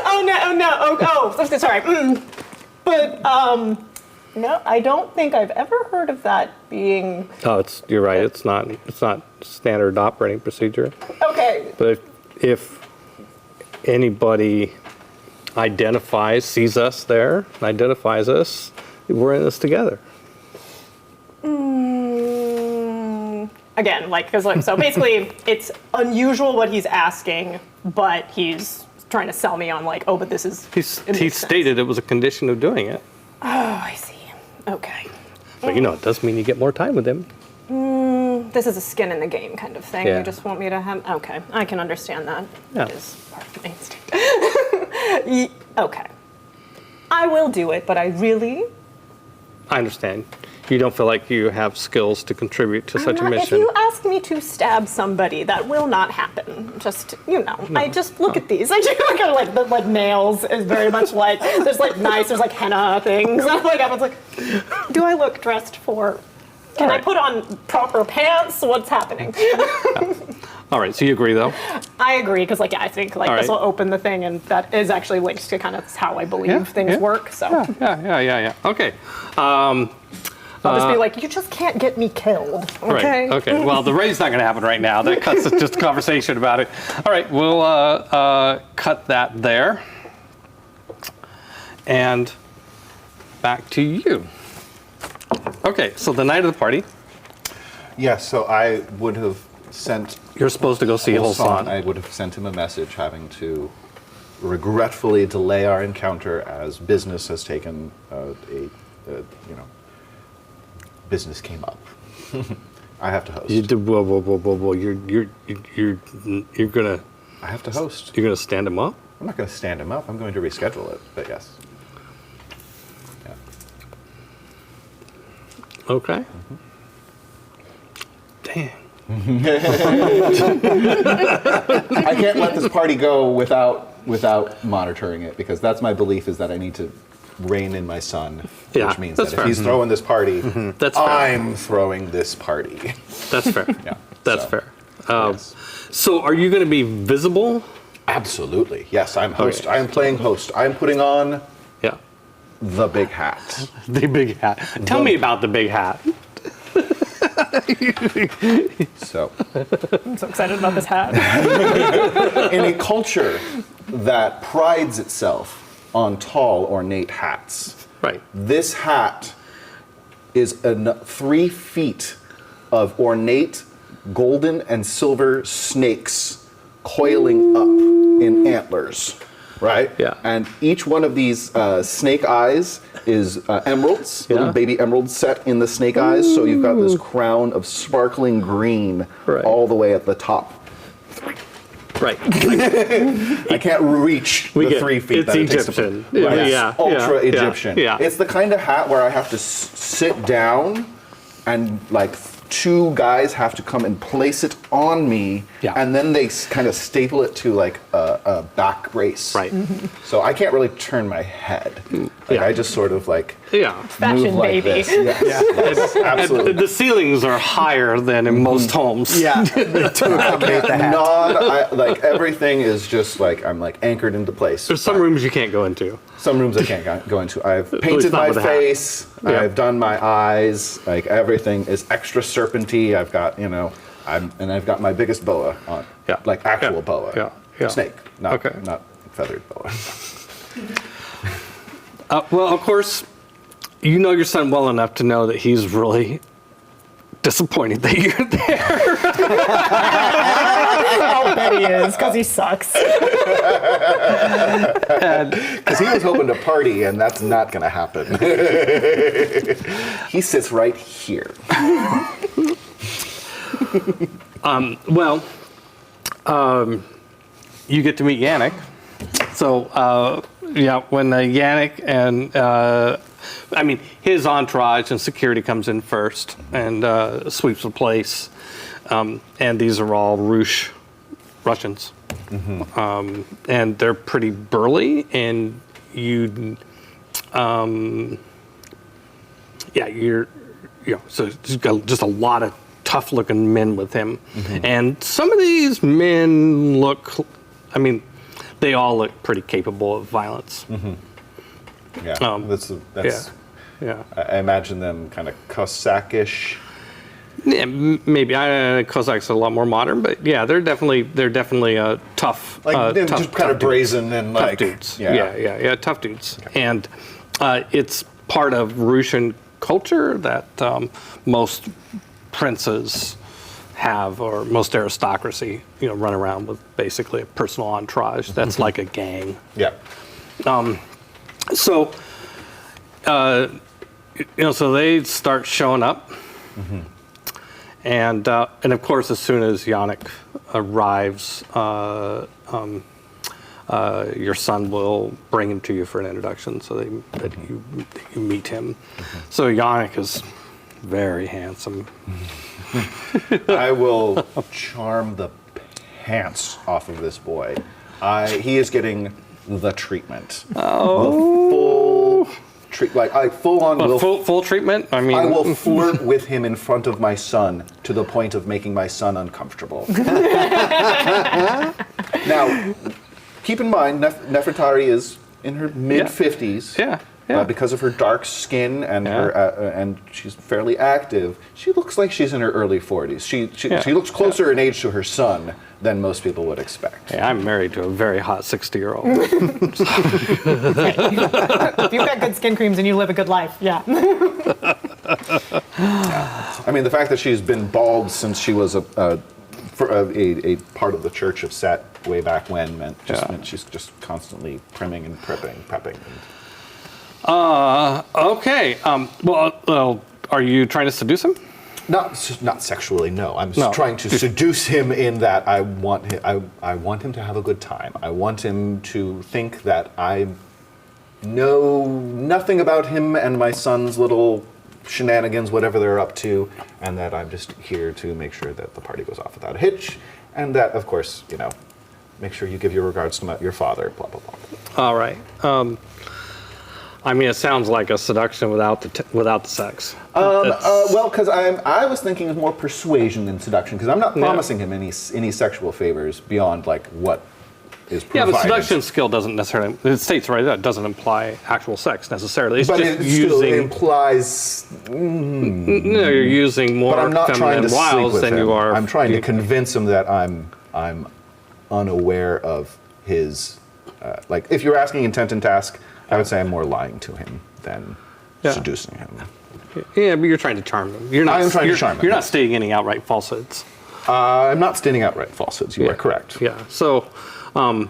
oh no, sorry. But, no, I don't think I've ever heard of that being, Oh, you're right. It's not standard operating procedure. okay. But if anybody sees us there, identifies us, we're in this together. Again, so basically, it's unusual what he's asking, but he's trying to sell me on but this is. He it makes sense. stated it was a condition of doing it. Oh, I see. Okay. But it does mean you get more time with him. This is a skin in the game kind of thing. Yeah. You just want me to have. Okay, I can understand that. Yeah. It is part of my instinct. Okay. I will do it, but I understand. You don't feel like you have skills to contribute to such a If mission. you ask me to stab somebody, that will not happen. Just, I just look at these. I do look at nails is very much there's knives, there's henna things. I was like, do I look dressed for, can I Alright. put on proper pants? What's happening? All right, so you agree though? I agree, because I think this Alright. will open the thing, and that is actually linked to kind of how I believe things work, so. Yeah. Okay. I'll just be like, you just can't get me killed, okay? Right. Okay. Well, the raid's not going to happen right now. That cuts just a conversation about it. All right. We'll cut that there. And back to you. Okay. So the night of the party, Yes, so I would have sent you're supposed to go see Ulsan. I Ulsan. would have sent him a message having to regretfully delay our encounter as business has taken business came up. I have to host. Whoa. You're gonna I have to host. stand him up. I'm not going to stand him up. I'm going to reschedule it, but yes. Okay. Dang. I can't let this party go without monitoring it, because that's my belief, is that I need to rein in my son, Yeah, which means that's that fair. if he's throwing this party, That's fair. I'm throwing this party. That's fair. Yeah, That's so, fair. yes. So are you going to be visible? Absolutely. Yes, I'm host. Okay. I am playing host. I am putting on Yeah. the big hat. The big hat. Tell me about the big hat. So, I'm so excited about this hat. in a culture that prides itself on tall, ornate hats, Right. this hat is 3 feet of ornate golden and silver snakes coiling up in antlers, right? Yeah. And each one of these snake eyes is emeralds, Yeah. little baby emeralds set in the snake eyes. So you've got this crown of sparkling green Right. all the way at the top. Right. I can't reach We the get- 3 feet it's that it takes to Egyptian. put. Right. Yeah, Ultra yeah, Egyptian. yeah. It's the kind of hat where I have to sit down and like 2 guys have to come and place it on me, Yeah. and then they kind of staple it to like a back brace. Right. So I can't really turn my head. Like Yeah. I just sort of like Yeah. Fashion move like baby. this. Yes, absolutely. The ceilings are higher than in most homes. Yeah, to accommodate the hat. Like everything is just like I'm like anchored into place. There's some rooms you can't go into. Some rooms I can't go into. I've least painted not my with a hat. face. Yeah. I've done my eyes. Like everything is extra serpenty. I've got I've got my biggest boa on. Yeah. Like actual Yeah. boa. Yeah. Yeah. Snake, not Okay. not feathered boa. Well, of course, you know your son well enough to know that he's really disappointed that you're there. I'll bet he is, because he sucks. Because he was hoping to party, and that's not going to happen. He sits right here. Well, you get to meet Yannick. So, yeah, when Yannick and, his entourage and security comes in first and sweeps the place. And these are all Russians. And they're pretty burly, and so he's got just a lot of tough-looking men with him. And some of these men they all look pretty capable of violence. Yeah, that's Yeah. I imagine them kind of Cossack-ish. Yeah, maybe. Cossacks are a lot more modern, but yeah, they're definitely tough. Like they're tough, just kind of dudes. brazen and Tough like dudes. Yeah, tough dudes. And it's part of Russian culture that most princes have, or most aristocracy, run around with basically a personal entourage. That's like a gang. Yeah. So, so they start showing up. And of course, as soon as Yannick arrives, your son will bring him to you for an introduction, so that you meet him. So Yannick is very handsome. I will charm the pants off of this boy. He is getting the treatment. Oh. The full full on will. Full treatment. I I will flirt with him in front of my son to the point of making my son uncomfortable. Now, keep in mind, Nefertari is in her mid-50s. Yeah. Because of her dark skin and and she's fairly active, she looks like she's in her early 40s. She looks closer in age to her son than most people would expect. Hey, I'm married to a very hot 60-year-old. If you've got good skin creams and you live a good life, yeah. I mean, the fact that she's been bald since she was a part of the Church of Set way back when meant she's just constantly prepping. Okay. Well, are you trying to seduce him? Not sexually, no. I'm trying to seduce him in that I want him to have a good time. I want him to think that I know nothing about him and my son's little shenanigans, whatever they're up to, and that I'm just here to make sure that the party goes off without a hitch, and that, of course, make sure you give your regards to your father, blah, blah, blah. All right. I mean, it sounds like a seduction without the sex. Well, because I was thinking of more persuasion than seduction, because I'm not promising him any sexual favors beyond like what is provided. Yeah, but seduction skill doesn't necessarily. It states right that doesn't imply actual sex necessarily. It's but just it still using. implies. No, you're using more But I'm not trying feminine to sleep wiles with than him. you are. I'm trying to convince him that I'm unaware of his. Like, if you're asking intent and task, I would say I'm more lying to him than seducing him. Yeah, but you're trying to charm them. You're not. I am trying to charm them. You're not stating any outright falsehoods. I'm not stating outright falsehoods. You are correct. Yeah. So, but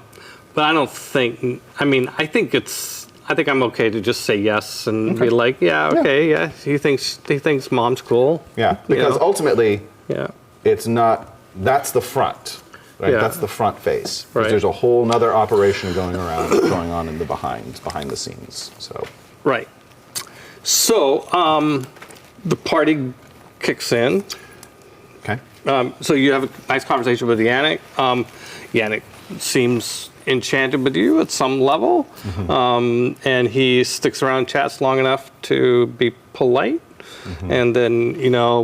I don't think. I mean, I think I'm okay to just say yes and be like, yeah. He thinks mom's cool. Yeah, because ultimately, Yeah. it's not. That's the front. Right? Yeah. That's the front face. 'Cause Right. there's a whole nother operation going on in the behind the scenes. So Right. So, the party kicks in. okay. So you have a nice conversation with Yannick. Yannick seems enchanted with you at some level, and he sticks around, chats long enough to be polite. And then,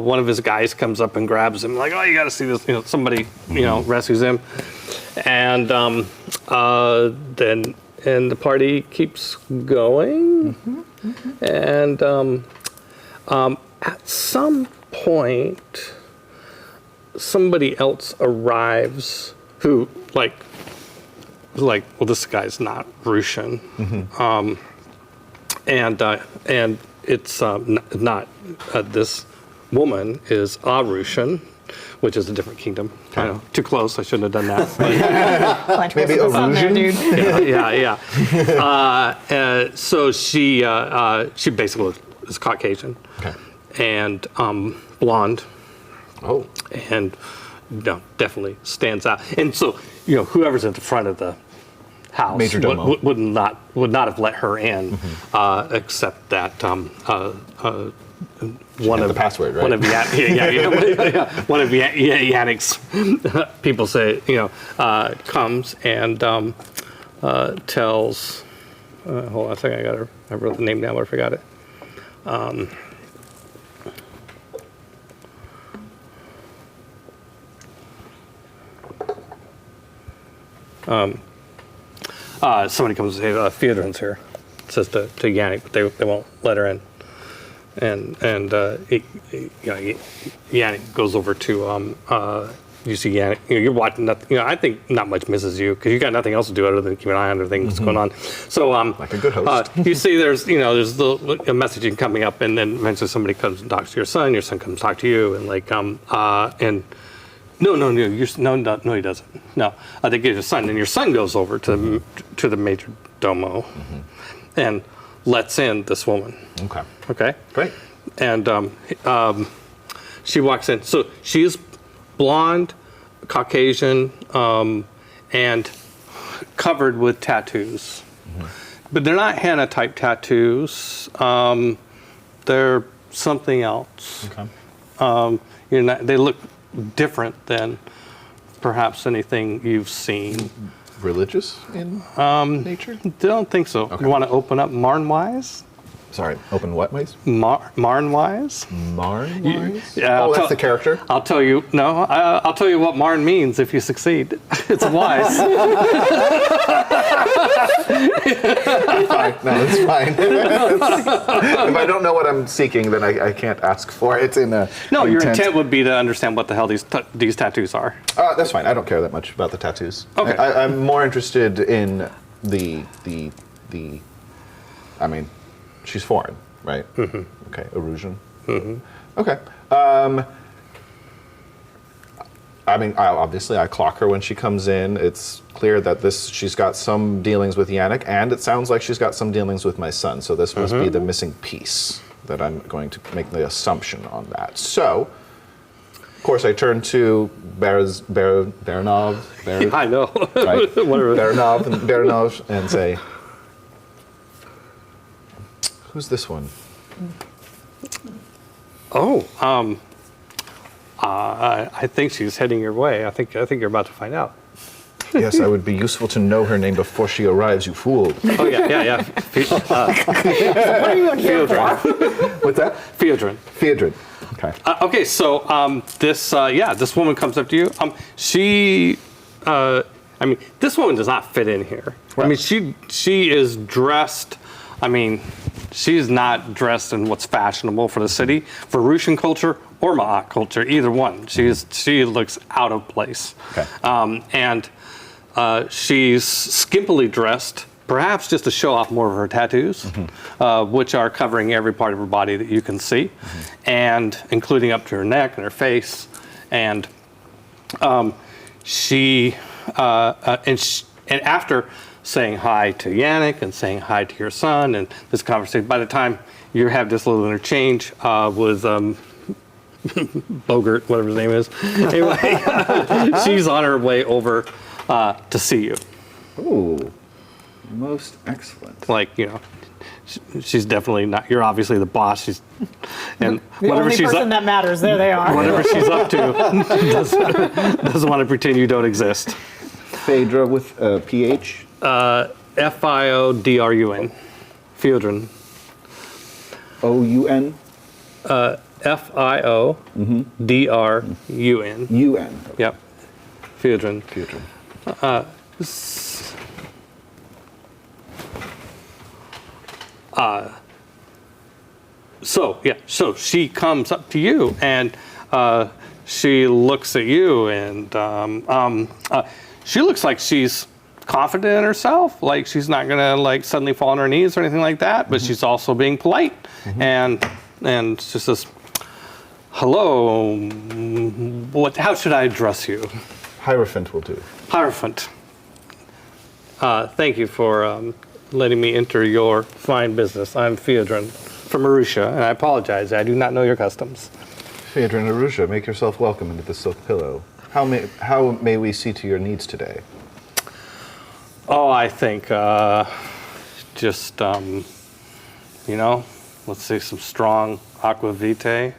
one of his guys comes up and grabs him, like, oh, you got to see this. Somebody, rescues him. And then the party keeps going. And at some point, somebody else arrives who, well, this guy's not Russian. And it's not this woman is Arushan, which is a different kingdom. I know, too close. I shouldn't have done that. Maybe illusion? dude. Yeah. So she basically is Caucasian, and blonde, and definitely stands out. And so whoever's at the front of the house Major domo. would not have let her in, except that one of the password, right? One of one of Yannick's people comes and tells. Hold on a second, I wrote the name down, but I forgot it. Somebody comes and says, Theodren's here. Says to Yannick, but they won't let her in. And Yannick goes over to, you see Yannick, you're watching nothing, I think not much misses you, because you got nothing else to do other than keep an eye on everything that's going on. So, like a good host. you see there's the messaging coming up, and then eventually somebody comes and talks to your son comes to talk to you, and No, he doesn't. No, they get your son, and your son goes over to the major domo, and lets in this woman. Okay. Great. And she walks in. So she is blonde, Caucasian, and covered with tattoos, but they're not henna type tattoos. They're something else. They look different than perhaps anything you've seen. Religious in nature? Don't think so. You want to open up Marn-wise? Sorry, open what ways? Marn-wise? Marn-wise? Yeah, that's the character? I'll tell you. No, I'll tell you what Marn means if you succeed. It's wise. Fine. No, it's fine. If I don't know what I'm seeking, then I can't ask for it in a. No, your intent would be to understand what the hell these tattoos are. That's fine. I don't care that much about the tattoos. Okay. I'm more interested in the. I mean, she's foreign, right? Okay, Erusian. Okay. I mean, I clock her when she comes in. It's clear that she's got some dealings with Yannick, and it sounds like she's got some dealings with my son. So this must be the missing piece that I'm going to make the assumption on that. So, of course, I turn to Baranov. I know. Right? Whatever. Baranov and say, "Who's this one?" Oh, I think she's heading your way. I think you're about to find out. Yes, I would be useful to know her name before she arrives, you fool. Oh yeah. What are you in here for? What's that? Theodrin. Theodrin. Okay. Okay, so this woman comes up to you. This woman does not fit in here. Right. I mean, she is dressed. I mean, she's not dressed in what's fashionable for the city, for Russian culture or Ma'at culture, either one. She looks out of place. Okay. And she's skimpily dressed, perhaps just to show off more of her tattoos, which are covering every part of her body that you can see, and including up to her neck and her face. And and after saying hi to Yannick and saying hi to your son and this conversation, by the time you have this little interchange with Bogart, whatever his name is, anyway, she's on her way over to see you. Ooh, most excellent. Like, she's definitely not. You're obviously the boss. And The only person that matters. There they are. whatever she's up to doesn't want to pretend you don't exist. Phaedra with PH. Fiodrun. Fiodrun. O-U-N. Fiodrun. U-N. Yep. Fiodrun. Theodrin. So she comes up to you and she looks at you and she looks like she's confident in herself, like she's not gonna like suddenly fall on her knees or anything like that, but she's also being polite and she says, "Hello, how should I address you?" Hierophant will do. Hierophant. Thank you for letting me enter your fine business. I'm Theodrin from Marusha, and I apologize. I do not know your customs. Phaedra and Arusha, make yourself welcome into the Silk Pillow. How may we see to your needs today? Oh, I think let's say some strong aqua vitae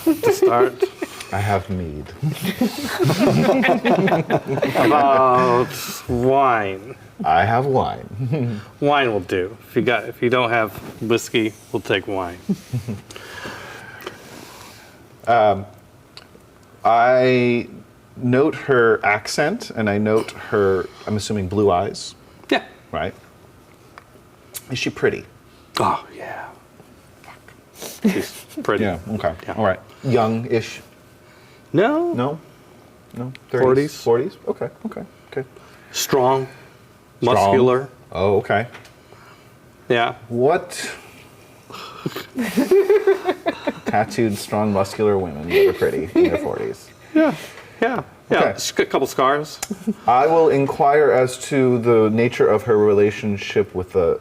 to start. I have mead. About wine. I have wine. Wine will do. If you don't have whiskey, we'll take wine. I note her accent, and I note her, I'm assuming, blue eyes, Yeah. right? Is she pretty? Oh yeah. She's pretty. Yeah, okay. Yeah. All right. Young-ish? No. No? No? 40s. 40s? Okay. Strong. Strong. Muscular. Oh, okay. Yeah. What? Tattooed, strong, muscular women that are pretty in their 40s. Yeah. Okay. She's got a couple scars. I will inquire as to the nature of her relationship with the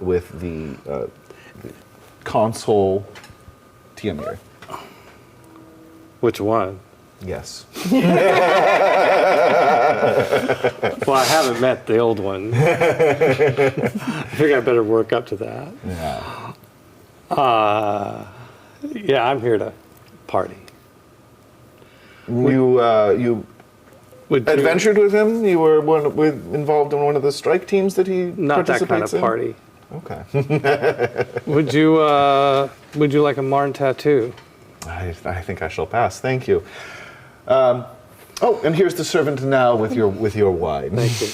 consul Tiamir. Which one? Yes. Well, I haven't met the old one. I figure I better work up to that. Yeah. Yeah, I'm here to party. You Would you- adventured with him? You were involved in one of the strike teams that he Not that kind participates of in? party. Okay. Would you like a Marn tattoo? I think I shall pass. Thank you. And here's the servant now with your wine. Thank you.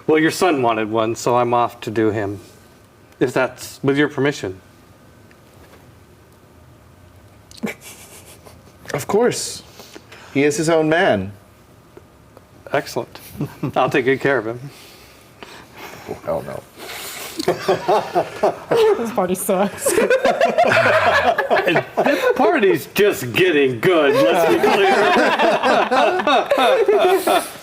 Well, your son wanted one, so I'm off to do him. If that's with your permission. Of course. He is his own man. Excellent. I'll take good care of him. Oh, hell no. This party sucks. This party's just getting good, let's be clear.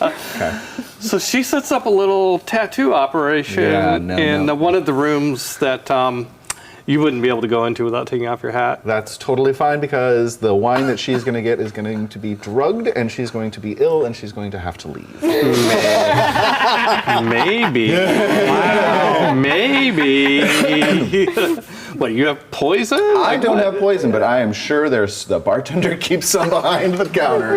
Okay. So she sets up a little tattoo operation in one of the rooms that you wouldn't be able to go into without taking off your hat. That's totally fine because the wine that she's going to get is going to be drugged and she's going to be ill and she's going to have to leave. Maybe. Wow, maybe. What, you have poison? I don't have poison, but I am sure the bartender keeps some behind the counter.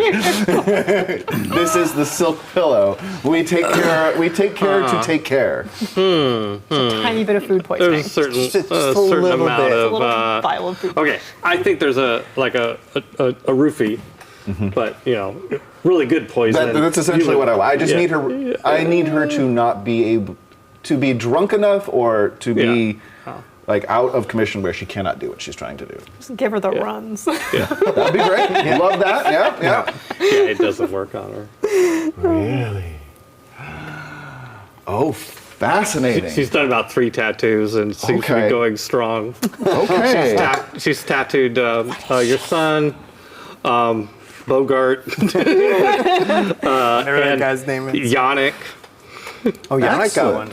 This is the silk pillow. We take care to take care. Tiny bit of food poisoning. There's a certain, Just a certain little amount bit. of. A little vial of food. Okay, I think there's a roofie, but really good poison. That's essentially what I want. I just Yeah. need her. I need her to not be able to be drunk enough or to be like out of commission where she cannot do what she's trying to do. Just give her the runs. That'd be great. Love that. Yeah. Yeah, it doesn't work on her. Really? Oh, fascinating. She's done about 3 tattoos and seems to Okay. be going strong. Okay. She's tattooed your son, Bogart, Whatever that and guy's name is. Yannick. Oh, yeah, I got one.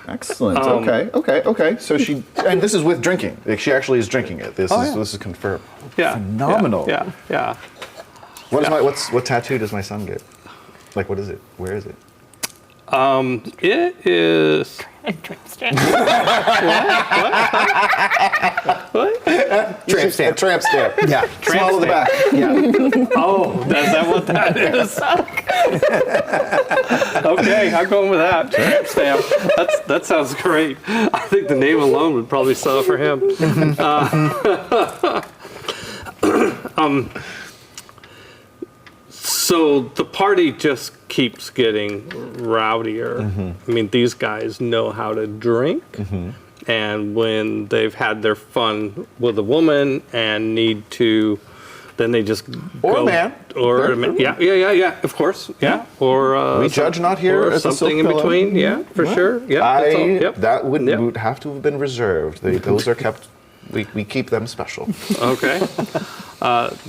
Excellent. Okay. So she, and this is with drinking. Like she actually is drinking it. This is confirmed. Yeah. Phenomenal. Yeah. What tattoo does my son get? Like, what is it? Where is it? It is. Tramp stamp. Tramp stamp. Tramp stamp. Yeah. Small of the back. Oh, is that what that is? Okay, I'm going with that. Tramp stamp. That sounds great. I think the name alone would probably sell it for him. So the party just keeps getting rowdier. I mean, these guys know how to drink. And when they've had their fun with a woman and need to, then they just Or go, a man. or a man. Yeah, of course, yeah. Or We judge not here or at the Silk something in Pillow. between. Yeah, for sure. Yeah, that's all. Yep. That would Yep. would have to have been reserved. Those are kept. We keep them special. Okay.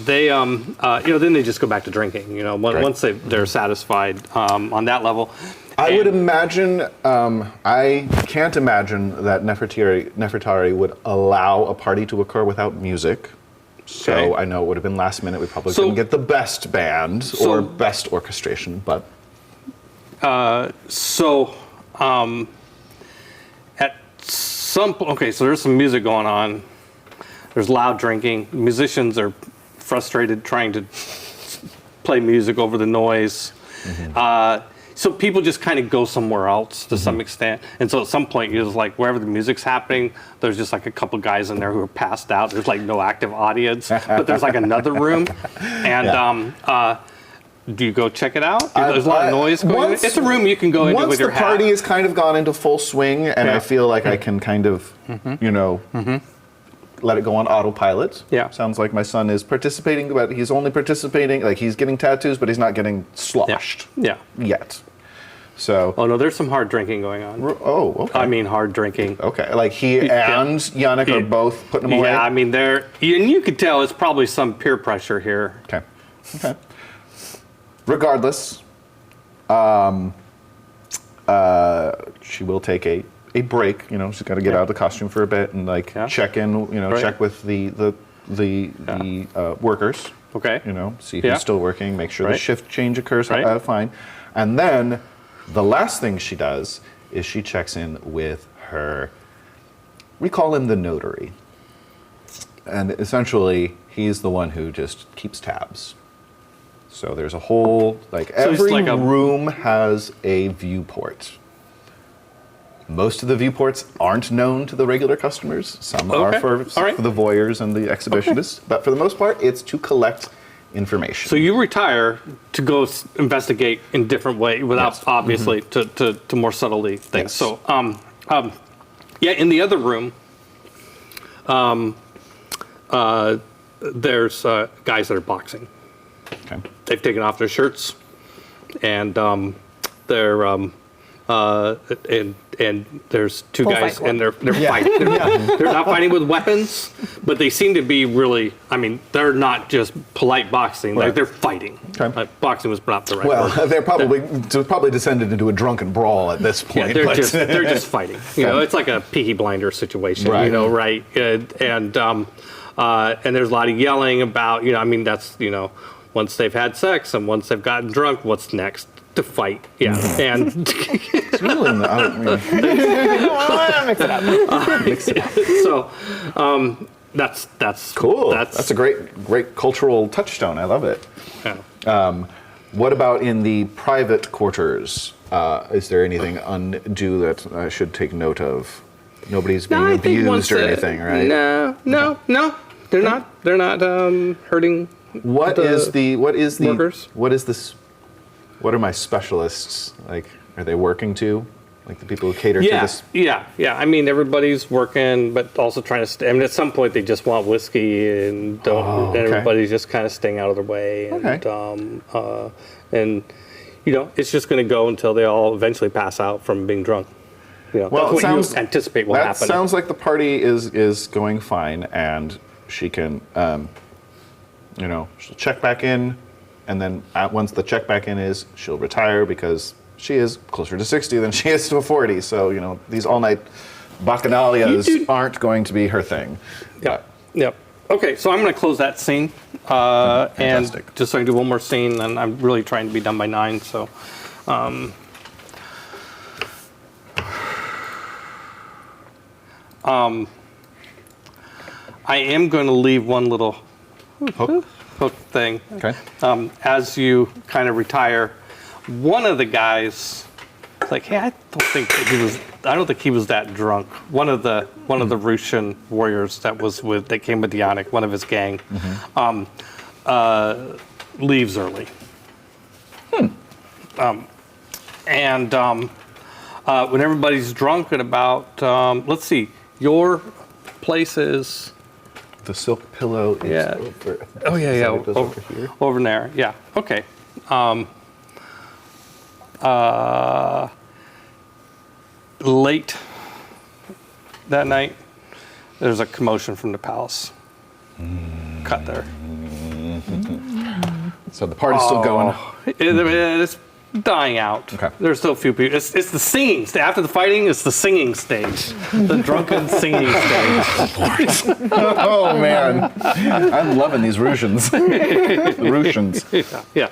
They then they just go back to drinking. Once they're satisfied on that level. I would And- imagine. I can't imagine that Nefertari would allow a party to occur without music. So Okay. I know it would have been last minute. We probably So- couldn't get the best band or best orchestration, but At some point, okay, so there's some music going on. There's loud drinking. Musicians are frustrated trying to play music over the noise. So people just kind of go somewhere else to some extent. And so at some point, you're just like, wherever the music's happening, there's just like a couple guys in there who are passed out. There's like no active audience, but there's like another room. And do you go check it out? There's a lot of noise going on. It's a room you can go into with your hat. Once the party has kind of gone into full swing, and I feel like I can kind of, let it go on autopilot. Yeah. Sounds like my son is participating, but he's only participating, like he's getting tattoos, but he's not getting sloshed Yeah. yet. So, Oh, no, there's some hard drinking going on. okay. I mean, hard drinking. Okay, like he and Yannick are both putting them away? Yeah, I mean, and you could tell it's probably some peer pressure here. Okay. Regardless, she will take a break. She's got to get out of the costume for a bit and check in. Right. Check with the workers. Okay. See who's Yeah. still working. Make sure the Right. shift change occurs Right. fine. And then the last thing she does is she checks in with her. We call him the notary, and essentially he's the one who just keeps tabs. So there's a whole it's every like a- room has a viewport. Most of the viewports aren't known to the regular customers. Some are Okay. for All right. the voyeurs and the exhibitionists, but for the most part, it's to collect information. So you retire to go investigate in different way without Yes. obviously to more subtlety things. Yes. So in the other room, there's guys that are boxing. Okay. They've taken off their shirts, and they're and there's two Bullfight guys, club. and they're fighting. They're not fighting with weapons, but they seem to be really. I mean, they're not just polite boxing; Right. they're fighting. Okay. Boxing was not the right Well, word. they're probably descended into a drunken brawl at this Yeah, point. they're but- just fighting. It's like a Peaky Blinder situation. Right. Right? And there's a lot of yelling about. I mean, that's once they've had sex and once they've gotten drunk, what's next? to fight. Yeah, and It's really not. I mean, Mix it up. mix it up. so that's Cool. That's a great cultural touchstone. I love it. yeah. What about in the private quarters? Is there anything undue that I should take note of? Nobody's being I think abused or anything, right? No. They're not. They're not hurting. What is the workers? what is this? What are my specialists like? Are they working too? Like the people who cater to this? Yeah. I mean, everybody's working, but also trying to. I mean, at some point they just want whiskey and don't. Oh, okay. And everybody's just kind of staying out of their way. And, Okay. And it's just going to go until they all eventually pass out from being drunk. Well, that's it what sounds- you anticipate will That happen. sounds like the party is going fine, and she can, she'll check back in, and then once the check back in is, she'll retire because she is closer to 60 than she is to 40. So these all night bacchanalias aren't going to be her thing. Yep. Okay, so I'm going to close that scene, and Fantastic. just so I can do one more scene, and I'm really trying to be done by 9. So, I am going to leave one little hook thing. Okay. As you kind of retire, one of the guys, like, hey, I don't think he was that drunk. One of the Russian warriors that came with Yannick, one of his gang, leaves early. When everybody's drunk at about, let's see, your place is. The silk pillow is Yeah. over. Oh yeah. It goes over here. Over there. Yeah. Okay. Late that night, there's a commotion from the palace. Cut there. So the party's still going. It's dying out. Okay. There's still a few people. It's the singing. After the fighting, it's the singing stage. The drunken singing stage. Oh man, I'm loving these Russians. The Russians. Yeah.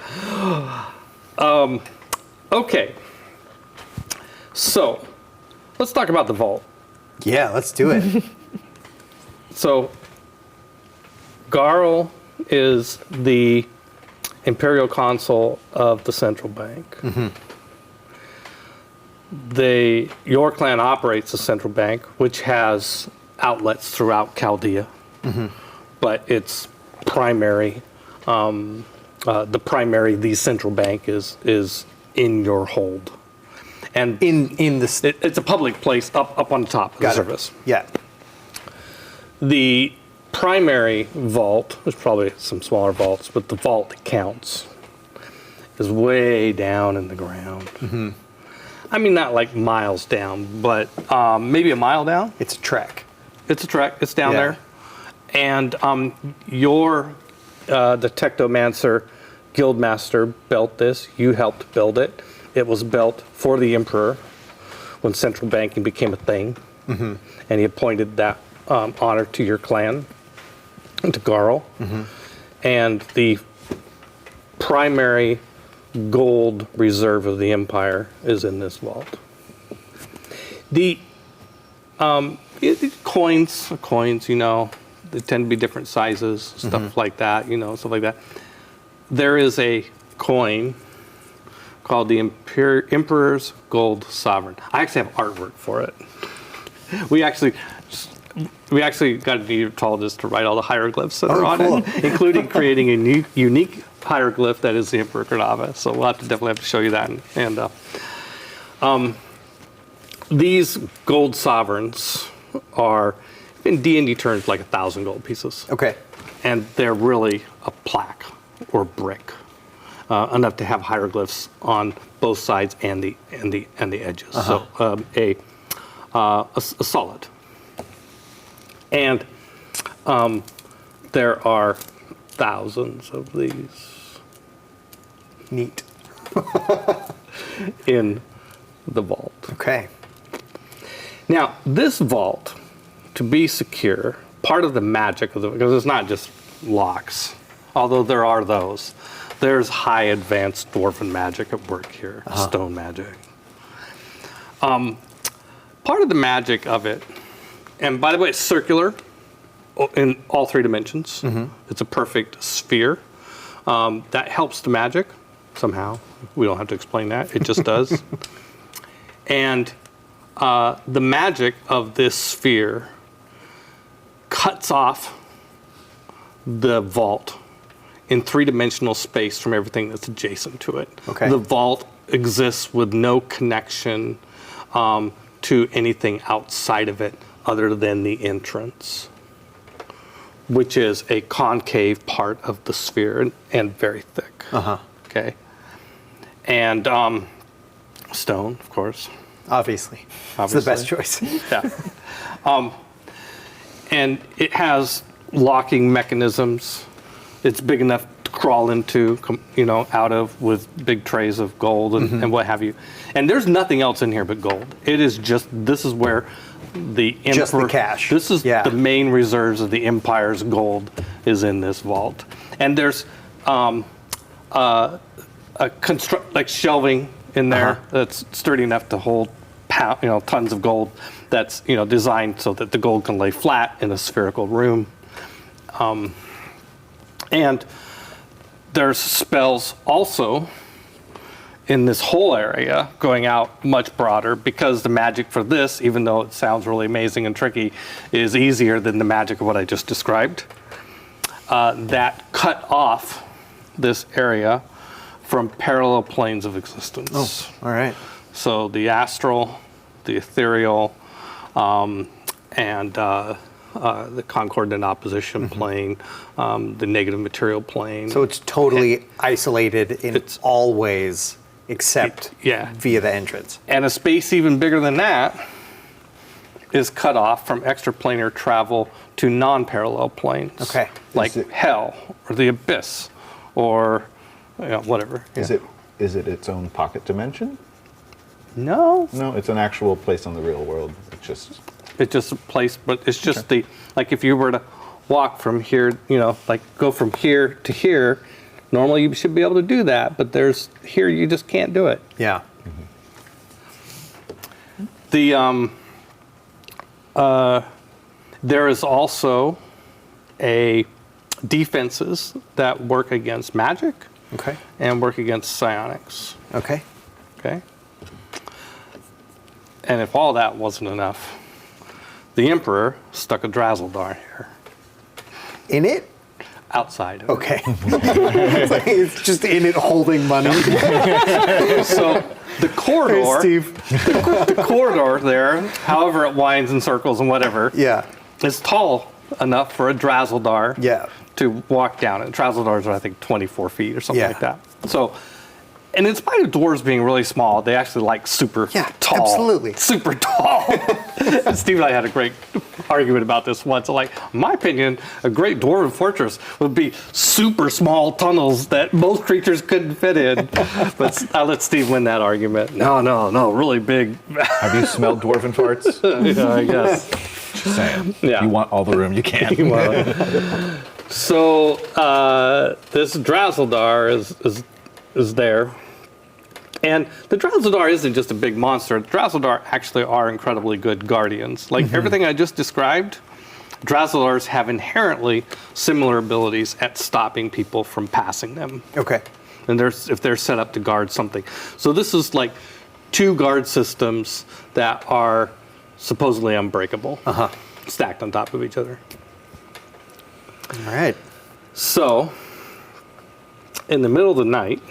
Okay. So, let's talk about the vault. Yeah, let's do it. So, Garl is the imperial consul of the central bank. Your clan operates the central bank, which has outlets throughout Chaldea, but its primary, the central bank is in your hold, and In the it's a public place up on the top of the surface. Yeah. The primary vault, there's probably some smaller vaults, but the vault that counts is way down in the ground. I mean, not like miles down, but maybe a mile down. It's a trek. It's a trek. It's down Yeah. there. And your Detectomancer Guildmaster built this. You helped build it. It was built for the Emperor when central banking became a thing. And he appointed that honor to your clan, to Garl. And the primary gold reserve of the Empire is in this vault. The coins, they tend to be different sizes, stuff like that, stuff like that. There is a coin called the Emperor's Gold Sovereign. I actually have artwork for it. We actually got an Egyptologist to write all the hieroglyphs that are on it, including creating a unique hieroglyph that is the Emperor Kernava. So we'll definitely have to show you that. And these gold sovereigns are, in D&D terms, like 1,000 gold pieces. Okay. And they're really a plaque or brick, enough to have hieroglyphs on both sides and the edges. So a solid. And there are thousands of these Neat. in the vault. Okay. Now, this vault, to be secure, part of the magic of because it's not just locks, although there are those. there's high advanced dwarven magic at work here, stone magic. Part of the magic of it, and by the way, it's circular in all 3 dimensions. It's a perfect sphere. That helps the magic somehow. We don't have to explain that. It just does. And the magic of this sphere cuts off the vault in 3-dimensional space from everything that's adjacent to it. Okay. The vault exists with no connection to anything outside of it other than the entrance, which is a concave part of the sphere and very thick. Okay. And stone, of course. Obviously. It's the best choice. Yeah. And it has locking mechanisms. It's big enough to crawl into, out of with big trays of gold and what have you. And there's nothing else in here but gold. It is this is where the Emperor... Just the cash. This is the main reserves of the Empire's gold is in this vault. And there's a like shelving in there that's sturdy enough to hold tons of gold that's designed so that the gold can lay flat in a spherical room. And there's spells also in this whole area going out much broader because the magic for this, even though it sounds really amazing and tricky, is easier than the magic of what I just described. That cut off this area from parallel planes of existence. Oh, all right. So the astral, the ethereal, and the concordant opposition plane, the negative material plane. So it's totally isolated in all ways except via the entrance. And a space even bigger than that is cut off from extraplanar travel to non-parallel planes. Okay. Like hell or the abyss or whatever. Is it its own pocket dimension? No. No, it's an actual place on the real world. It's just a place, but it's just like if you were to walk from here, like go from here to here, normally you should be able to do that, but here you just can't do it. Yeah. The there is also defenses that work against magic. Okay. And work against psionics. Okay. Okay. And if all that wasn't enough, the Emperor stuck a Drazzledar here. In it? Outside of Okay. It's just in it holding money. So the corridor, Hey, Steve. the corridor there, however it winds in circles and whatever, is tall enough for a Drazzledar to walk down it. Drazzledars are, I think, 24 feet or something like that. So, and in spite of dwarves being really small, they actually like super tall. Absolutely. Super tall. Steve and I had a great argument about this once. Like, in my opinion, a great dwarven fortress would be super small tunnels that most creatures couldn't fit in. But I'll let Steve win that argument. No, really big. Have you smelled dwarven farts? Yeah, I guess. Just saying. Yeah. You want all the room you can. So this Drazzledar is there. And the Drazzledar isn't just a big monster. The Drazzledar actually are incredibly good guardians. Like everything I just described, Drazzledars have inherently similar abilities at stopping people from passing them. Okay. And if they're set up to guard something. So this is like 2 guard systems that are supposedly unbreakable, stacked on top of each other. All right. So, in the middle of the night,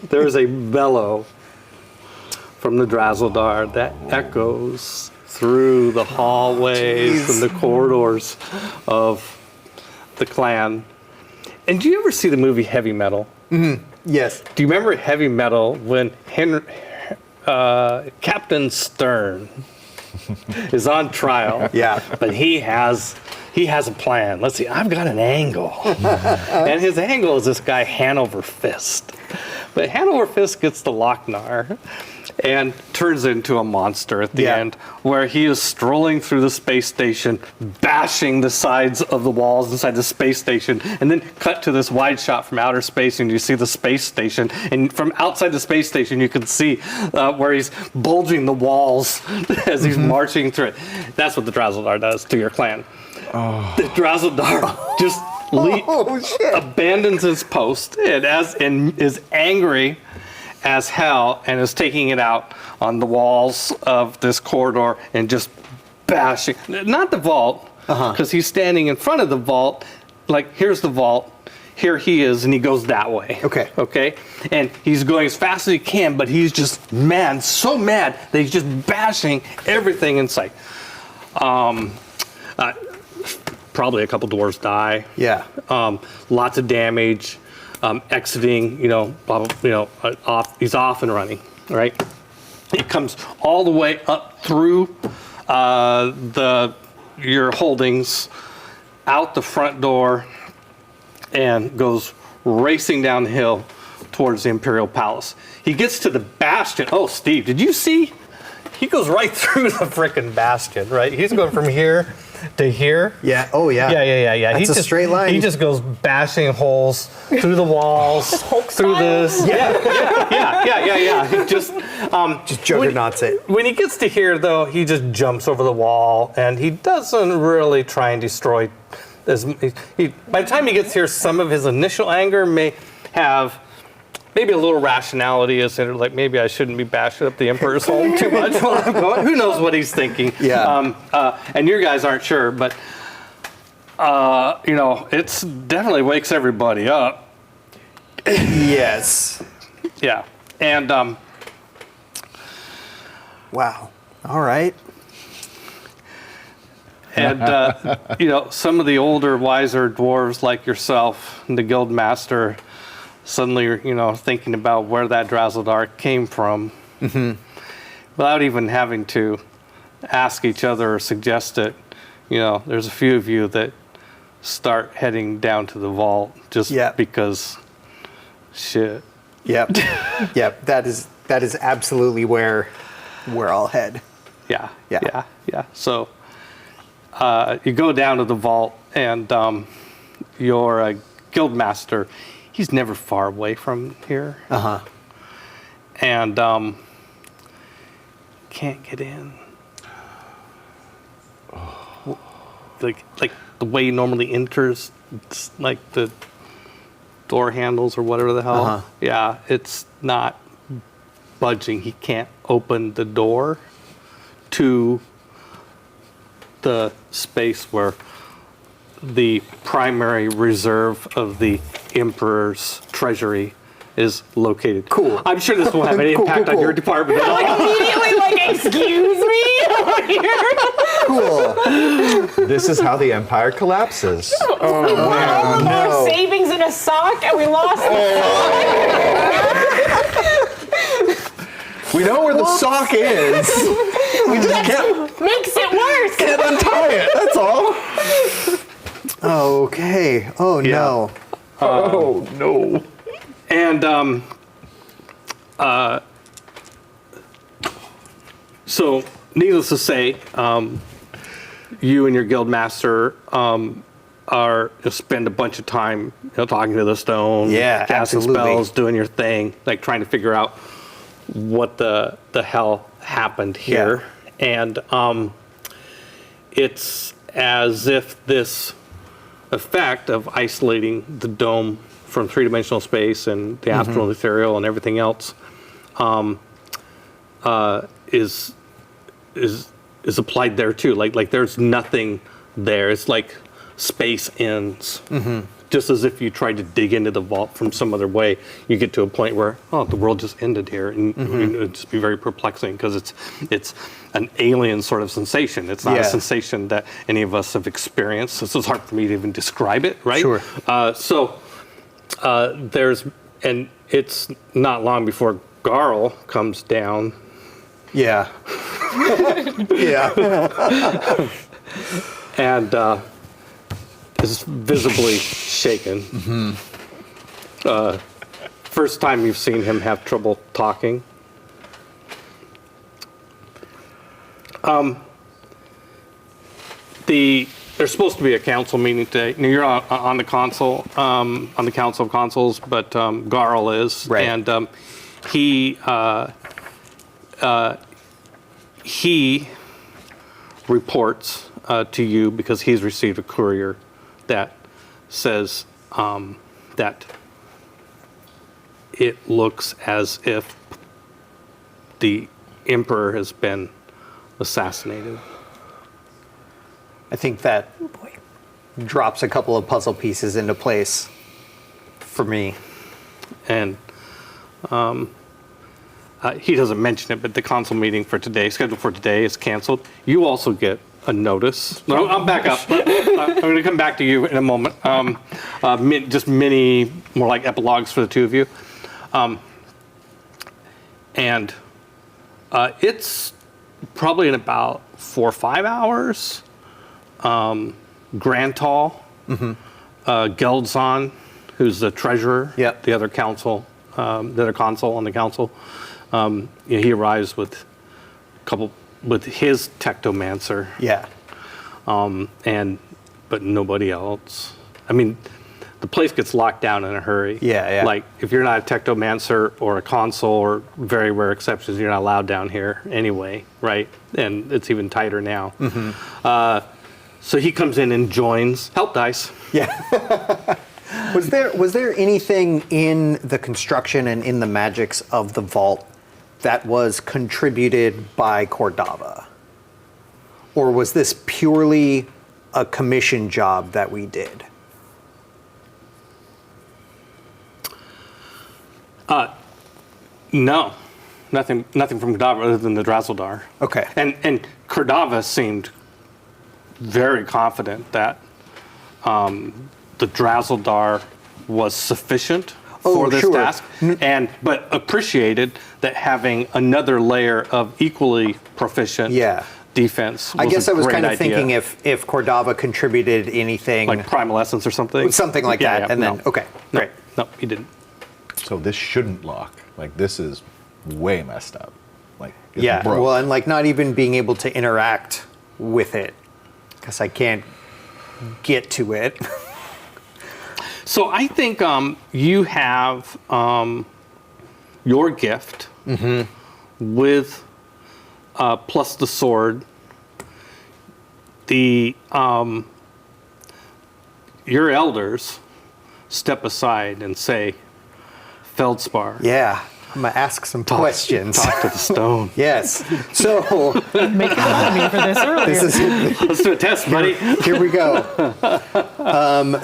there is a bellow from the Drazzledar that echoes through the hallways and the corridors of the clan. And do you ever see the movie Heavy Metal? Yes. Do you remember Heavy Metal when Captain Stern is on trial? But he has a plan. Let's see, I've got an angle. And his angle is this guy Hanover Fist. But Hand Over Fist gets to Lochnar and turns into a monster at the end, where he is strolling through the space station, bashing the sides of the walls inside the space station, and then cut to this wide shot from outer space, and you see the space station, and from outside the space station you can see where he's bulging the walls as he's marching through it. That's what the Drowsildar does to your clan. The Drowsildar just abandons his post and is angry as hell and is taking it out on the walls of this corridor and just bashing. Not the vault, because he's standing in front of the vault. Like, here's the vault. Here he is, and he goes that way. Okay? And he's going as fast as he can, but he's just mad, so mad that he's just bashing everything in sight. Probably a couple dwarves die. Yeah. Lots of damage. Exiting, off. He's off and running. Right. It comes all the way up through your holdings, out the front door, and goes racing down the hill towards the Imperial Palace. He gets to the bastion. Oh, Steve, did you see? He goes right through the frickin' bastion. Right. He's going from here to here. Yeah. Oh, yeah. Yeah. That's a straight line. He just goes bashing holes through the walls, through this. Yeah. He just juggernauts it. When he gets to here, though, he just jumps over the wall, and he doesn't really try and destroy. By the time he gets here, some of his initial anger may have. Maybe a little rationality is in it, like maybe I shouldn't be bashing up the Emperor's home too much while I'm going. Who knows what he's thinking? Yeah. And your guys aren't sure, but it's definitely wakes everybody up. Yes. Yeah. And wow. All right. And some of the older, wiser dwarves like yourself, and the guild master, suddenly, thinking about where that Drowsildar came from, without even having to ask each other or suggest it. There's a few of you that start heading down to the vault just because shit. Yep. Yep. That is absolutely where I'll head. Yeah. So you go down to the vault, and your guild master, he's never far away from here. And can't get in. Like the way he normally enters, it's like the door handles or whatever the hell. Yeah, it's not budging. He can't open the door to the space where the primary reserve of the Emperor's treasury is located. Cool. I'm sure this won't have any impact on your department at all. Immediately, excuse me over here. Cool. This is how the Empire collapses. All of our savings in a sock, and we lost the We know where the sock is. We just can't makes it worse. untie it. That's all. Okay. Oh, no. Oh no. And so, needless to say, you and your guild master spend a bunch of time talking to the stone, casting absolutely. spells, doing your thing, like trying to figure out what the hell happened here. And it's as if this effect of isolating the dome from three-dimensional space and the astral and ethereal and everything else is applied there too. Like there's nothing there. It's like space ends. Just as if you tried to dig into the vault from some other way, you get to a point where, the world just ended here, and it'd just be very perplexing because it's an alien sort of sensation. It's not a sensation that any of us have experienced. So it's hard for me to even describe it, right? Sure. And it's not long before Garl comes down. Yeah. And is visibly shaken. first time you've seen him have trouble talking. There's supposed to be a council meeting today. Now, you're on the council, on the council of consuls, but Garl is, Right. and he reports to you because he's received a courier that says that it looks as if the emperor has been assassinated. I think that drops a couple of puzzle pieces into place for me. And he doesn't mention it, but the council meeting for today, scheduled for today, is canceled. You also get a notice. No, I'll back up. I'm going to come back to you in a moment. Just mini, more like epilogues for the two of you. And it's probably in about 4 or 5 hours. Grantal, Geldzon, who's the treasurer, Yep. the other consul on the council, he arrives with his tectomancer, Yeah. but nobody else. I mean, the place gets locked down in a hurry. Yeah. Like, if you're not a tectomancer or a consul, or very rare exceptions, you're not allowed down here anyway, right? And it's even tighter now. So he comes in and joins. Help dice. Yeah. Was there anything in the construction and in the magics of the vault that was contributed by Cordava? Or was this purely a commission job that we did? No, nothing from Cordava other than the Drazzledar. Okay. And Cordava seemed very confident that the Drazzledar was sufficient for this sure. task, but appreciated that having another layer of equally proficient defense was I guess a I was great kind of idea. thinking if Cordava contributed anything, Like Primal Essence or something? something like that, and then no. okay, No, great. no, he didn't. So this shouldn't lock. Like, this is way messed up. Like, it's Yeah, broke. well, and like not even being able to interact with it because I can't get to it. So I think you have your gift with plus the sword. Your elders step aside and say, "Feldspar, Yeah, I'm gonna ask some questions. Talk to the stone." Yes. So Making fun of me for this earlier. this is Let's do a test, buddy. here we go.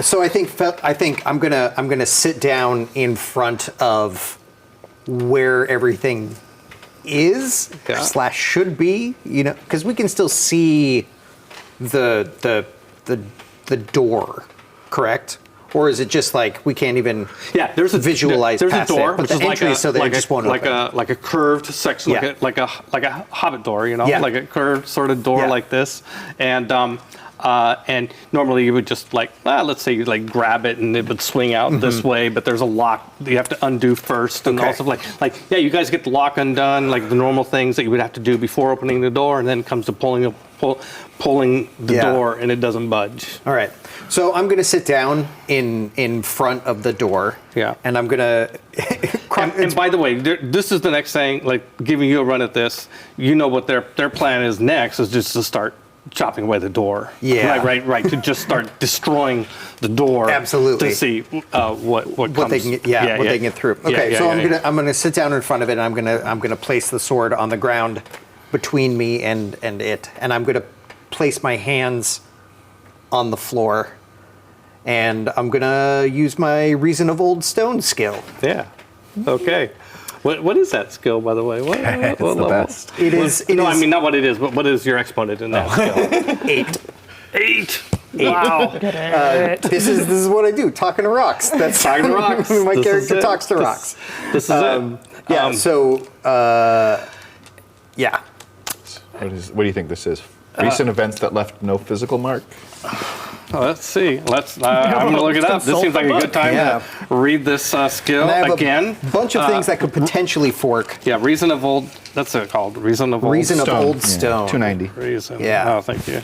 So I think I'm gonna sit down in front of where everything is Yeah. / should be, because we can still see the door, correct? Or is it just like we can't even Yeah, there's a visualize There's past a door, it, but which the is like entry a so that it just won't open. like a curved section, Yeah. like a hobbit door, Yeah. like a curved sort of door Yeah. like this, and normally you would just let's say you like grab it and it would swing out this way, but there's a lock you have to undo first, and Okay. also you guys get the lock undone, like the normal things that you would have to do before opening the door, and then it comes to pulling the Yeah. door and it doesn't budge. All right. So I'm going to sit down in front of the door. Yeah. And I'm going to. And by the way, this is the next thing, like giving you a run at this. You know what their plan is next is just to start chopping away the door. Yeah. Right. To just start destroying the door. Absolutely. To see what comes. they can get, what they can get through. Okay, Yeah, so yeah, I'm gonna sit down in front of it, and I'm gonna place the sword on the ground between me and it, and I'm gonna place my hands on the floor, and I'm gonna use my Reason of Old Stone skill. Yeah. Okay. What is that skill, by the way? What It's the level? best. It is. I mean not what it is, but what is your exponent in that skill? 8. 8. Wow. This is what I do. Talking to rocks. That's Talking to rocks. My This is character it. talks to rocks. This is it. Yeah. Yeah. What do you think this is? Recent events that left no physical mark? Let's see. I'm going to look it up. This seems like a good time Yeah. to read this skill And I have again. a bunch of things that could potentially fork. Yeah, reason of old. That's it called. Reason of old. Reason of Stone. old Yeah, stone. 290. Reason. Yeah. Oh, thank you.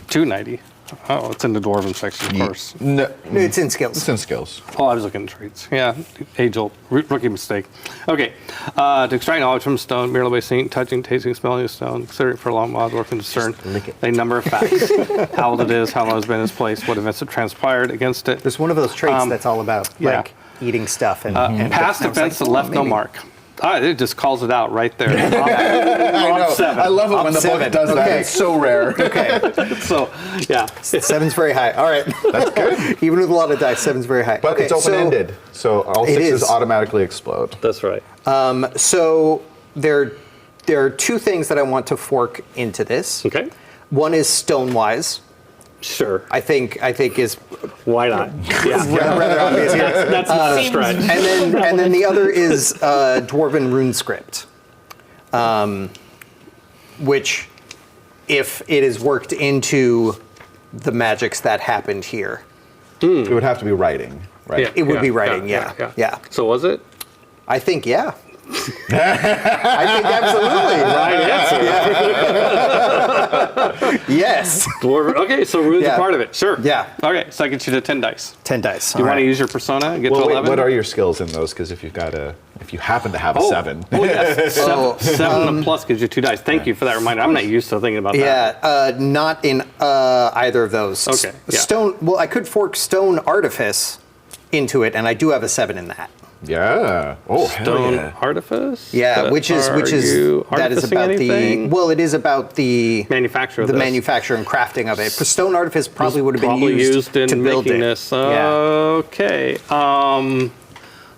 290. Oh, it's in the dwarven section, of course. No, No, it's in skills. it's in skills. Oh, I was looking at traits. Yeah, age-old rookie mistake. Okay, to extract knowledge from stone, merely by seeing, touching, tasting, smelling a stone, consider it for a long while, dwarf can discern lick it. a number of facts: how old it is, how long it's been in its place, what events have transpired against it. There's one of those traits that's all about yeah. like eating stuff and Past and I was events like, that oh, left no maybe. mark. It just calls it out right there. I know. seven. I love it when the book seven. does that. Okay. It's so rare. So, yeah. Seven's very high. All right. That's good. Even with a lot of dice, seven's very high. But okay, it's open-ended, so all It sixes is. automatically explode. That's right. So there are two things that I want to fork into this. Okay. One is stone-wise. Sure. I think is Why not? Yeah. rather obvious here. That's not a stretch. And then the other is Dwarven rune script, which, if it is worked into the magics that happened here, It would have to be writing, right? Yeah. it would be writing. Yeah. So was it? I think yeah. I think absolutely. Right answer. Yes. Dwarven. Okay, so rune's Yeah. a part of it. Sure. Yeah. Okay, so I get you to 10 dice. 10 dice. Do you want to use your persona and get Well, to wait, 11? what are your skills in those? Because if you happen to have a 7. Oh, yes. Seven and plus gives you 2 dice. Thank you for that reminder. I'm not used to thinking about that. Yeah, not in either of those. Okay, yeah. Stone. Well, I could fork stone artifice into it, and I do have a 7 in that. Yeah. Oh, hell Stone yeah. artifice? Yeah, But which is are you that is artificing about anything? the well, it is about the Manufacture of the this. manufacture and crafting of it. For stone artifice probably would have been Probably used in to build making it. this. Yeah. Okay.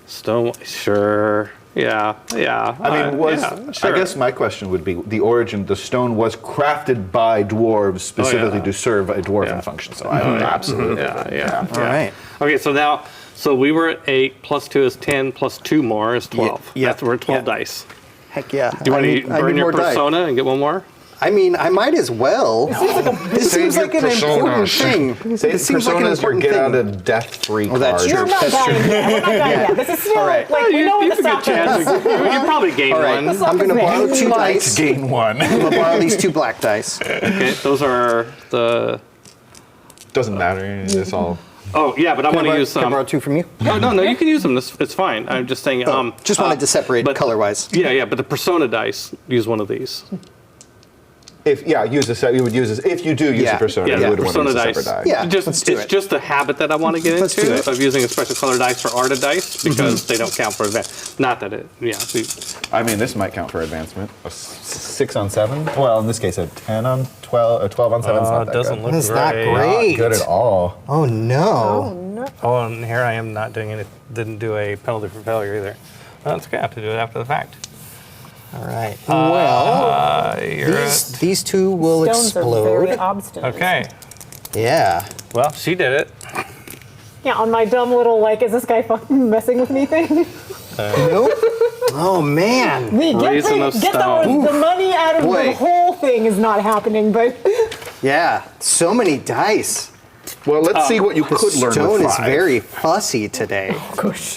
Stone. Sure. Yeah. Yeah. I mean, sure. I guess my question would be the origin. The stone was crafted by dwarves specifically to serve a dwarven Yeah. function. So I would absolutely. Yeah. All right. Okay, so now, we were at 8, plus 2 is 10, plus 2 more is 12. Yeah, We're at 12 yeah. dice. Heck yeah. Do you want to burn your more die. persona and get one more? I mean, I might as well. This seems like an important thing. Say This seems like an Persona is your important get thing. out of death-free Oh, that's card. true. We're not That's dying true. yet. We're not dying yet. This is still, All right. like, we know what you the have a good stuff chance. is. You probably gain All right. one. I'm going to borrow Like, 2 dice. Gain 1. I'm going to borrow these 2 black dice. Okay, those are the. Doesn't matter. It's all. Oh, yeah, but I want to use Can I some. borrow 2 from you? No, you can use them. It's fine. I'm just saying. Just wanted to separate but- color-wise. Yeah, but the persona dice, use one of these. If use a set, you would use this. If you do use Yeah. a persona, Yeah, you would want to persona use a separate dice. die. Yeah. Just, let's do it's it. just a habit that I want to get Let's do into it. of using a special color dice for Arta dice because they don't count for advance. Not that it, yeah. I mean, this might count for advancement. A 6 on 7. Well, in this case, a 10 on 12. A 12 on 7 is not that good. It's not great. Not good at all. Oh no. Oh, and here I am not doing it. Didn't do a penalty for failure either. Well, that's okay. I have to do it after the fact. All right. Well, You're these 2 will Stones are very explode. obstinate. okay. Yeah. Well, she did it. Yeah, on my dumb little, like, is this guy fucking messing with me thing? Nope. Oh man. We get Reason of the stone. money out of Boy. the whole thing is not happening, but Yeah. So many dice. Well, let's see what you The could learn stone with is 5. very fussy today.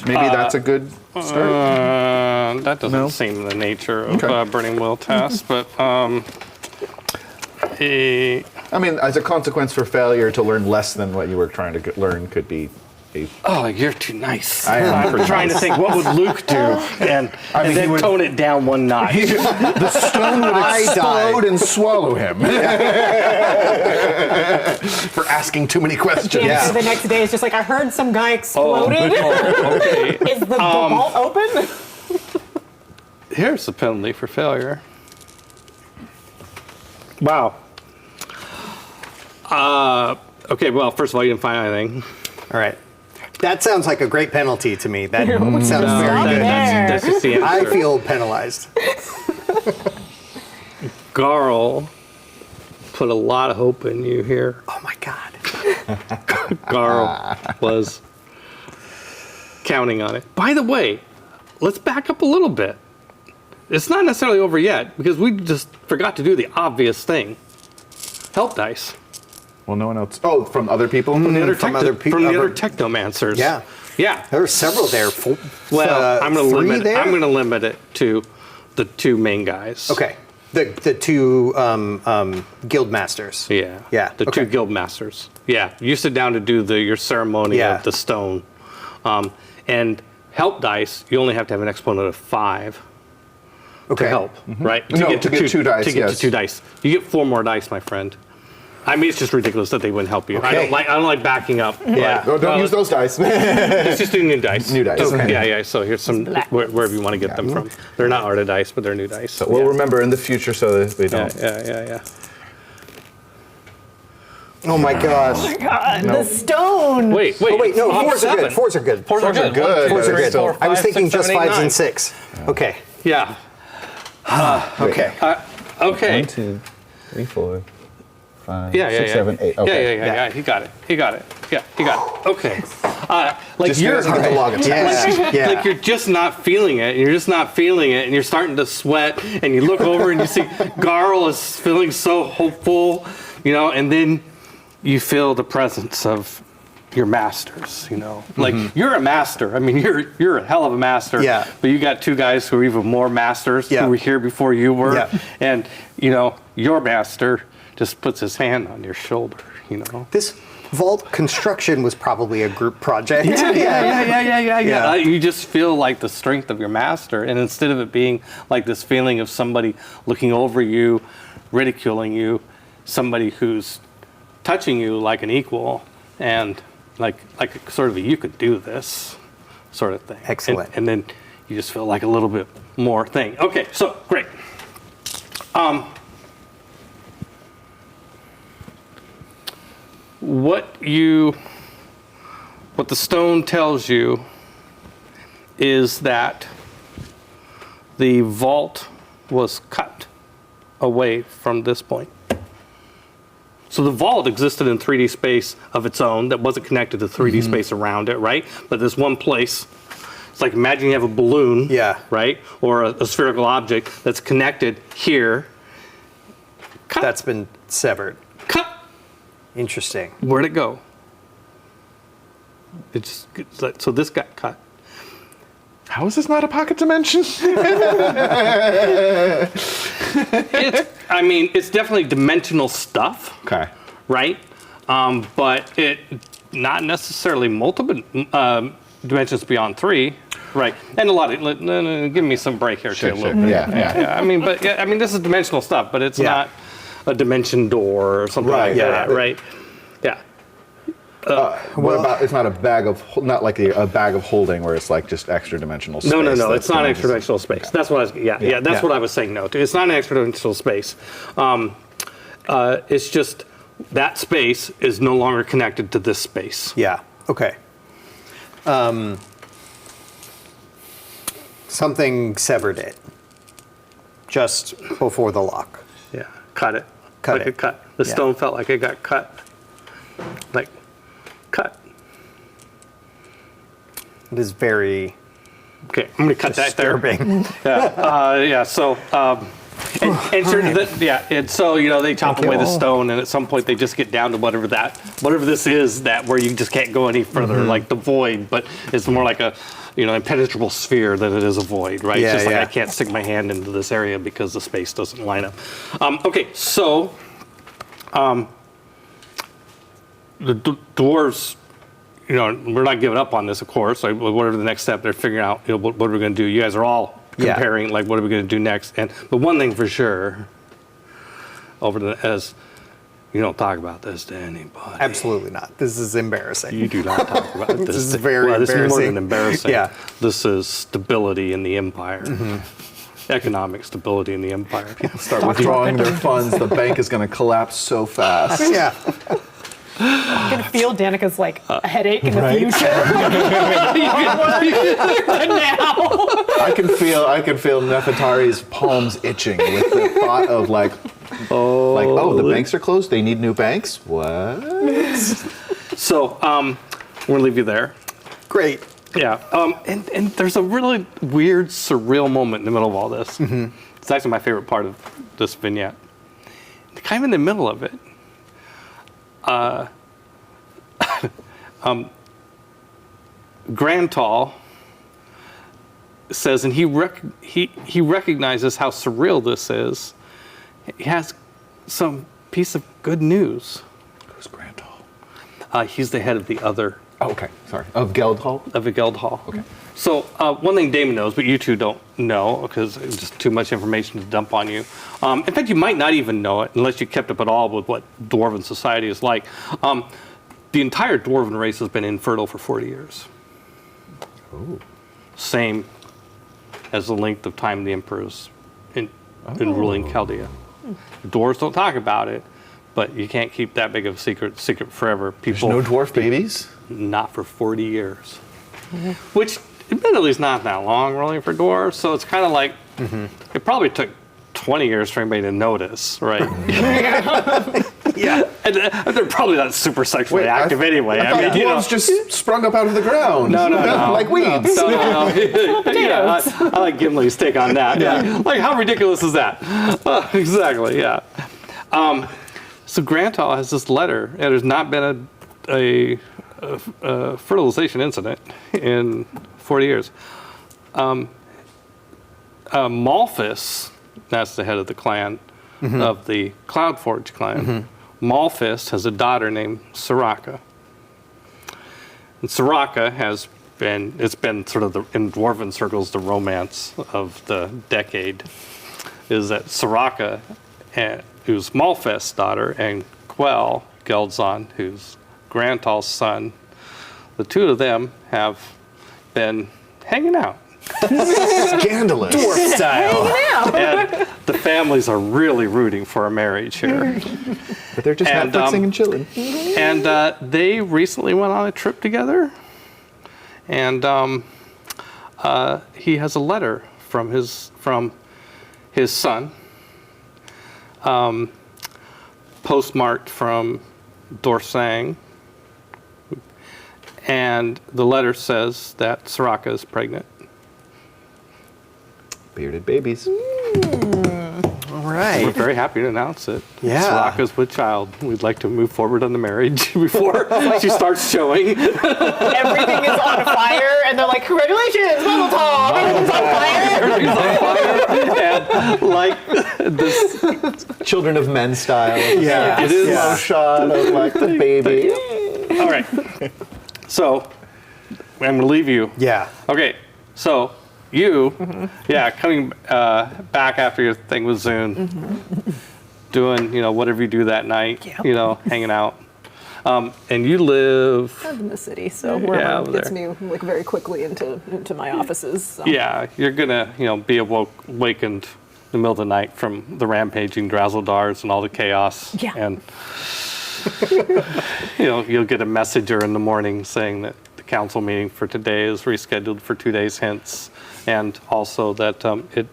Maybe that's a good start. That doesn't seem the nature of Okay. Burning Will test, but I mean, as a consequence for failure to learn less than what you were trying to learn could be a. oh, you're too nice. I am I'm pretty trying to think what would Luke do, and, mean, he then would- tone it down one notch. The stone would explode and swallow him for asking too many questions. Yeah. so the next day it's just like, I heard some guy exploded. Okay. Is the vault open? Here's the penalty for failure. Wow. Okay, well, first of all, you didn't find anything. All right. That sounds like a great penalty to me. That sounds Stop very good. there. That's just the I answer. feel penalized. Garl put a lot of hope in you here. Oh my god. Garl was counting on it. By the way, let's back up a little bit. It's not necessarily over yet because we just forgot to do the obvious thing. Help dice. Well, no one else. Oh, from other people. From the other, From other from the other other- technomancers. Yeah. Yeah. There were several there. Well, I'm going to three limit. there? I'm going to limit it to the two main guys. Okay. The two guild masters. Yeah. Yeah. The two guild masters. Yeah. You sit down to do your ceremony Yeah. of the stone, and help dice. You only have to have an exponent of 5 Okay. to help, right? No, to get 2 dice, To get yes. to 2 dice, you get 4 more dice, my friend. I mean, it's just ridiculous that they wouldn't help you. I Okay. don't like backing up. Yeah. Oh, don't use those dice. It's just new dice. New dice. Okay. Okay. Yeah. So here's some wherever you want to get them from. They're not Arta dice, but they're new dice. We'll remember in the future so that we don't. Yeah. Oh my gosh. God, the stone. Wait. Oh wait, no, I'm 4s are 7. good. 4s are good. 4s are good. good. 4s are good. Still- I was thinking 6, just 7, 8, 5s 9. and 6. Okay. Yeah. Okay. Okay. 1, 2, 3, 4, 5, Yeah. 6, 7, 8. Okay. Yeah. He got it. Yeah, he got it. Okay. Like Just you're doesn't get the log attached. Yeah. like you're just not feeling it. You're just not feeling it, and you're starting to sweat. And you look over and you see Garl is feeling so hopeful, and then you feel the presence of your masters. Like you're a master. I mean, you're a hell of a master. Yeah. But you got 2 guys who are even more masters Yeah. who were here before you were, Yeah. and your master just puts his hand on your shoulder. This vault construction was probably a group project. Yeah. You just feel like the strength of your master, and instead of it being like this feeling of somebody looking over you, ridiculing you, somebody who's touching you like an equal, and like a sort of you could do this sort of thing. Excellent. And then you just feel like a little bit more thing. Okay, so great. What the stone tells you is that the vault was cut away from this point. So the vault existed in 3D space of its own that wasn't connected to 3D space around it, right? But there's one place. It's like imagine you have a balloon, Yeah. right? Or a spherical object that's connected here. Cut. That's been severed. Cut. Interesting. Where'd it go? It's like, so this got cut. How is this not a pocket dimension? It's definitely dimensional stuff, Okay. right? But it not necessarily multiple dimensions beyond 3, right? And a lot of give me some break here too, a little bit. Yeah. This is dimensional stuff, but it's Yeah. not a dimension door or something like that, right? Yeah. What about? It's not a bag of, not like a bag of holding where it's like just extra dimensional space. No. that's It's not gonna extra dimensional space. That's what I was. That's what I was saying. No, to. It's not an extra dimensional space. It's just that space is no longer connected to this space. Yeah. Okay. Something severed it just before the lock. Yeah. Cut it. Cut like it. it cut. The Yeah. stone felt like it got cut. Like cut. It is very Okay, I'm gonna cut that there. disturbing. So, and so they chop away the stone, and at some point they just get down to whatever this is where you just can't go any further, like the void. But it's more like a impenetrable sphere than it is a void, right? Yeah, it's just like yeah. I can't stick my hand into this area because the space doesn't line up. Okay, so the dwarves. We're not giving up on this, of course. Like, whatever the next step, they're figuring out, what are we going to do? You guys are all comparing, like, what are we going to do next? But one thing for sure, as you don't talk about this to anybody. Absolutely not. This is embarrassing. You do not talk about this. This is very This is more embarrassing. than embarrassing. Yeah. This is stability in the empire. Economic stability in the empire. start withdrawing their funds. The bank is going to collapse so fast. Yeah. I can feel Danica's like a headache in the future. I can feel Nefertari's palms itching with the thought of the banks are closed. They need new banks. What? So, we're gonna leave you there. Great. Yeah. And there's a really weird, surreal moment in the middle of all this. It's actually my favorite part of this vignette. Kind of in the middle of it, Grantal says, and he recognizes how surreal this is. He has some piece of good news. Who's Grantal? He's the head of the other Oh, okay. Sorry. Of Geldhall? of the guild hall. Okay. So one thing Damon knows, but you two don't know because it's just too much information to dump on you. In fact, you might not even know it unless you kept up at all with what Dwarven society is like. The entire Dwarven race has been infertile for 40 years. Oh. Same as the length of time the emperor's in ruling Chaldea. Dwarves don't talk about it, but you can't keep that big of a secret forever. There's People, no dwarf babies? not for 40 years. Which, admittedly, is not that long, really, for dwarves. So it's kind of like, it probably took 20 years for anybody to notice, right? Yeah. And they're probably not super sexually active anyway. I thought dwarves just sprung up out of the ground. No. Like weeds. No. Yeah, I like Gimli's take on that. Yeah. Like, how ridiculous is that? Exactly, yeah. So Grantal has this letter, and there's not been a fertilization incident in 40 years. Malphus, that's the head of the clan, of the Cloudforge clan. Malphus has a daughter named Soraka. And Soraka has been, it's been sort of in Dwarven circles, the romance of the decade, is that Soraka, who's Malphus' daughter, and Quell, Geldzon, who's Grantal's son, the two of them have been hanging out. Scandalous. Dwarf style. And the families are really rooting for a marriage here. But they're just And, Netflixing and chilling. And they recently went on a trip together. And he has a letter from his son, postmarked from Dorsang. And the letter says that Soraka is pregnant. Bearded babies. All We're right. very happy to announce it. Yeah. Soraka's with child. We'd like to move forward on the marriage before she starts showing. Everything is on fire, and they're like, "Congratulations, Mazel Tov! Everything's on fire." And like this, Children of Men style. Yeah. it is. Slow shot of like the baby. All right. So I'm gonna leave you. Yeah. Okay. So you, coming back after your thing with Zune, doing whatever you do that night, Yep. hanging out, and you live. I'm in the city, so Yeah, wherever over gets there. me like very quickly into my offices. So. Yeah, you're gonna be awakened in the middle of the night from the rampaging Drazzledars and all the chaos. Yeah. And you'll get a messenger in the morning saying that the council meeting for today is rescheduled for 2 days hence, and also that it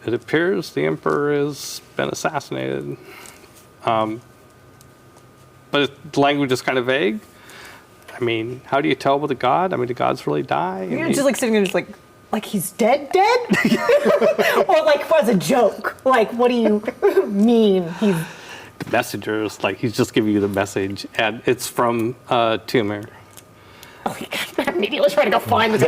appears the emperor has been assassinated. But the language is kind of vague. I mean, how do you tell with a god? I mean, do gods really die? I You're mean, just like sitting there, just like he's dead, or like as a joke. Like, what do you mean? He's messengers, like he's just giving you the message, and it's from Tumor. immediately trying to go find this.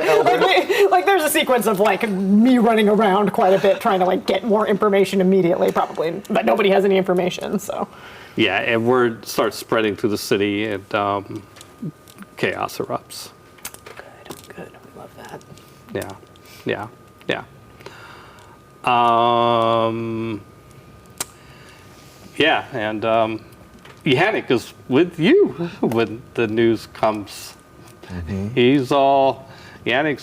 Like there's a sequence of like me running around quite a bit, trying to like get more information immediately, probably, but nobody has any information. So Yeah, and word starts spreading through the city, and chaos erupts. good. We love that. Yeah. Yeah, and Yannick is with you when the news comes. Yannick's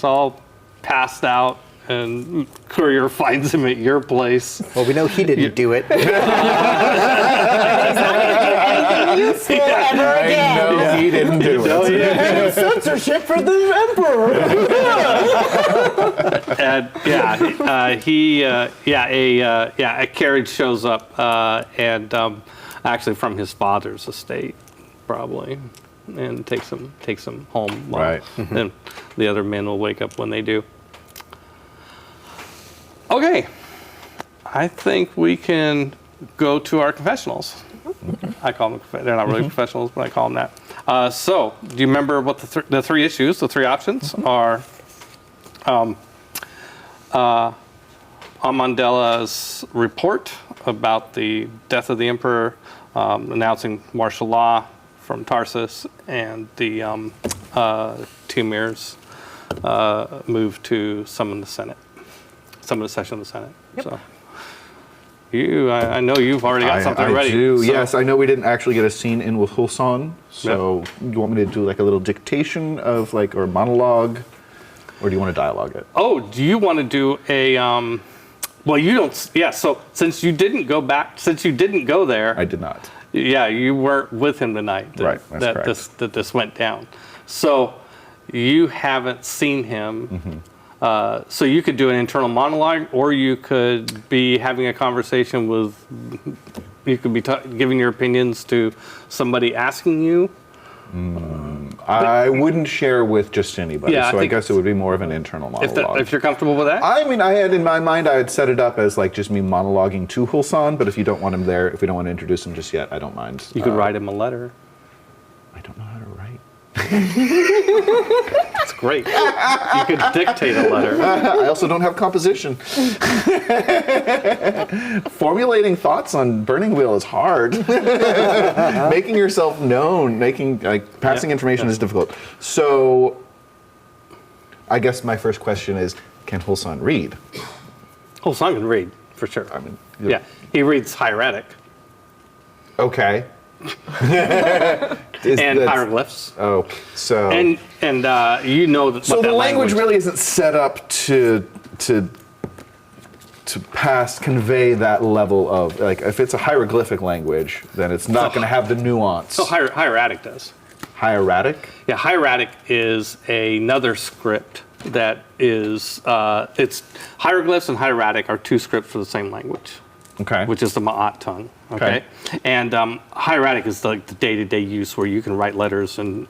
all passed out, and courier finds him at your place. Well, we know he didn't do it. He's not going to do anything useful ever again. No, he didn't do it. Censorship for the emperor. And a carriage shows up, and actually from his father's estate, probably, and takes him home. Right. And the other men will wake up when they do. Okay, I think we can go to our confessionals. I call them, they're not really professionals, but I call them that. So, do you remember what the three issues, the three options are? Amandela's report about the death of the emperor, announcing martial law from Tarsus, and the Timir's move to summon the Senate, summon the session of the Senate. Yep. So, I know you've already got something I ready. do. So- Yes, I know we didn't actually get a scene in with Hulsan, so you want me to do like a little dictation of like, or monologue, or do you want to dialogue it? Oh, do you want to do a? Well, you don't. Yeah. So since you didn't go there, I did not. yeah, you weren't with him tonight. Right, that's correct. That this went down. So you haven't seen him. So you could do an internal monologue, or you could be having a conversation with. You could be giving your opinions to somebody asking you. I wouldn't share with just anybody, Yeah, I so I think guess it would be more of an internal monologue. If you're comfortable with that. I mean, I had in my mind, I had set it up as like just me monologuing to Hulsan, but if you don't want him there, if we don't want to introduce him just yet, I don't mind. You could write him a letter. I don't know how to write. That's great. You could dictate a letter. I also don't have composition. Formulating thoughts on Burning Wheel is hard. Making yourself known, passing information is difficult. So, I guess my first question is, can Hulsan read? Hulsan can read, for sure. I mean, Yeah, he reads hieratic Okay. and hieroglyphs. Oh, so And you know that. so what the that language really isn't set up to convey that level of, like, if it's a hieroglyphic language, then it's not going to have the nuance. So hieratic does. Hieratic? Yeah, hieratic is another script that is. It's hieroglyphs and hieratic are two scripts for the same language. Okay. Which is the Ma'at tongue. Okay. And hieratic is like the day-to-day use where you can write letters and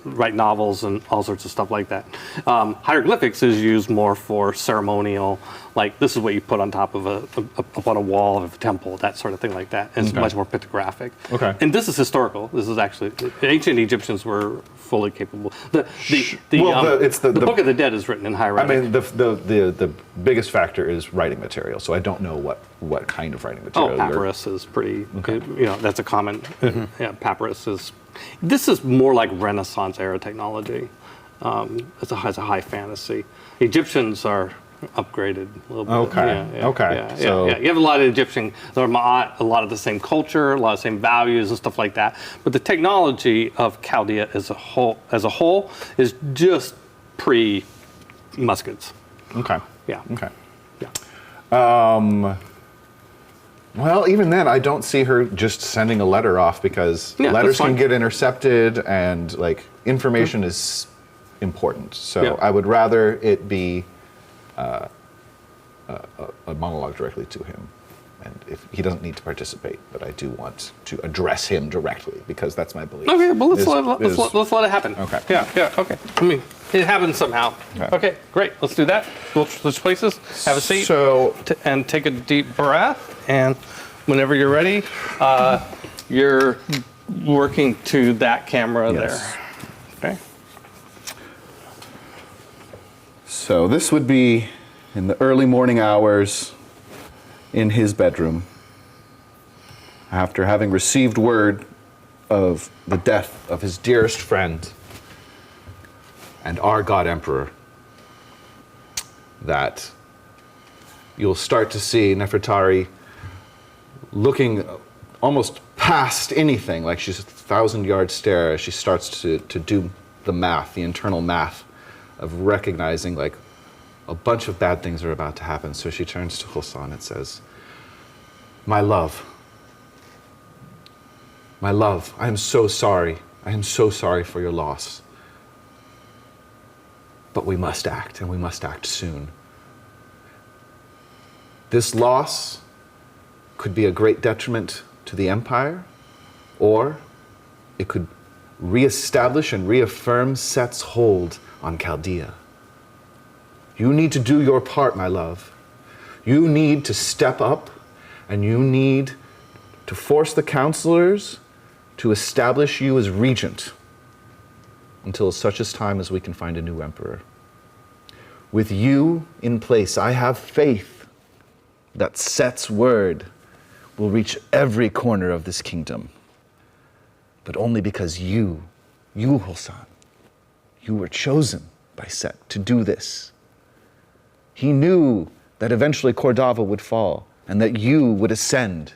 write novels and all sorts of stuff like that. Hieroglyphics is used more for ceremonial, like this is what you put on top of up on a wall of a temple, that sort of thing like that. And it's much more pictographic. Okay. And this is historical. This is actually, the ancient Egyptians were fully capable. The Book of the Dead is written in I hieratic. mean, the biggest factor is writing material, so I don't know what kind of writing material. Papyrus is pretty, that's a common, yeah, papyrus is, this is more like Renaissance era technology. It's a high fantasy. Egyptians are upgraded a little bit. Okay. So You have a lot of Egyptian, a lot of the same culture, a lot of the same values and stuff like that. But the technology of Chaldea as a whole is just pre-muskets. Okay. Yeah. Okay. Yeah. Well, even then, I don't see her just sending a letter off because letters can get intercepted and like information is important. So I would rather it be a monologue directly to him. And if he doesn't need to participate, but I do want to address him directly because that's my belief. Okay, well let's let it happen. Okay. Yeah. Okay. I mean, it happens somehow. Okay, great. Let's do that. We'll switch places. Have a seat. So And take a deep breath. And whenever you're ready, you're working to that camera Yes. there. Okay. So this would be in the early morning hours in his bedroom after having received word of the death of his dearest friend and our God Emperor, that you'll start to see Nefertari looking almost past anything, like she's a 1,000-yard stare as she starts to do the math, the internal math of recognizing like a bunch of bad things are about to happen. So she turns to Hulsan and says, my love, I am so sorry. I am so sorry for your loss. But we must act, and we must act soon. This loss could be a great detriment to the empire, or it could reestablish and reaffirm Set's hold on Chaldea. You need to do your part, my love. You need to step up, and you need to force the counselors to establish you as regent until such as time as we can find a new emperor. With you in place, I have faith that Set's word will reach every corner of this kingdom. But only because you, Hulsan, you were chosen by Set to do this. He knew that eventually Cordava would fall and that you would ascend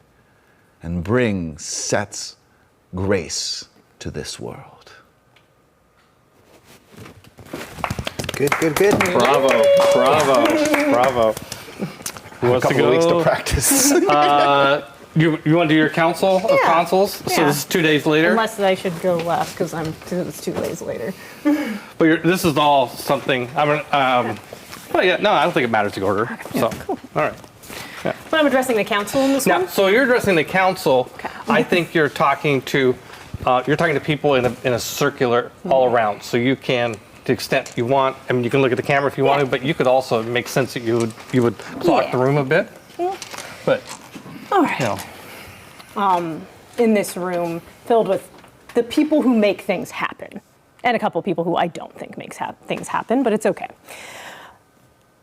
and bring Set's grace to this world. Good, good, good. Bravo, bravo, bravo. Who wants A to couple of weeks to go? practice. You want to do your council of consuls? So Yeah. this is 2 days later? Unless I should go last because it's 2 days later. But this is all something, well, yeah, no, I don't think it matters the order. So, all right. But I'm addressing the council in this Now, one. so you're addressing the council. I think you're talking to people in a circular all around. So you can, to the extent you want, I mean, you can look at the camera if you want to, but you could also make sense that you would clock the room a bit. But, All right. you know. In this room filled with the people who make things happen, and a couple of people who I don't think makes things happen, but it's okay.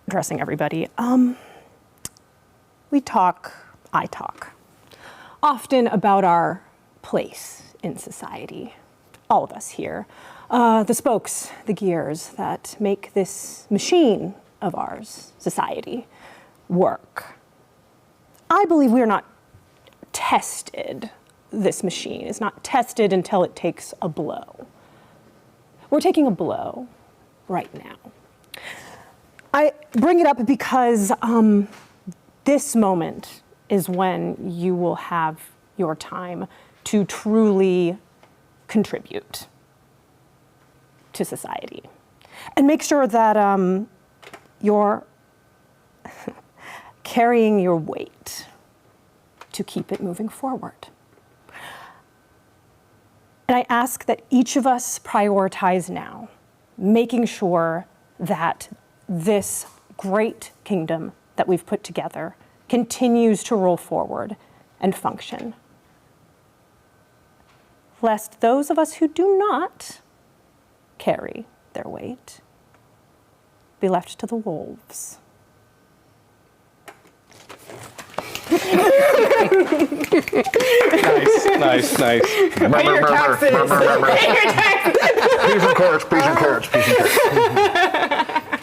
Addressing everybody. I talk often about our place in society. All of us here. The spokes, the gears that make this machine of ours, society, work. I believe we are not tested. This machine is not tested until it takes a blow. We're taking a blow right now. I bring it up because this moment is when you will have your time to truly contribute to society and make sure that you're carrying your weight to keep it moving forward. And I ask that each of us prioritize now, making sure that this great kingdom that we've put together continues to roll forward and function. Lest those of us who do not carry their weight be left to the wolves. Nice. Pay your taxes! Pay your taxes! Peas and carrots, peas and carrots, peas and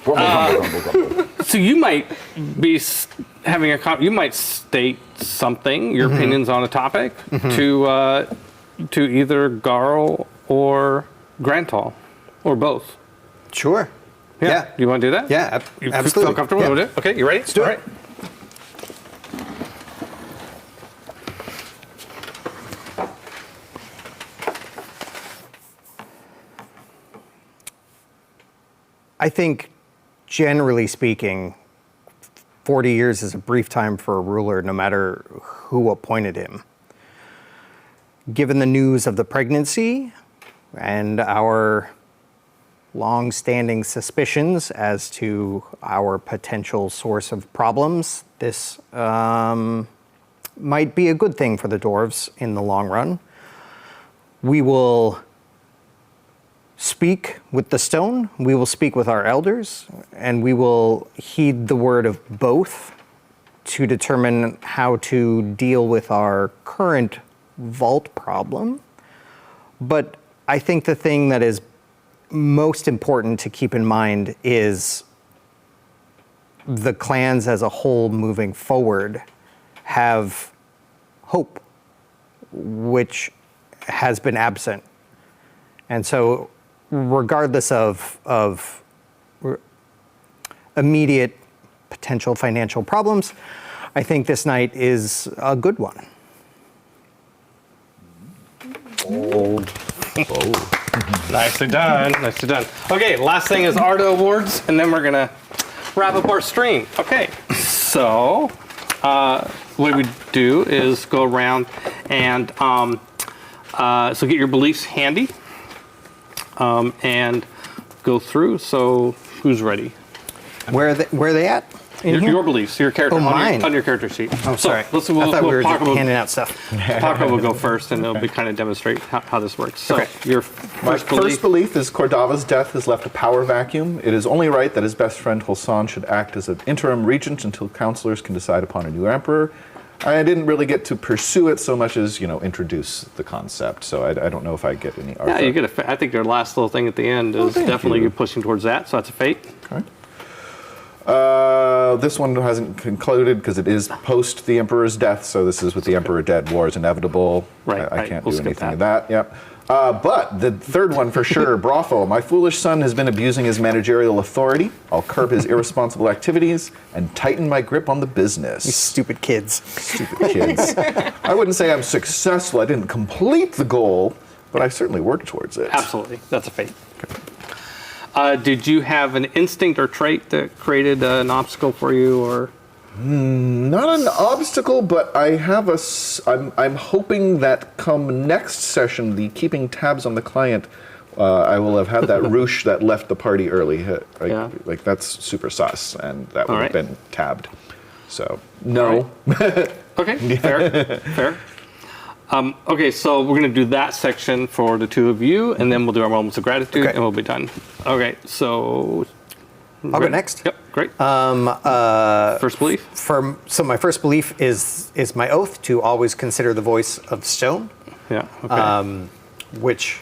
carrots. So you might be having you might state something, your opinions on a topic, to either Garl or Grantal, or both. Sure. Yeah. You want to do that? Yeah, You absolutely. feel comfortable Yeah. with it? Okay, you ready? Let's do it. All right. I think, generally speaking, 40 years is a brief time for a ruler, no matter who appointed him. Given the news of the pregnancy and our long-standing suspicions as to our potential source of problems, this might be a good thing for the dwarves in the long run. We will speak with the stone, we will speak with our elders, and we will heed the word of both to determine how to deal with our current vault problem. But I think the thing that is most important to keep in mind is the clans as a whole moving forward have hope, which has been absent. And so regardless of immediate potential financial problems, I think this night is a good one. Nicely done. Nicely done. Okay, last thing is Ardo Awards, and then we're going to wrap up our stream. Okay, so what we do is go around and so get your beliefs handy and go through. So who's ready? Where are they at? Your beliefs, your character, Oh, mine. on your character sheet. Oh, sorry. So, I thought we were just Paco handing out stuff. will go first, and it'll be kind of demonstrate how this works. So, Okay. your My first belief. first belief is Cordava's death has left a power vacuum. It is only right that his best friend Hulsan should act as an interim regent until counselors can decide upon a new emperor. I didn't really get to pursue it so much as, introduce the concept. So I don't know if I get any art. Yeah, you get I think your last little thing at the end is thank definitely you. you pushing towards that. So that's a fate. Okay. This one hasn't concluded because it is post the Emperor's death, so this is with the Emperor dead. War is inevitable. Right, I right. can't We'll do skip anything of that. Yep. But the third one for sure, Brothel. My foolish son has been abusing his managerial authority. I'll curb his irresponsible activities and tighten my grip on the business. Stupid kids. Stupid kids. I wouldn't say I'm successful. I didn't complete the goal, but I certainly worked towards it. Absolutely, that's a fate. Did you have an instinct or trait that created an obstacle for you, or? Not an obstacle, but I have I'm hoping that come next session, the keeping tabs on the client, I will have had that roosh that left the party early. Yeah. Like that's super sus, and that would All have right. been tabbed. So no. Okay, fair. Okay, so we're going to do that section for the two of you, and then we'll do our moments of gratitude, Okay. and we'll be done. Okay, so. I'll go next. Yep, great. First belief? So my first belief is my oath to always consider the voice of stone, Yeah, okay. which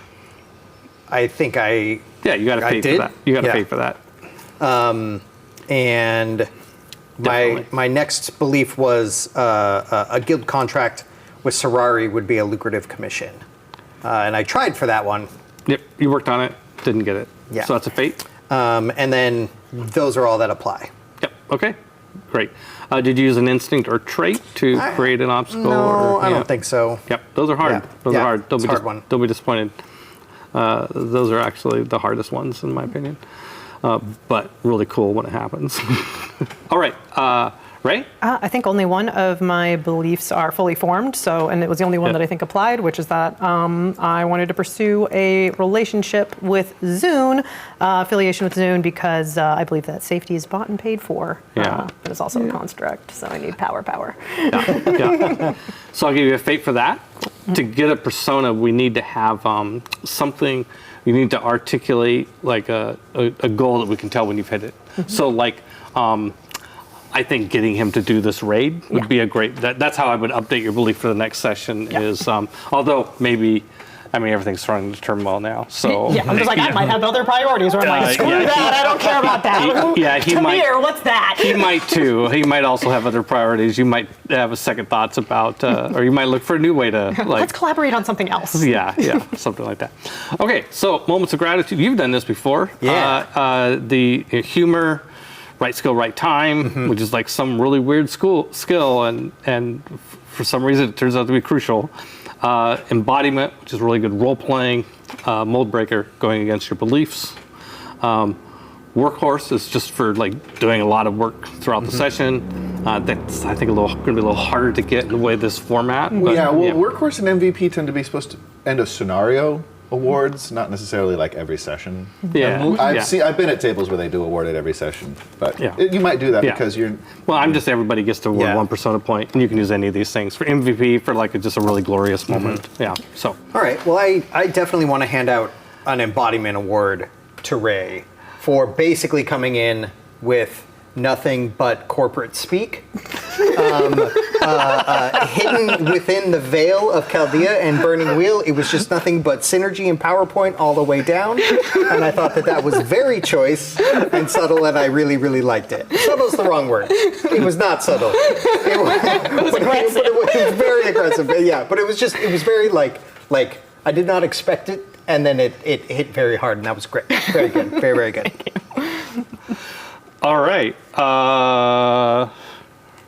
I think I yeah, you got to I pay for did? that. You got to Yeah. pay for that. and Definitely. my next belief was a guild contract with Serrari would be a lucrative commission, and I tried for that one. Yep, you worked on it, didn't get it. Yeah. So that's a fate. And then those are all that apply. Yep, okay, great. Did you use an instinct or trait to create an obstacle? No, or, I yeah. don't think so. Yep, those are hard. Yeah. Those Yeah, are hard. it's a hard one. Don't be disappointed. Those are actually the hardest ones, in my opinion. But really cool when it happens. All right, Ray? I think only one of my beliefs are fully formed, and it was the only one Yeah. that I think applied, which is that I wanted to pursue a relationship with Zune, affiliation with Zune, because I believe that safety is bought and paid for. Yeah. But it's also a construct, so I need power. Yeah. So I'll give you a fate for that. To get a persona, we need to have something. You need to articulate like a goal that we can tell when you've hit it. So like, I think getting him to do this raid would be a great. That's how I would update your belief for the next session. Yeah. Is although maybe. I mean, everything's thrown into turmoil now, so... Yeah, I'm just like, I might have other priorities where I'm like, screw yeah, that, I don't care about that. he Come might- here, what's that? He might too. He might also have other priorities. You might have a second thoughts about, or you might look for a new way to like. Let's collaborate on something else. Yeah, something like that. Okay, so moments of gratitude. You've done this before. Yeah. The humor, right skill, right time, which is like some really weird skill, and for some reason it turns out to be crucial. Embodiment, which is really good role playing. Mold breaker, going against your beliefs. Workhorse is just for like doing a lot of work throughout the session. That's I think going to be a little harder to get in the way of this format. But, Workhorse and MVP tend to be supposed to end of scenario awards, not necessarily like every session. Yeah, I've been at tables where they do award it every session, but Yeah. you might do that Yeah. because you're. Well, I'm just everybody gets to award Yeah. one persona point, and you can use any of these things for MVP for like just a really glorious moment. Yeah. So All right. Well, I definitely want to hand out an embodiment award to Ray for basically coming in with nothing but corporate speak, hidden within the veil of Chaldea and Burning Wheel. It was just nothing but synergy and PowerPoint all the way down, and I thought that was very choice and subtle, and I really, really liked it. Subtle's the wrong word. It was not subtle. It was aggressive. It was very aggressive. Yeah, but it was very like I did not expect it, and then it hit very hard, and that was great. Very good. Very, very good. all right.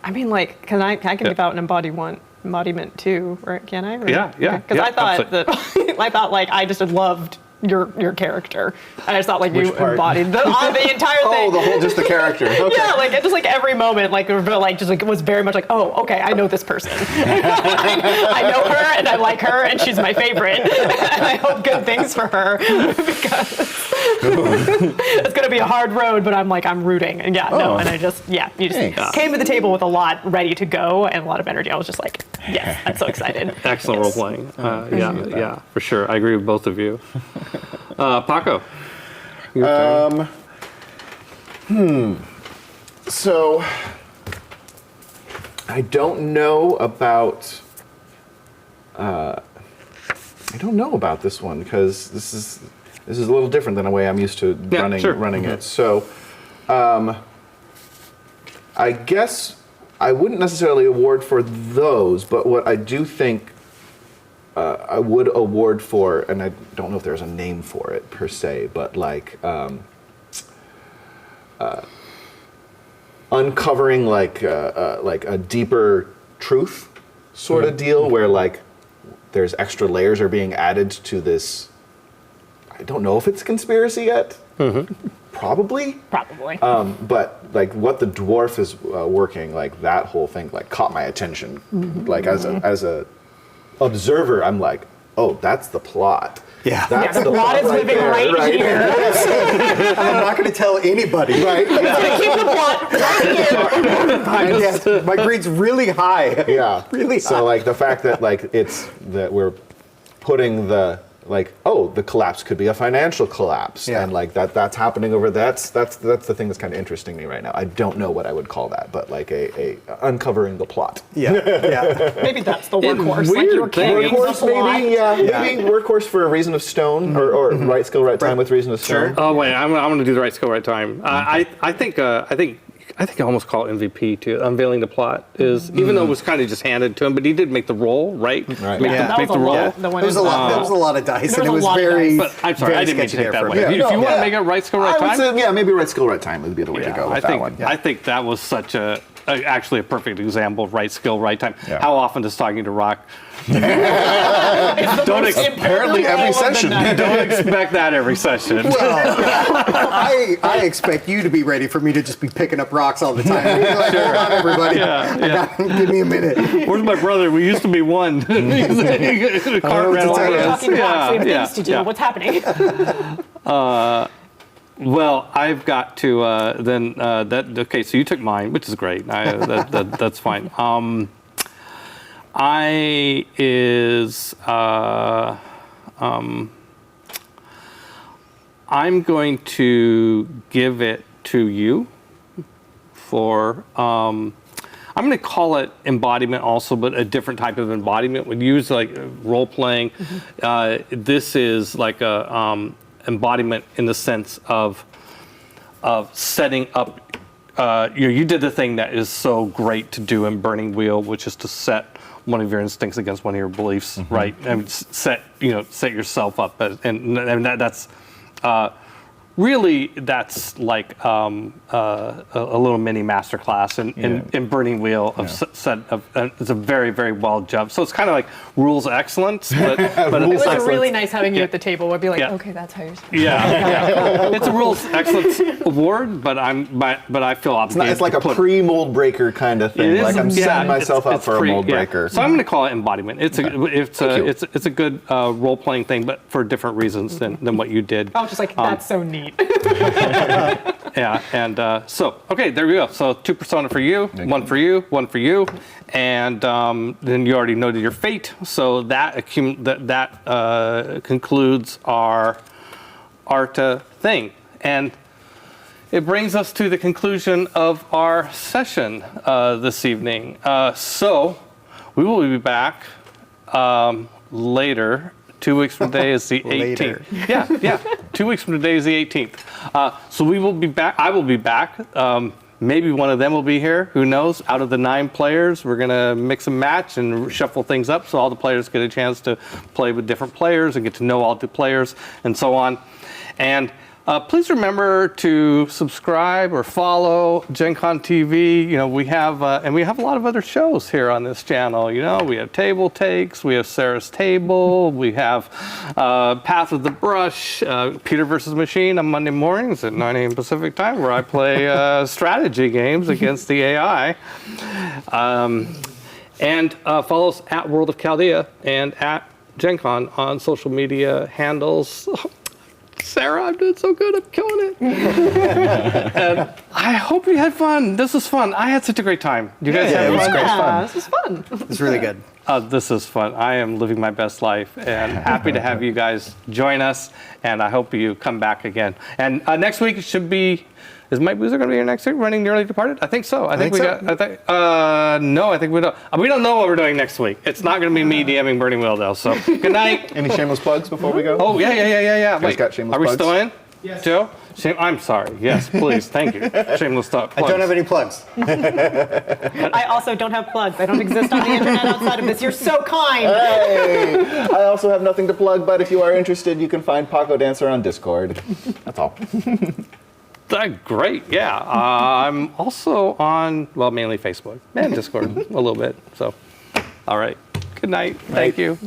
I mean, like, can I give out an embodiment too, right? Can I? Yeah. Because I thought absolutely. I just loved your character, and I just thought like you Which part? embodied the entire thing. Oh, just the character. Okay. Yeah, like just like every moment, like it was very much like, oh, okay, I know this person. I know her, and I like her, and she's my favorite, and I hope good things for her because It's going to be a hard road, but I'm rooting. And and I just, you just Thanks. came to the table with a lot ready to go and a lot of energy. I was just like, yes, I'm so excited. Excellent Yes. role playing. Yeah, for sure. I agree with both of you. Paco. Your turn. So, I don't know about. I don't know about this one because this is a little different than the way I'm used to running it. So, I guess I wouldn't necessarily award for those, but what I do think I would award for, and I don't know if there's a name for it per se, but like uncovering like a deeper truth sort of deal, where like there's extra layers are being added to this. I don't know if it's a conspiracy yet. Probably. But like what the dwarf is working, like that whole thing, like caught my attention. Like as a observer, I'm like, oh, that's the plot. Yeah. That's The plot is living there, right here. I'm not going to tell anybody. Right. Yeah. Keep the plot right here. Yes, my grade's really high. Yeah. Really high. So like the fact that like that we're putting the like, oh, the collapse could be a financial collapse, Yeah. and like that's happening over. That's the thing that's kind of interesting me right now. I don't know what I would call that, but like a uncovering the plot. Yeah. Maybe that's the workhorse. It's Like you were weird thing. carrying the Workhorse, plot. maybe workhorse for a reason of stone, or right skill, right time with reason of stone. Oh wait, I'm going to do the right skill, right time. I think I almost call it MVP too. Unveiling the plot is, even though it was kind of just handed to him, but he did make the roll, right? Right. Make, Yeah. the, That make was the a roll. lot. The one There was a in- lot. There was a lot of dice, There and it was was a lot of very. dice. But I'm sorry, very I didn't mean to sketchy take there that for way. me. If you want to yeah. make it right skill, right I would time, say, maybe right skill, right time would be the way to go with that one. I think that was such actually a perfect example of right skill, right time. Yeah. How often does talking to Rock? Don't Apparently every session. Don't expect that every session. I expect you to be ready for me to just be picking up rocks all the time. You're like, hold on, everybody. Give me a minute. Where's my brother? We used to be one. The car ran what to over tell you. us. Talking about same things to do. yeah. What's happening? Well, I've got to Okay, so you took mine, which is great. That's fine. I'm going to give it to you for. I'm going to call it embodiment also, but a different type of embodiment. We use like role playing. This is like a embodiment in the sense of setting up. You did the thing that is so great to do in Burning Wheel, which is to set one of your instincts against one of your beliefs, right? And set yourself up, and that's. Really, that's like a little mini masterclass in Burning Wheel it's a very, very well job. So it's kind of like rules excellence, but It was excellence. really nice having you Yeah. at the table. I'd be like, Yeah. okay, that's how you're supposed Yeah. It's a rules excellence award, but I feel obligated. It's like to a put- pre-mold breaker kind of thing. It is, Like I'm yeah, setting myself up it's for a pre- mold yeah. breaker. So I'm going to call it embodiment. It's you. it's a good role playing thing, but for different reasons than what you did. I was just like, that's so neat. Yeah, and so okay, there we go. So 2 persona for you, one for you, one for you, and then you already noted your fate. So that concludes our Arta thing, and it brings us to the conclusion of our session this evening. So we will be back later. 2 weeks from today is the 18th. Later. Yeah. 2 weeks from today is the 18th. So we will be back. I will be back. Maybe one of them will be here. Who knows? Out of the 9 players, we're going to mix and match and shuffle things up so all the players get a chance to play with different players and get to know all the players and so on. And please remember to subscribe or follow Gen Con TV. We have a lot of other shows here on this channel. We have Table Takes, we have Sarah's Table, we have Path of the Brush, Peter versus Machine on Monday mornings at 9 a.m. Pacific time, where I play strategy games against the AI. And follow us at World of Chaldea and at Gen Con on social media handles. Sarah, I'm doing so good. I'm killing it. And I hope you had fun. This was fun. I had such a great time. You guys Yeah, have it was fun? great. Yeah, this was fun. It's really good. This is fun. I am living my best life and happy to have you guys join us. And I hope you come back again. And next week should be. Is Mike Boozer going to be here next week, running Nearly Departed? I think so. I think we so. got. No, I think we don't. We don't know what we're doing next week. It's not going to be me DMing Bernie Wildell. So good night. Any shameless plugs before we go? Oh yeah. guys got shameless Are we plugs? still in? Yes. Joe? I'm sorry. Yes, please. Thank you. Shameless plugs. I don't have any plugs. I also don't have plugs. I don't exist on the internet outside of this. You're so kind. Hey! I also have nothing to plug, but if you are interested, you can find Paco Dancer on Discord. That's all. Great, yeah. I'm also on, well, mainly Facebook and Discord a little bit. So, all right. Good night. Thank you.